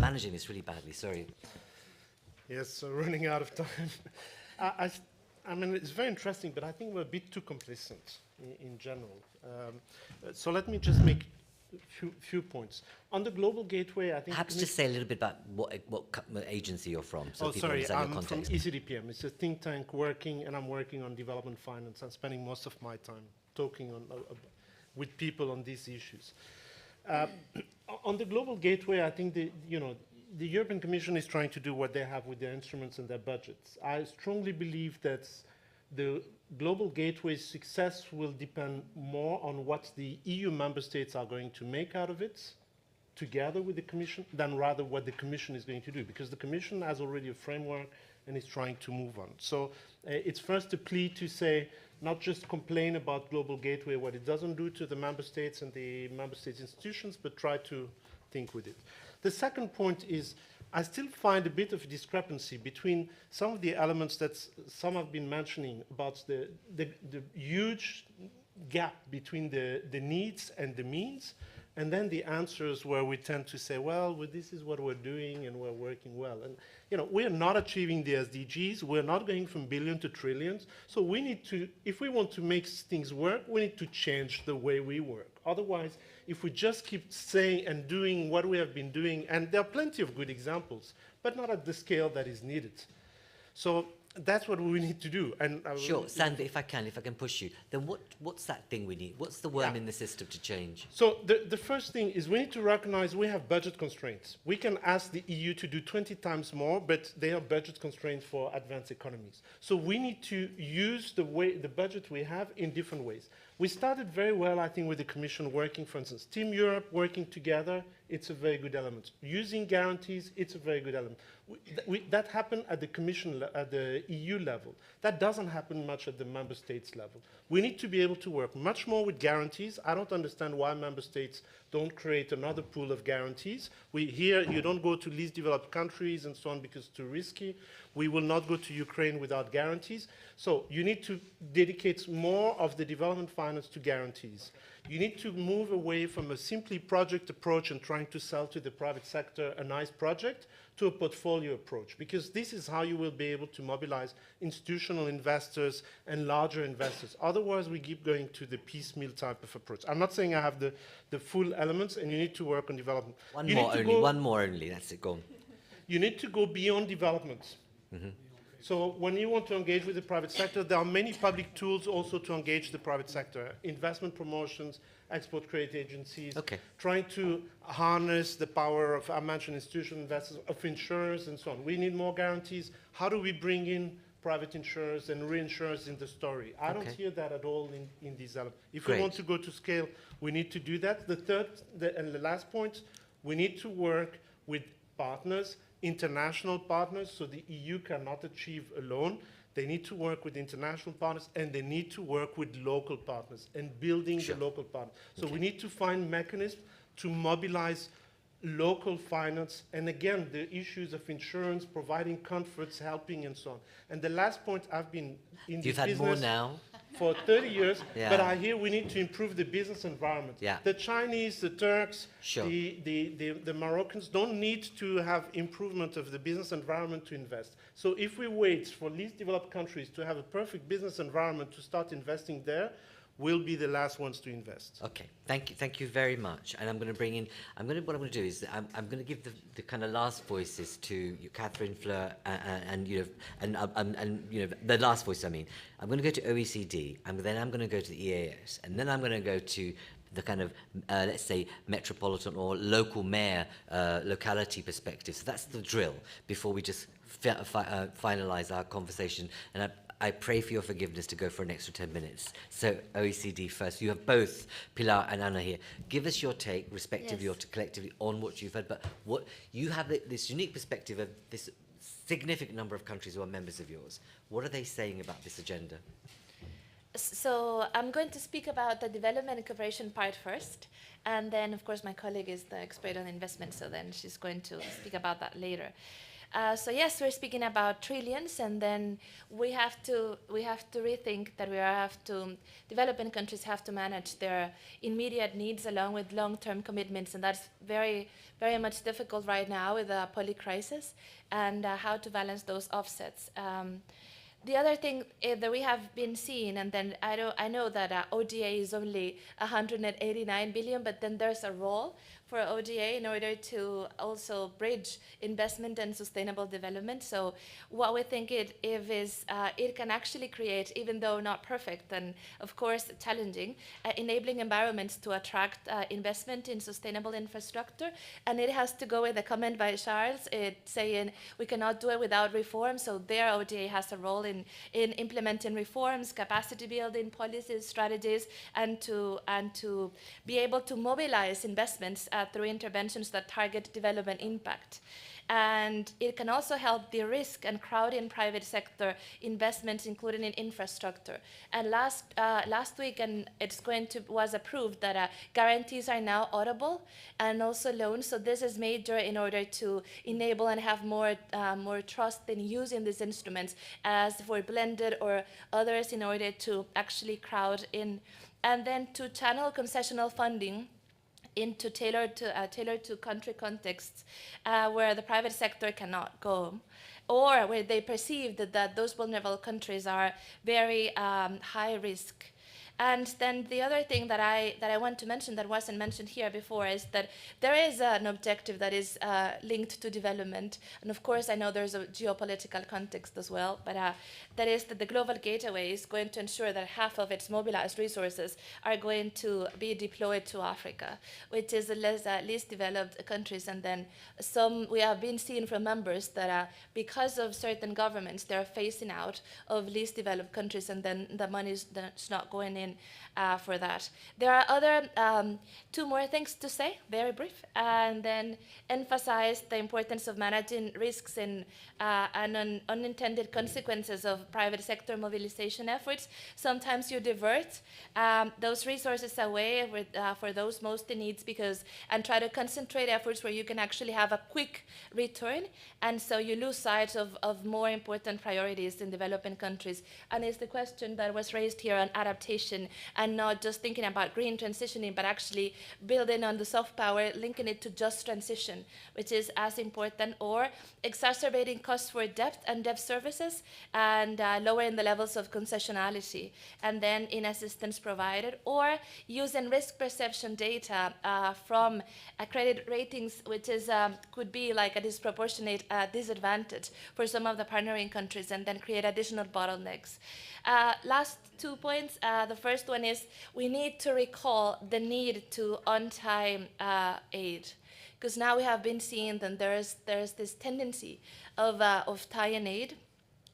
Managing this really badly, sorry. Yes, so running out of time. I mean, it's very interesting, but I think we're a bit too complacent in general. So let me just make a few points. On the Global Gateway, I think... Perhaps just say a little bit about what agency you're from, so people understand your context. I'm from ECDPM. It's a think tank working, and I'm working on development finance. I'm spending most of my time talking with people on these issues. On the Global Gateway, I think the European Commission is trying to do what they have with their instruments and their budgets. I strongly believe that the Global Gateway's success will depend more on what the EU member states are going to make out of it, together with the Commission, than rather what the Commission is going to do, because the Commission has already a framework and is trying to move on. So it's first a plea to say, not just complain about Global Gateway, what it doesn't do to the member states and the member states institutions, but try to think with it. The second point is, I still find a bit of discrepancy between some of the elements that some have been mentioning about the huge gap between the needs and the means, and then the answers where we tend to say, well, this is what we're doing and we're working well. And you know, we're not achieving the SDGs. We're not going from billion to trillions. So we need to, if we want to make things work, we need to change the way we work. Otherwise, if we just keep saying and doing what we have been doing, and there are plenty of good examples, but not at the scale that is needed. So that's what we need to do. And sure, Sandy, if I can push you, then what's that thing we need? What's the worm in the system to change? So the first thing is we need to recognize we have budget constraints. We can ask the EU to do 20 times more, but they are budget constraints for advanced economies. So we need to use the budget we have in different ways. We started very well, I think, with the Commission working, for instance, Team Europe working together, it's a very good element. Using guarantees, it's a very good element. That happened at the Commission, at the EU level. That doesn't happen much at the member states level. We need to be able to work much more with guarantees. I don't understand why member states don't create another pool of guarantees. Here, you don't go to least developed countries and so on because it's too risky. We will not go to Ukraine without guarantees. So you need to dedicate more of the development finance to guarantees. You need to move away from a simply project approach and trying to sell to the private sector a nice project to a portfolio approach, because this is how you will be able to mobilize institutional investors and larger investors. Otherwise, we keep going to the piecemeal type of approach. I'm not saying I have the full elements, and you need to work on development. One more only, that's it, go on. You need to go beyond development. Mm-hmm. So when you want to engage with the private sector, there are many public tools also to engage the private sector. Investment promotions, export credit agencies, trying to harness the power of, I mentioned institutional investors, of insurers and so on. We need more guarantees. How do we bring in private insurers and reinsurers in the story? I don't hear that at all in these elements. If we want to go to scale, we need to do that. The third and the last point, we need to work with partners, international partners, so the EU cannot achieve alone. They need to work with international partners, and they need to work with local partners and building the local partners. So we need to find mechanisms to mobilize local finance, and again, the issues of insurance, providing comforts, helping, and so on. And the last point, I've been in this business more now for 30 years, but I hear we need to improve the business environment. Yeah. The Chinese, the Turks, the Moroccans don't need to have improvement of the business environment to invest. So if we wait for least developed countries to have a perfect business environment to start investing there, we'll be the last ones to invest. Okay, thank you very much. And I'm going to bring in, what I'm going to do is I'm going to give the kind of last voices to you, Catherine, Fleur, and the last voice. I mean, I'm going to go to OECD, and then I'm going to go to the EAS, and then I'm going to go to the kind of, let's say, metropolitan or local mayor locality perspective. So that's the drill before we just finalize our conversation. And I pray for your forgiveness to go for an extra 10 minutes. So OECD first. You have both Pilar and Anna here. Give us your take, respectively or collectively, on what you've heard. But what you have this unique perspective of this significant number of countries who are members of yours. What are they saying about this agenda? So I'm going to speak about the development and cooperation part first, and then, of course, my colleague is the expert on investment, so then she's going to speak about that later. So yes, we're speaking about trillions, and then we have to rethink that developing countries have to manage their immediate needs along with long-term commitments, and that's very, very much difficult right now with the poly crisis, and how to balance those offsets. The other thing that we have been seeing, and then I know that ODA is only 189 billion, but then there's a role for ODA in order to also bridge investment and sustainable development. So what we think it can actually create, even though not perfect and of course challenging, enabling environments to attract investment in sustainable infrastructure. And it has to go with a comment by Charles saying we cannot do it without reform. So their ODA has a role in implementing reforms, capacity building, policies, strategies, and to be able to mobilize investments through interventions that target development impact. And it can also help de-risk and crowd in private sector investments, including in infrastructure. And last week, and was approved that guarantees are now audible and also loans. So this is major in order to enable and have more trust in using these instruments as for blended or others in order to actually crowd in. And then to channel concessional funding into tailored to country contexts where the private sector cannot go, or where they perceive that those vulnerable countries are very high risk. And then the other thing that I want to mention that wasn't mentioned here before is that there is an objective that is linked to development. And of course, I know there's a geopolitical context as well, but that is that the Global Gateway is going to ensure that half of its mobilized resources are going to be deployed to Africa, which is the least developed countries. And then we have been seeing from members that because of certain governments, they're phasing out of least developed countries, and then the money is not going in for that. There are other two more things to say, very brief, and then emphasize the importance of managing risks and unintended consequences of private sector mobilization efforts. Sometimes you divert those resources away for those most in needs and try to concentrate efforts where you can actually have a quick return, and so you lose sight of more important priorities in developing countries. And it's the question that was raised here on adaptation, and not just thinking about green transitioning, but actually building on the soft power, linking it to just transition, which is as important, or exacerbating costs for debt and debt services, and lowering the levels of concessionality, and then in assistance provided, or using risk perception data from credit ratings, which could be like a disproportionate disadvantage for some of the partnering countries, and then create additional bottlenecks. Last 2 points. The first one is we need to recall the need to on-time aid, because now we have been seeing that there's this tendency of tie-in aid.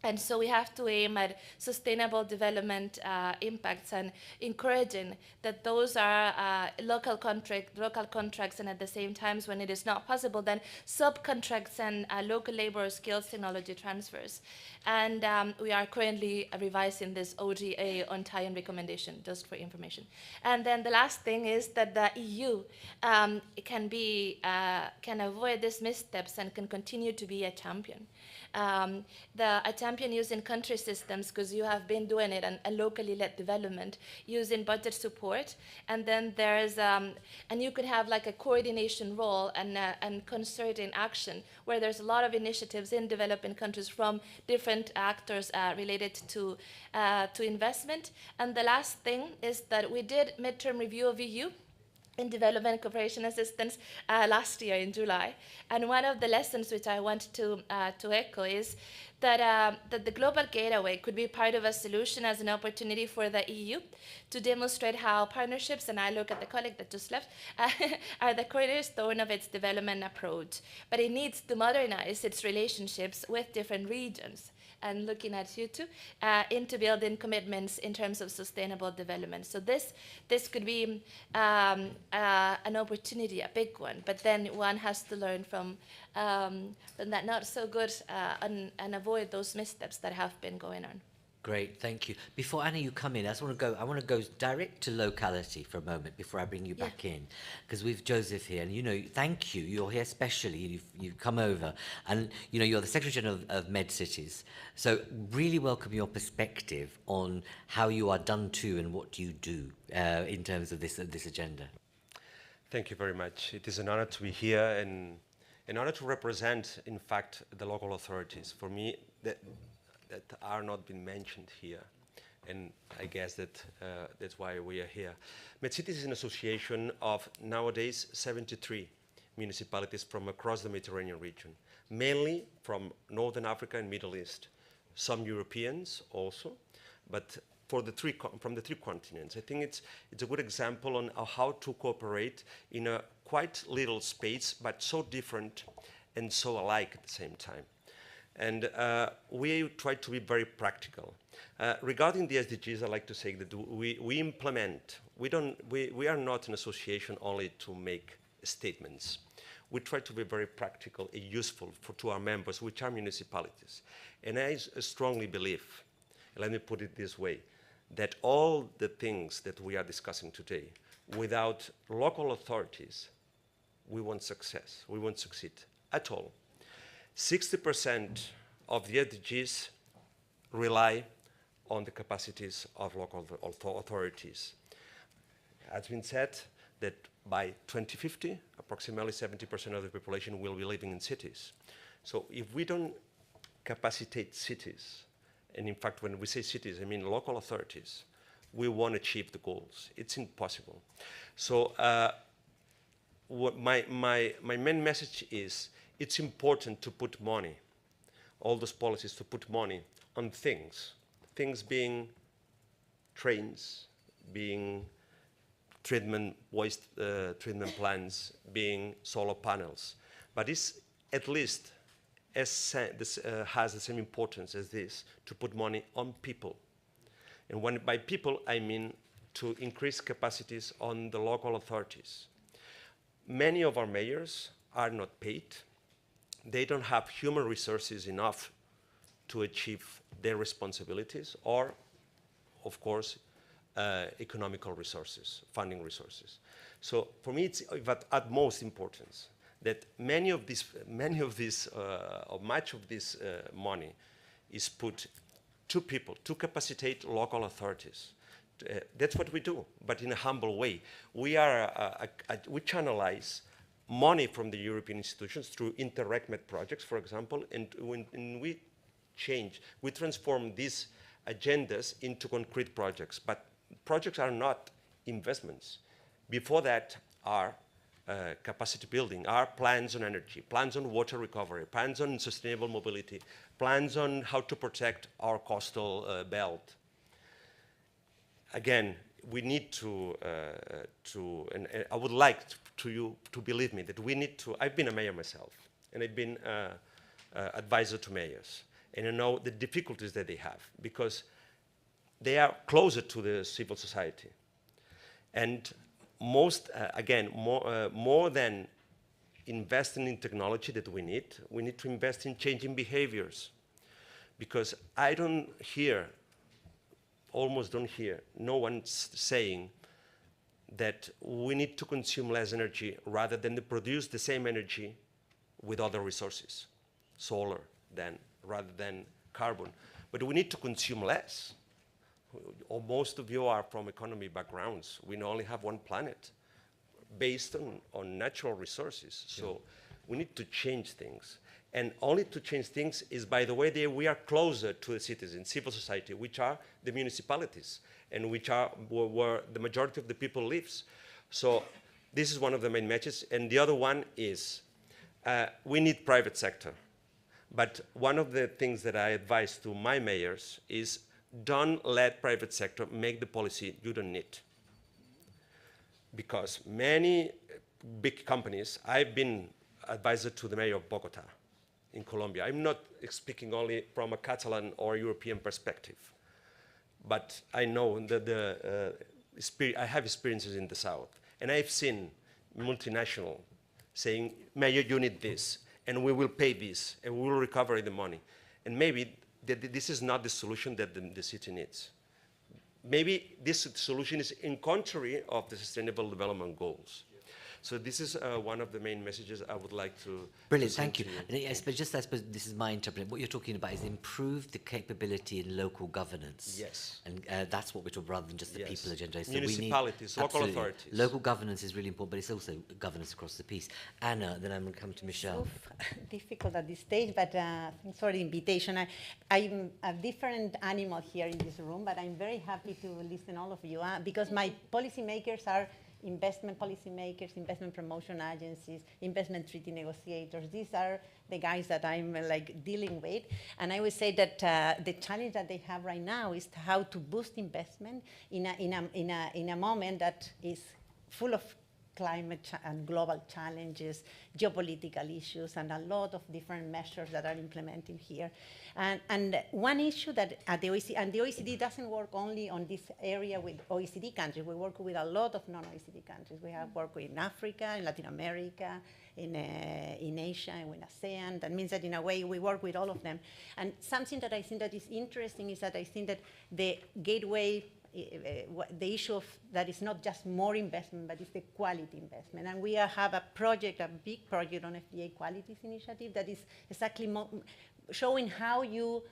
And so we have to aim at sustainable development impacts and encouraging that those are local contracts, and at the same time, when it is not possible, then subcontracts and local labor skills technology transfers. And we are currently revising this ODA on tie-in recommendation, just for information. And then the last thing is that the EU can avoid these missteps and can continue to be a champion. A champion using country systems, because you have been doing it, and a locally led development using budget support, and then there's and you could have like a coordination role and concerted action where there's a lot of initiatives in developing countries from different actors related to investment. And the last thing is that we did midterm review of EU in development cooperation assistance last year in July. And one of the lessons which I want to echo is that the Global Gateway could be part of a solution as an opportunity for the EU to demonstrate how partnerships, and I look at the colleague that just left, are the cornerstone of its development approach. But it needs to modernize its relationships with different regions, and looking at you too, into building commitments in terms of sustainable development. So this could be an opportunity, a big one, but then one has to learn from that not so good and avoid those missteps that have been going on. Great, thank you. Before Anna, you come in, I want to go direct to locality for a moment before I bring you back in, because we've Joseph here, and thank you. You're here specially. You've come over, and you're the Secretary General of MedCities. So really welcome your perspective on how you are done to and what you do in terms of this agenda. Thank you very much. It is an honor to be here and an honor to represent, in fact, the local authorities. For me, that are not been mentioned here. and I guess that that's why we are here. MedCities is an association of nowadays 73 municipalities from across the Mediterranean region, mainly from Northern Africa and Middle East, some Europeans also, but from the three continents. I think it's a good example on how to cooperate in a quite little space, but so different and so alike at the same time. And we try to be very practical. Regarding the SDGs, I like to say that we implement. We are not an association only to make statements. We try to be very practical and useful to our members, which are municipalities. And I strongly believe, let me put it this way, that all the things that we are discussing today, without local authorities, we won't succeed at all. 60% of the SDGs rely on the capacities of local authorities. It has been said that by 2050, approximately 70% of the population will be living in cities. So if we don't capacitate cities, and in fact, when we say cities, I mean local authorities, we won't achieve the goals. It's impossible. So what my main message is, it's important to put money, all those policies to put money on things being trains, being waste treatment plants, being solar panels. But it's at least has the same importance as this, to put money on people. And by people, I mean to increase capacities on the local authorities. Many of our mayors are not paid. They don't have human resources enough to achieve their responsibilities, or, of course, economical resources, funding resources. So for me, it's of utmost importance that much of this money is put to people, to capacitate local authorities. That's what we do, but in a humble way. We channelize money from the European institutions through Interreg projects, for example, and we transform these agendas into concrete projects. But projects are not investments. Before that are capacity building, are plans on energy, plans on water recovery, plans on sustainable mobility, plans on how to protect our coastal belt. Again, we need and I would like you to believe me that we need to. I've been a mayor myself, and I've been advisor to mayors, and I know the difficulties that they have because they are closer to the civil society. And more than investing in technology that we need to invest in changing behaviors. Because I almost don't hear, no one's saying that we need to consume less energy rather than to produce the same energy with other resources, solar rather than carbon. But we need to consume less. Most of you are from economy backgrounds. We only have one planet based on natural resources. So we need to change things. And only to change things is, by the way, we are closer to the citizens, civil society, which are the municipalities, and which are where the majority of the people lives. So this is one of the main messages. And the other one is we need private sector. But one of the things that I advise to my mayors is don't let private sector make the policy you don't need. Because many big companies, I've been advisor to the mayor of Bogota in Colombia. I'm not speaking only from a Catalan or European perspective, but I know that I have experiences in the south, and I've seen multinational saying, Mayor, you need this, and we will pay this, and we will recover the money. And maybe this is not the solution that the city needs. Maybe this solution is in contrary of the Sustainable Development Goals. So this is one of the main messages I would like to Brilliant, send thank you. to And I suppose this is my interpretation. What you're talking about is improve the capability in local governance. Yes. And that's what we're talking rather than just the people agenda. So Municipalities, we need, local absolutely. authorities. Local governance is really important, but it's also governance across the piece. Anna, then I'm going to come to Michelle. Difficult at this stage, but thanks for the invitation. I'm a different animal here in this room, but I'm very happy to listen all of you because my policymakers are investment policymakers, investment promotion agencies, investment treaty negotiators. These are the guys that I'm like dealing with. And I would say that the challenge that they have right now is how to boost investment in a moment that is full of climate and global challenges, geopolitical issues, and a lot of different measures that are implemented here. And one issue that at the OECD, and the OECD doesn't work only on this area with OECD countries, we work with a lot of non-OECD countries. We have worked in Africa, in Latin America, in Asia, and with ASEAN. That means that in a way we work with all of them. And something that I think that is interesting is that I think that the gateway, the issue of that is not just more investment, but it's the quality investment. And we have a project, a big project on FDA Qualities Initiative that is exactly showing how you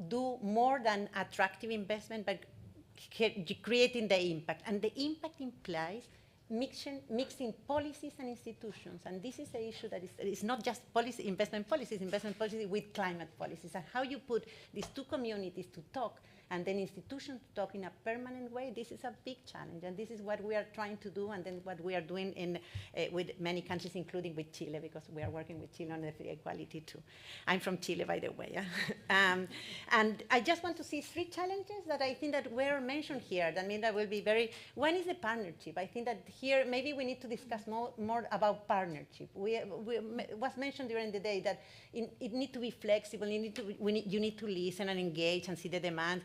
do more than attractive investment, but creating the impact. And the impact implies mixing policies and institutions. And this is the issue that is not just investment policies with climate policies. And how you put these two communities to talk and then institutions to talk in a permanent way, this is a big challenge. And this is what we are trying to do, and then what we are doing with many countries, including with Chile, because we are working with Chile on FDA equality too. I'm from Chile, by the way. And I just want to see three challenges that I think that were mentioned here. I mean, that will be one is the partnership. I think that here, maybe we need to discuss more about partnership. It was mentioned during the day that it needs to be flexible, you need to listen and engage and see the demand,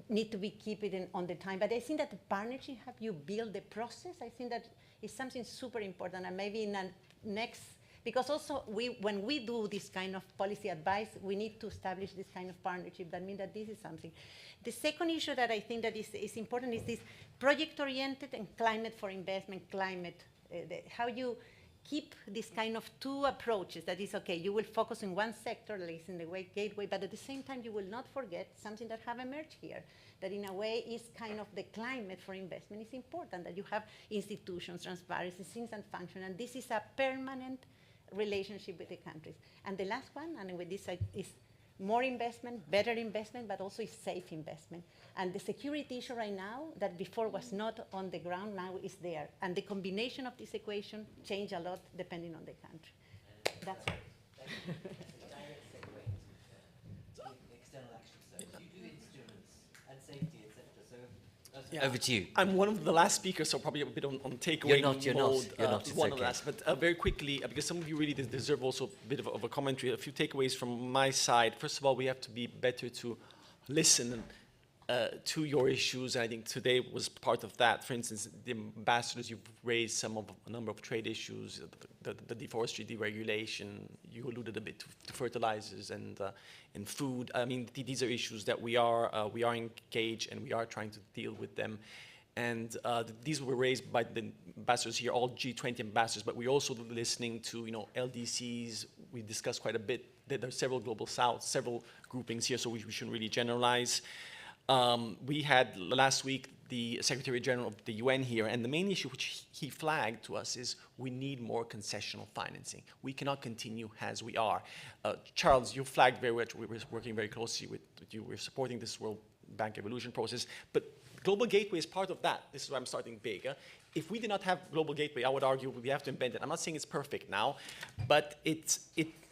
need to be keep it on the time. But I think that the partnership, have you build the process, I think that is something super important. And maybe in the next, because also when we do this kind of policy advice, we need to establish this kind of partnership. That means that this is something. The second issue that I think that is important is this project-oriented and climate for investment, how you keep this kind of two approaches. That is, okay, you will focus in one sector, at least in the gateway, but at the same time, you will not forget something that have emerged here, that in a way is kind of the climate for investment. It's important that you have institutions, transparency, things and function, and this is a permanent relationship with the countries. And the last one, and with this is more investment, better investment, but also is safe investment. And the security issue right now, that before was not on the ground, now is there. And the combination of this equation change a lot depending on the country. That's all. External action service. You do instruments and safety, etc. So Yeah. over to you. I'm one of the last speakers, so probably a bit on takeaway mode. You're not. One of the last, but very quickly, because some of you really deserve also a bit of a commentary. A few takeaways from my side. First of all, we have to be better to listen to your issues, and I think today was part of that. For instance, the ambassadors, you've raised a number of trade issues, the deforestry deregulation. You alluded a bit to fertilizers and food. I mean, these are issues that we are engaged and we are trying to deal with them. And these were raised by the ambassadors here, all G20 ambassadors, but we're also listening to LDCs. We discussed quite a bit that there are several global south, several groupings here, so we shouldn't really generalize. We had last week the Secretary General of the UN here, and the main issue which he flagged to us is we need more concessional financing. We cannot continue as we are. Charles, you flagged very much, we were working very closely with you. We're supporting this World Bank evolution process, but Global Gateway is part of that. This is why I'm starting big. If we did not have Global Gateway, I would argue we have to invent it. I'm not saying it's perfect now, but it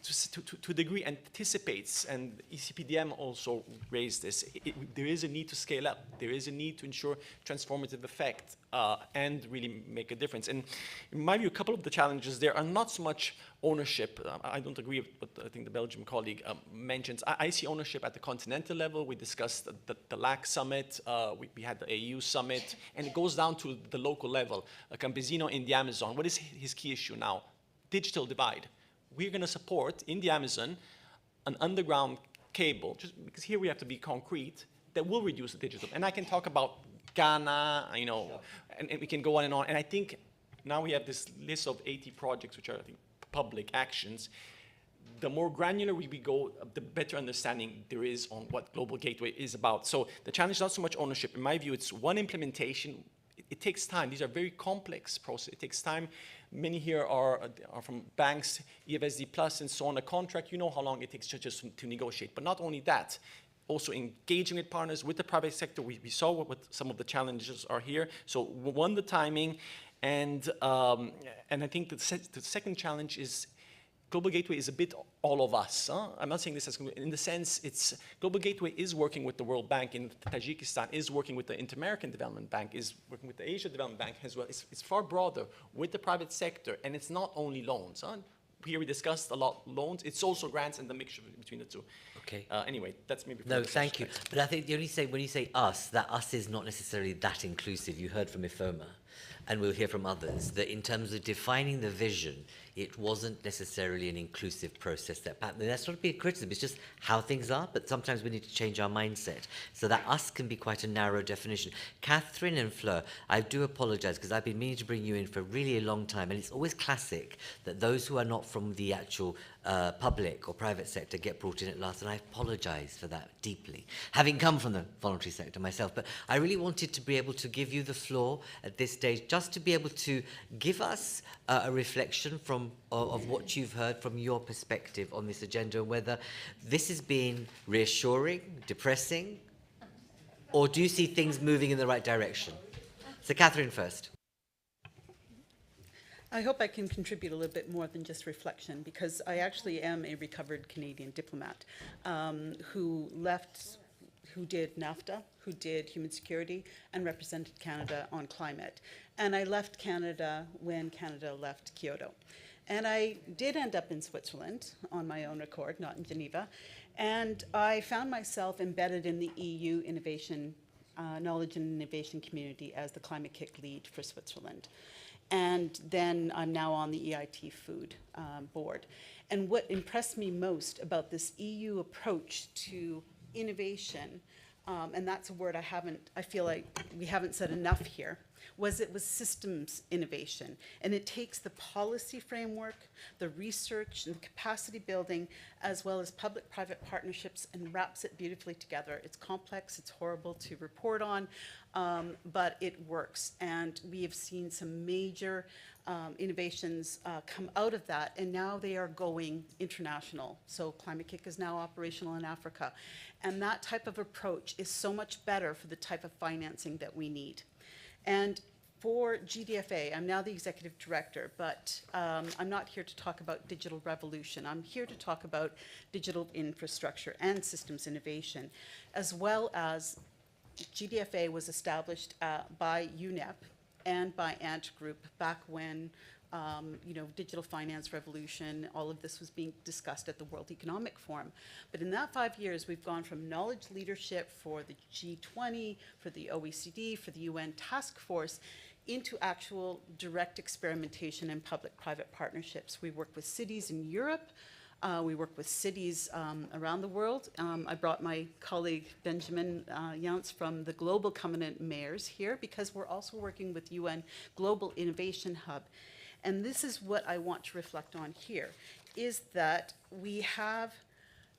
to a degree anticipates, and ECPDM also raised this, there is a need to scale up. There is a need to ensure transformative effect and really make a difference. And in my view, a couple of the challenges there are not so much ownership. I don't agree with what I think the Belgian colleague mentions. I see ownership at the continental level. We discussed the LAC summit. We had the AU summit. And it goes down to the local level. A campesino in the Amazon, what is his key issue now? Digital divide. We're going to support in the Amazon an underground cable, just because here we have to be concrete, that will reduce the digital. And I can talk about Ghana, and we can go on. And I think now we have this list of 80 projects, which are, I think, public actions. The more granular we go, the better understanding there is on what Global Gateway is about. So the challenge is not so much ownership. In my view, it's one implementation. It takes time. These are very complex processes. It takes time. Many here are from banks, EFSD Plus, and so on. A contract, you know how long it takes just to negotiate. But not only that, also engaging with partners, with the private sector. We saw what some of the challenges are here. So one, the timing, and I think the second challenge is Global Gateway is a bit all of us. Huh? I'm not saying this as, in the sense, it's Global Gateway is working with the World Bank in Tajikistan, is working with the Inter-American Development Bank, is working with the Asia Development Bank as well. It's far broader with the private sector, and it's not only loans. Huh? Here we discussed a lot loans. It's also grants and the mixture between the two. Okay. Anyway, that's maybe. No, thank you. But I think when you say us, that us is not necessarily that inclusive. You heard from Ifeoma, and we'll hear from others, that in terms of defining the vision, it wasn't necessarily an inclusive process. That's not to be a criticism, it's just how things are, but sometimes we need to change our mindset. So that us can be quite a narrow definition. Catherine and Fleur, I do apologize because I've been meaning to bring you in for really a long time, and it's always classic that those who are not from the actual public or private sector get brought in at last, and I apologize for that deeply, having come from the voluntary sector myself. But I really wanted to be able to give you the floor at this stage, just to be able to give us a reflection of what you've heard from your perspective on this agenda, and whether this has been reassuring, depressing, or do you see things moving in the right direction? So Catherine first. I hope I can contribute a little bit more than just reflection, because I actually am a recovered Canadian diplomat who did NAFTA, who did human security, and represented Canada on climate. And I left Canada when Canada left Kyoto. And I did end up in Switzerland on my own accord, not in Geneva. And I found myself embedded in the EU innovation, knowledge and innovation community as the Climate Kick lead for Switzerland. And then I'm now on the EIT Food board. And what impressed me most about this EU approach to innovation, and that's a word I feel like we haven't said enough here, was it was systems innovation. And it takes the policy framework, the research and capacity building, as well as public-private partnerships, and wraps it beautifully together. It's complex, it's horrible to report on, but it works. And we have seen some major innovations come out of that, and now they are going international. So Climate Kick is now operational in Africa. And that type of approach is so much better for the type of financing that we need. And for GDFA, I'm now the executive director, but I'm not here to talk about digital revolution. I'm here to talk about digital infrastructure and systems innovation, as well as GDFA was established by UNEP and by Ant Group back when digital finance revolution, all of this was being discussed at the World Economic Forum. But in that 5 years, we've gone from knowledge leadership for the G20, for the OECD, for the UN Task Force, into actual direct experimentation and public-private partnerships. We work with cities in Europe. We work with cities around the world. I brought my colleague Benjamin Jans from the Global Covenant Mayors here, because we're also working with UN Global Innovation Hub. And this is what I want to reflect on here, is that we have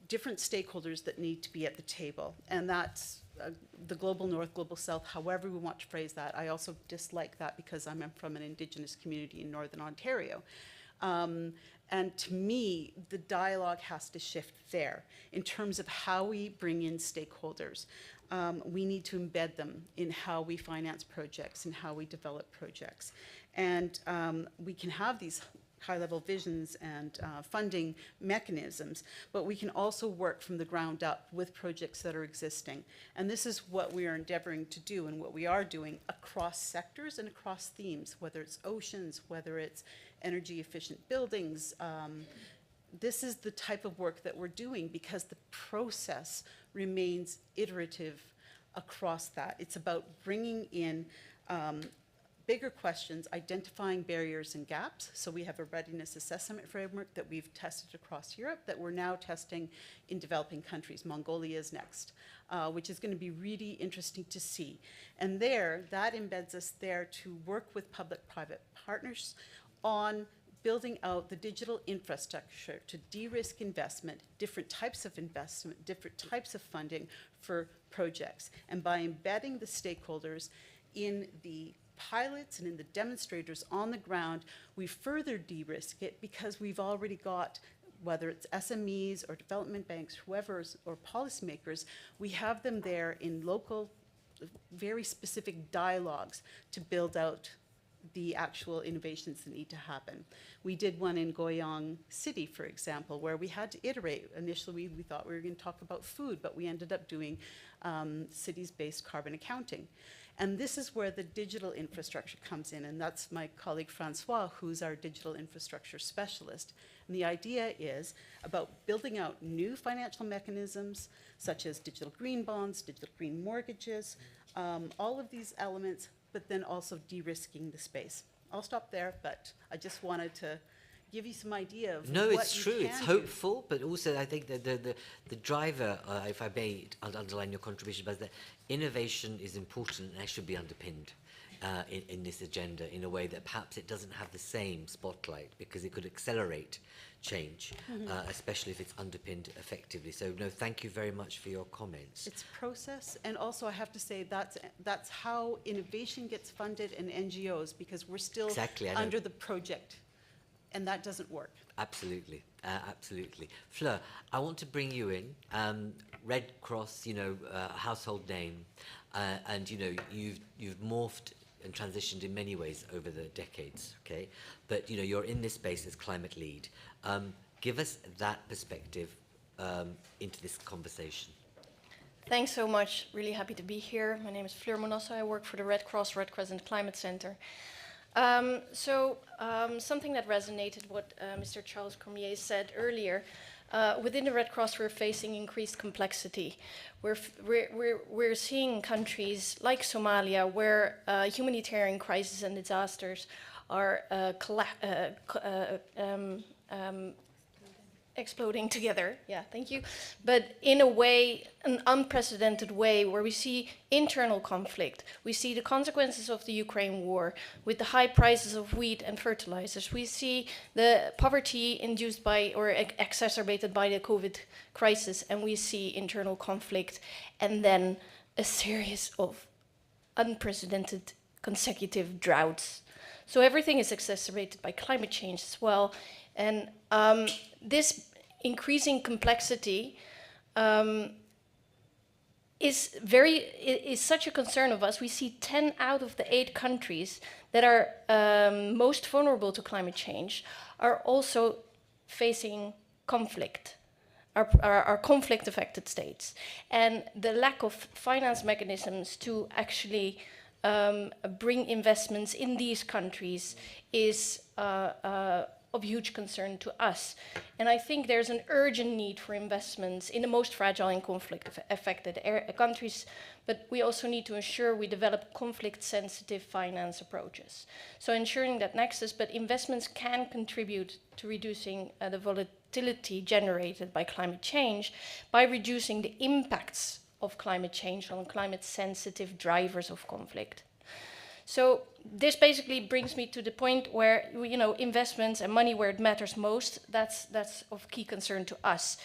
different stakeholders that need to be at the table. And that's the global north, global south, however we want to phrase that. I also dislike that because I'm from an Indigenous community in Northern Ontario. And to me, the dialogue has to shift there in terms of how we bring in stakeholders. We need to embed them in how we finance projects and how we develop projects. And we can have these high-level visions and funding mechanisms, but we can also work from the ground up with projects that are existing. And this is what we are endeavoring to do, and what we are doing across sectors and across themes, whether it's oceans, whether it's energy-efficient buildings. This is the type of work that we're doing because the process remains iterative across that. It's about bringing in bigger questions, identifying barriers and gaps. So we have a readiness assessment framework that we've tested across Europe that we're now testing in developing countries. Mongolia is next, which is going to be really interesting to see. And that embeds us there to work with public-private partners on building out the digital infrastructure to de-risk investment, different types of investment, different types of funding for projects. And by embedding the stakeholders in the pilots and in the demonstrators on the ground, we further de-risk it because we've already got, whether it's SMEs or development banks, whoever's, or policymakers, we have them there in local, very specific dialogues to build out the actual innovations that need to happen. We did one in Goyang City, for example, where we had to iterate. Initially, we thought we were going to talk about food, but we ended up doing cities-based carbon accounting. And this is where the digital infrastructure comes in, and that's my colleague Francois, who's our digital infrastructure specialist. And the idea is about building out new financial mechanisms, such as digital green bonds, digital green mortgages, all of these elements, but then also de-risking the space. I'll stop there, but I just wanted to give you some idea of No, what it's you true. can It's do. hopeful, but also I think that the driver, if I may underline your contribution, but that innovation is important and should be underpinned in this agenda in a way that perhaps it doesn't have the same spotlight because it could accelerate change, especially if it's underpinned effectively. So no, thank you very much for your comments. It's process, and also I have to say that's how innovation gets funded in NGOs, because we're still Exactly, I know. under the project, and that doesn't work. Absolutely, absolutely. Fleur, I want to bring you in. Red Cross, household name, and you've morphed and transitioned in many ways over the decades. Okay, but you're in this space as climate lead. Give us that perspective into this conversation. Thanks so much. Really happy to be here. My name is Fleur Monasso. I work for the Red Cross Red Crescent Climate Center. Something that resonated what Mr. Charles Cormier said earlier. Within the Red Cross, we're facing increased complexity. We're seeing countries like Somalia where humanitarian crises and disasters are exploding together. Yeah, thank you. But in a way, an unprecedented way, where we see internal conflict. We see the consequences of the Ukraine war with the high prices of wheat and fertilizers. We see the poverty induced by or exacerbated by the COVID crisis, and we see internal conflict, and then a series of unprecedented consecutive droughts. So everything is exacerbated by climate change as well. And this increasing complexity is such a concern of us. We see 10 out of the 8 countries that are most vulnerable to climate change are also facing conflict, are conflict-affected states. And the lack of finance mechanisms to actually bring investments in these countries is of huge concern to us. And I think there's an urgent need for investments in the most fragile and conflict-affected countries, but we also need to ensure we develop conflict-sensitive finance approaches. So ensuring that nexus, but investments can contribute to reducing the volatility generated by climate change by reducing the impacts of climate change on climate-sensitive drivers of conflict. So this basically brings me to the point where, investments and money where it matters most, that's of key concern to us.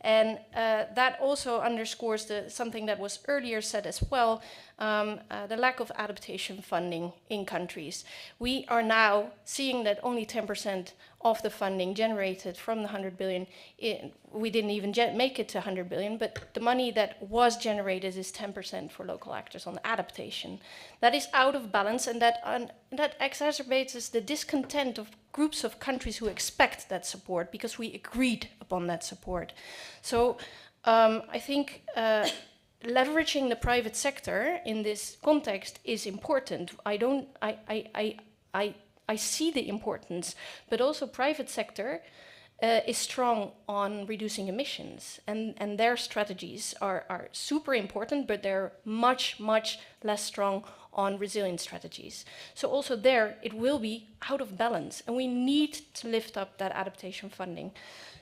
And that also underscores something that was earlier said as well, the lack of adaptation funding in countries. We are now seeing that only 10% of the funding generated from the 100 billion, we didn't even make it to 100 billion, but the money that was generated is 10% for local actors on adaptation. That is out of balance, and that exacerbates the discontent of groups of countries who expect that support because we agreed upon that support. So I think leveraging the private sector in this context is important. I see the importance, but also private sector is strong on reducing emissions, and their strategies are super important, but they're much, much less strong on resilient strategies. So also there, it will be out of balance, and we need to lift up that adaptation funding.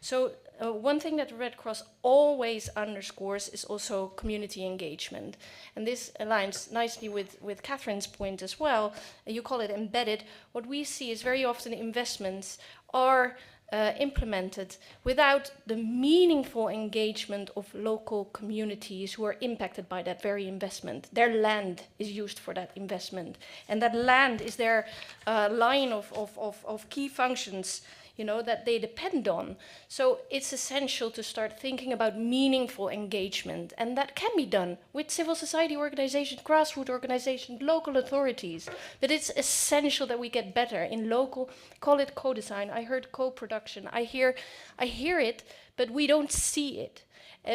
So one thing that the Red Cross always underscores is also community engagement. And this aligns nicely with Catherine's point as well. You call it embedded. What we see is very often investments are implemented without the meaningful engagement of local communities who are impacted by that very investment. Their land is used for that investment, and that land is their line of key functions, you know, that they depend on. So it's essential to start thinking about meaningful engagement, and that can be done with civil society organizations, grassroots organizations, local authorities. But it's essential that we get better in local, call it co-design. I heard co-production. I hear it, but we don't see it.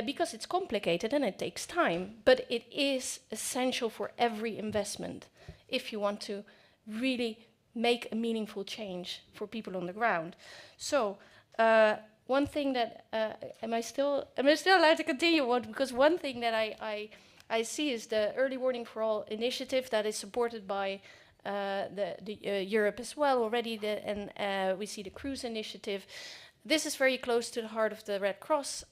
Because it's complicated and it takes time, but it is essential for every investment if you want to really make a meaningful change for people on the ground. So one thing that, am I still allowed to continue? Because one thing that I see is the Early Warning for All initiative that is supported by Europe as well already, and we see the cruise initiative. This is very close to the heart of the Red Cross,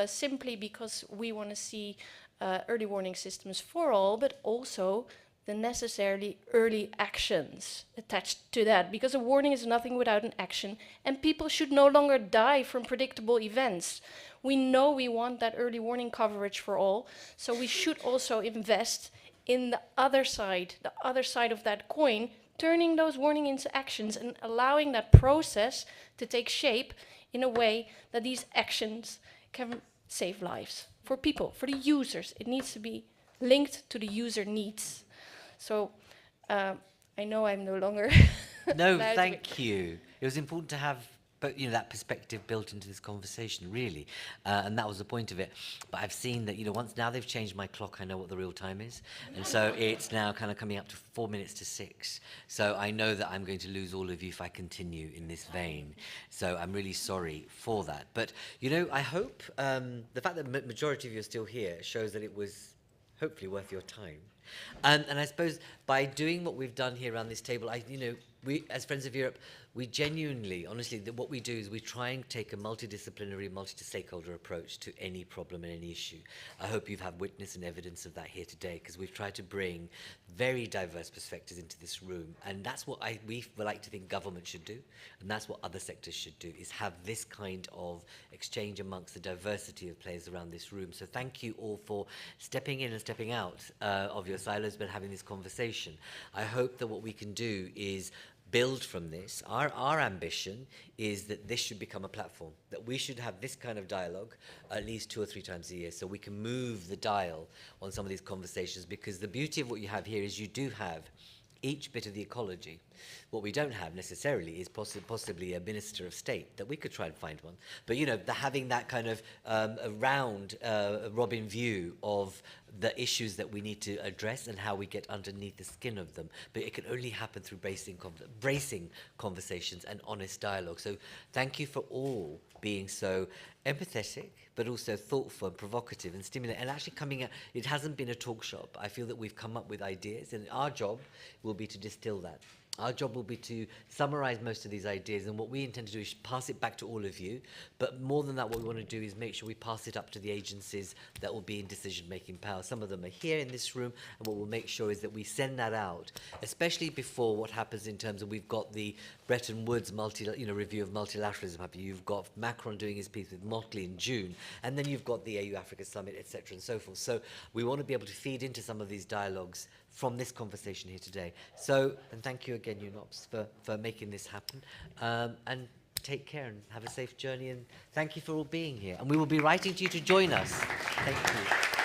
simply because we want to see early warning systems for all, but also the necessarily early actions attached to that, because a warning is nothing without an action, and people should no longer die from predictable events. We know we want that early warning coverage for all, so we should also invest in the other side of that coin, turning those warnings into actions and allowing that process to take shape in a way that these actions can save lives for people, for the users. It needs to be linked to the user needs. So I know I'm no longer. No, thank you. It was important to have, but you know, that perspective built into this conversation, really, and that was the point of it. But I've seen that, you know, once now they've changed my clock, I know what the real time is, and so it's now kind of coming up to 4 minutes to 6. So I know that I'm going to lose all of you if I continue in this vein. So I'm really sorry for that. But you know, I hope the fact that the majority of you are still here shows that it was hopefully worth your time. And I suppose by doing what we've done here around this table, we, as Friends of Europe, we genuinely, honestly, what we do is we try and take a multidisciplinary, multi-stakeholder approach to any problem and any issue. I hope you've had witness and evidence of that here today, because we've tried to bring very diverse perspectives into this room, and that's what we like to think government should do, and that's what other sectors should do, is have this kind of exchange amongst the diversity of players around this room. So thank you all for stepping in and stepping out of your silos, but having this conversation. I hope that what we can do is build from this. Our ambition is that this should become a platform, that we should have this kind of dialogue at least 2 or 3 times a year, so we can move the dial on some of these conversations, because the beauty of what you have here is you do have each bit of the ecology. What we don't have necessarily is possibly a minister of state, that we could try and find one. But you know, having that kind of a round robin view of the issues that we need to address and how we get underneath the skin of them. But it can only happen through bracing conversations and honest dialogue. So thank you for all being so empathetic, but also thoughtful and provocative and stimulating, and actually coming out. It hasn't been a talk shop. I feel that we've come up with ideas, and our job will be to distill that. Our job will be to summarize most of these ideas, and what we intend to do is pass it back to all of you. But more than that, what we want to do is make sure we pass it up to the agencies that will be in decision-making power. Some of them are here in this room, and what we'll make sure is that we send that out, especially before what happens in terms of, we've got the Bretton Woods review of multilateralism happening. You've got Macron doing his piece with Motley in June, and then you've got the AU-Africa Summit, etc., and so forth. So we want to be able to feed into some of these dialogues from this conversation here today. So, and thank you again, UNOPS, for making this happen. And take care and have a safe journey, and thank you for all being here. And we will be writing to you to join us. Thank you.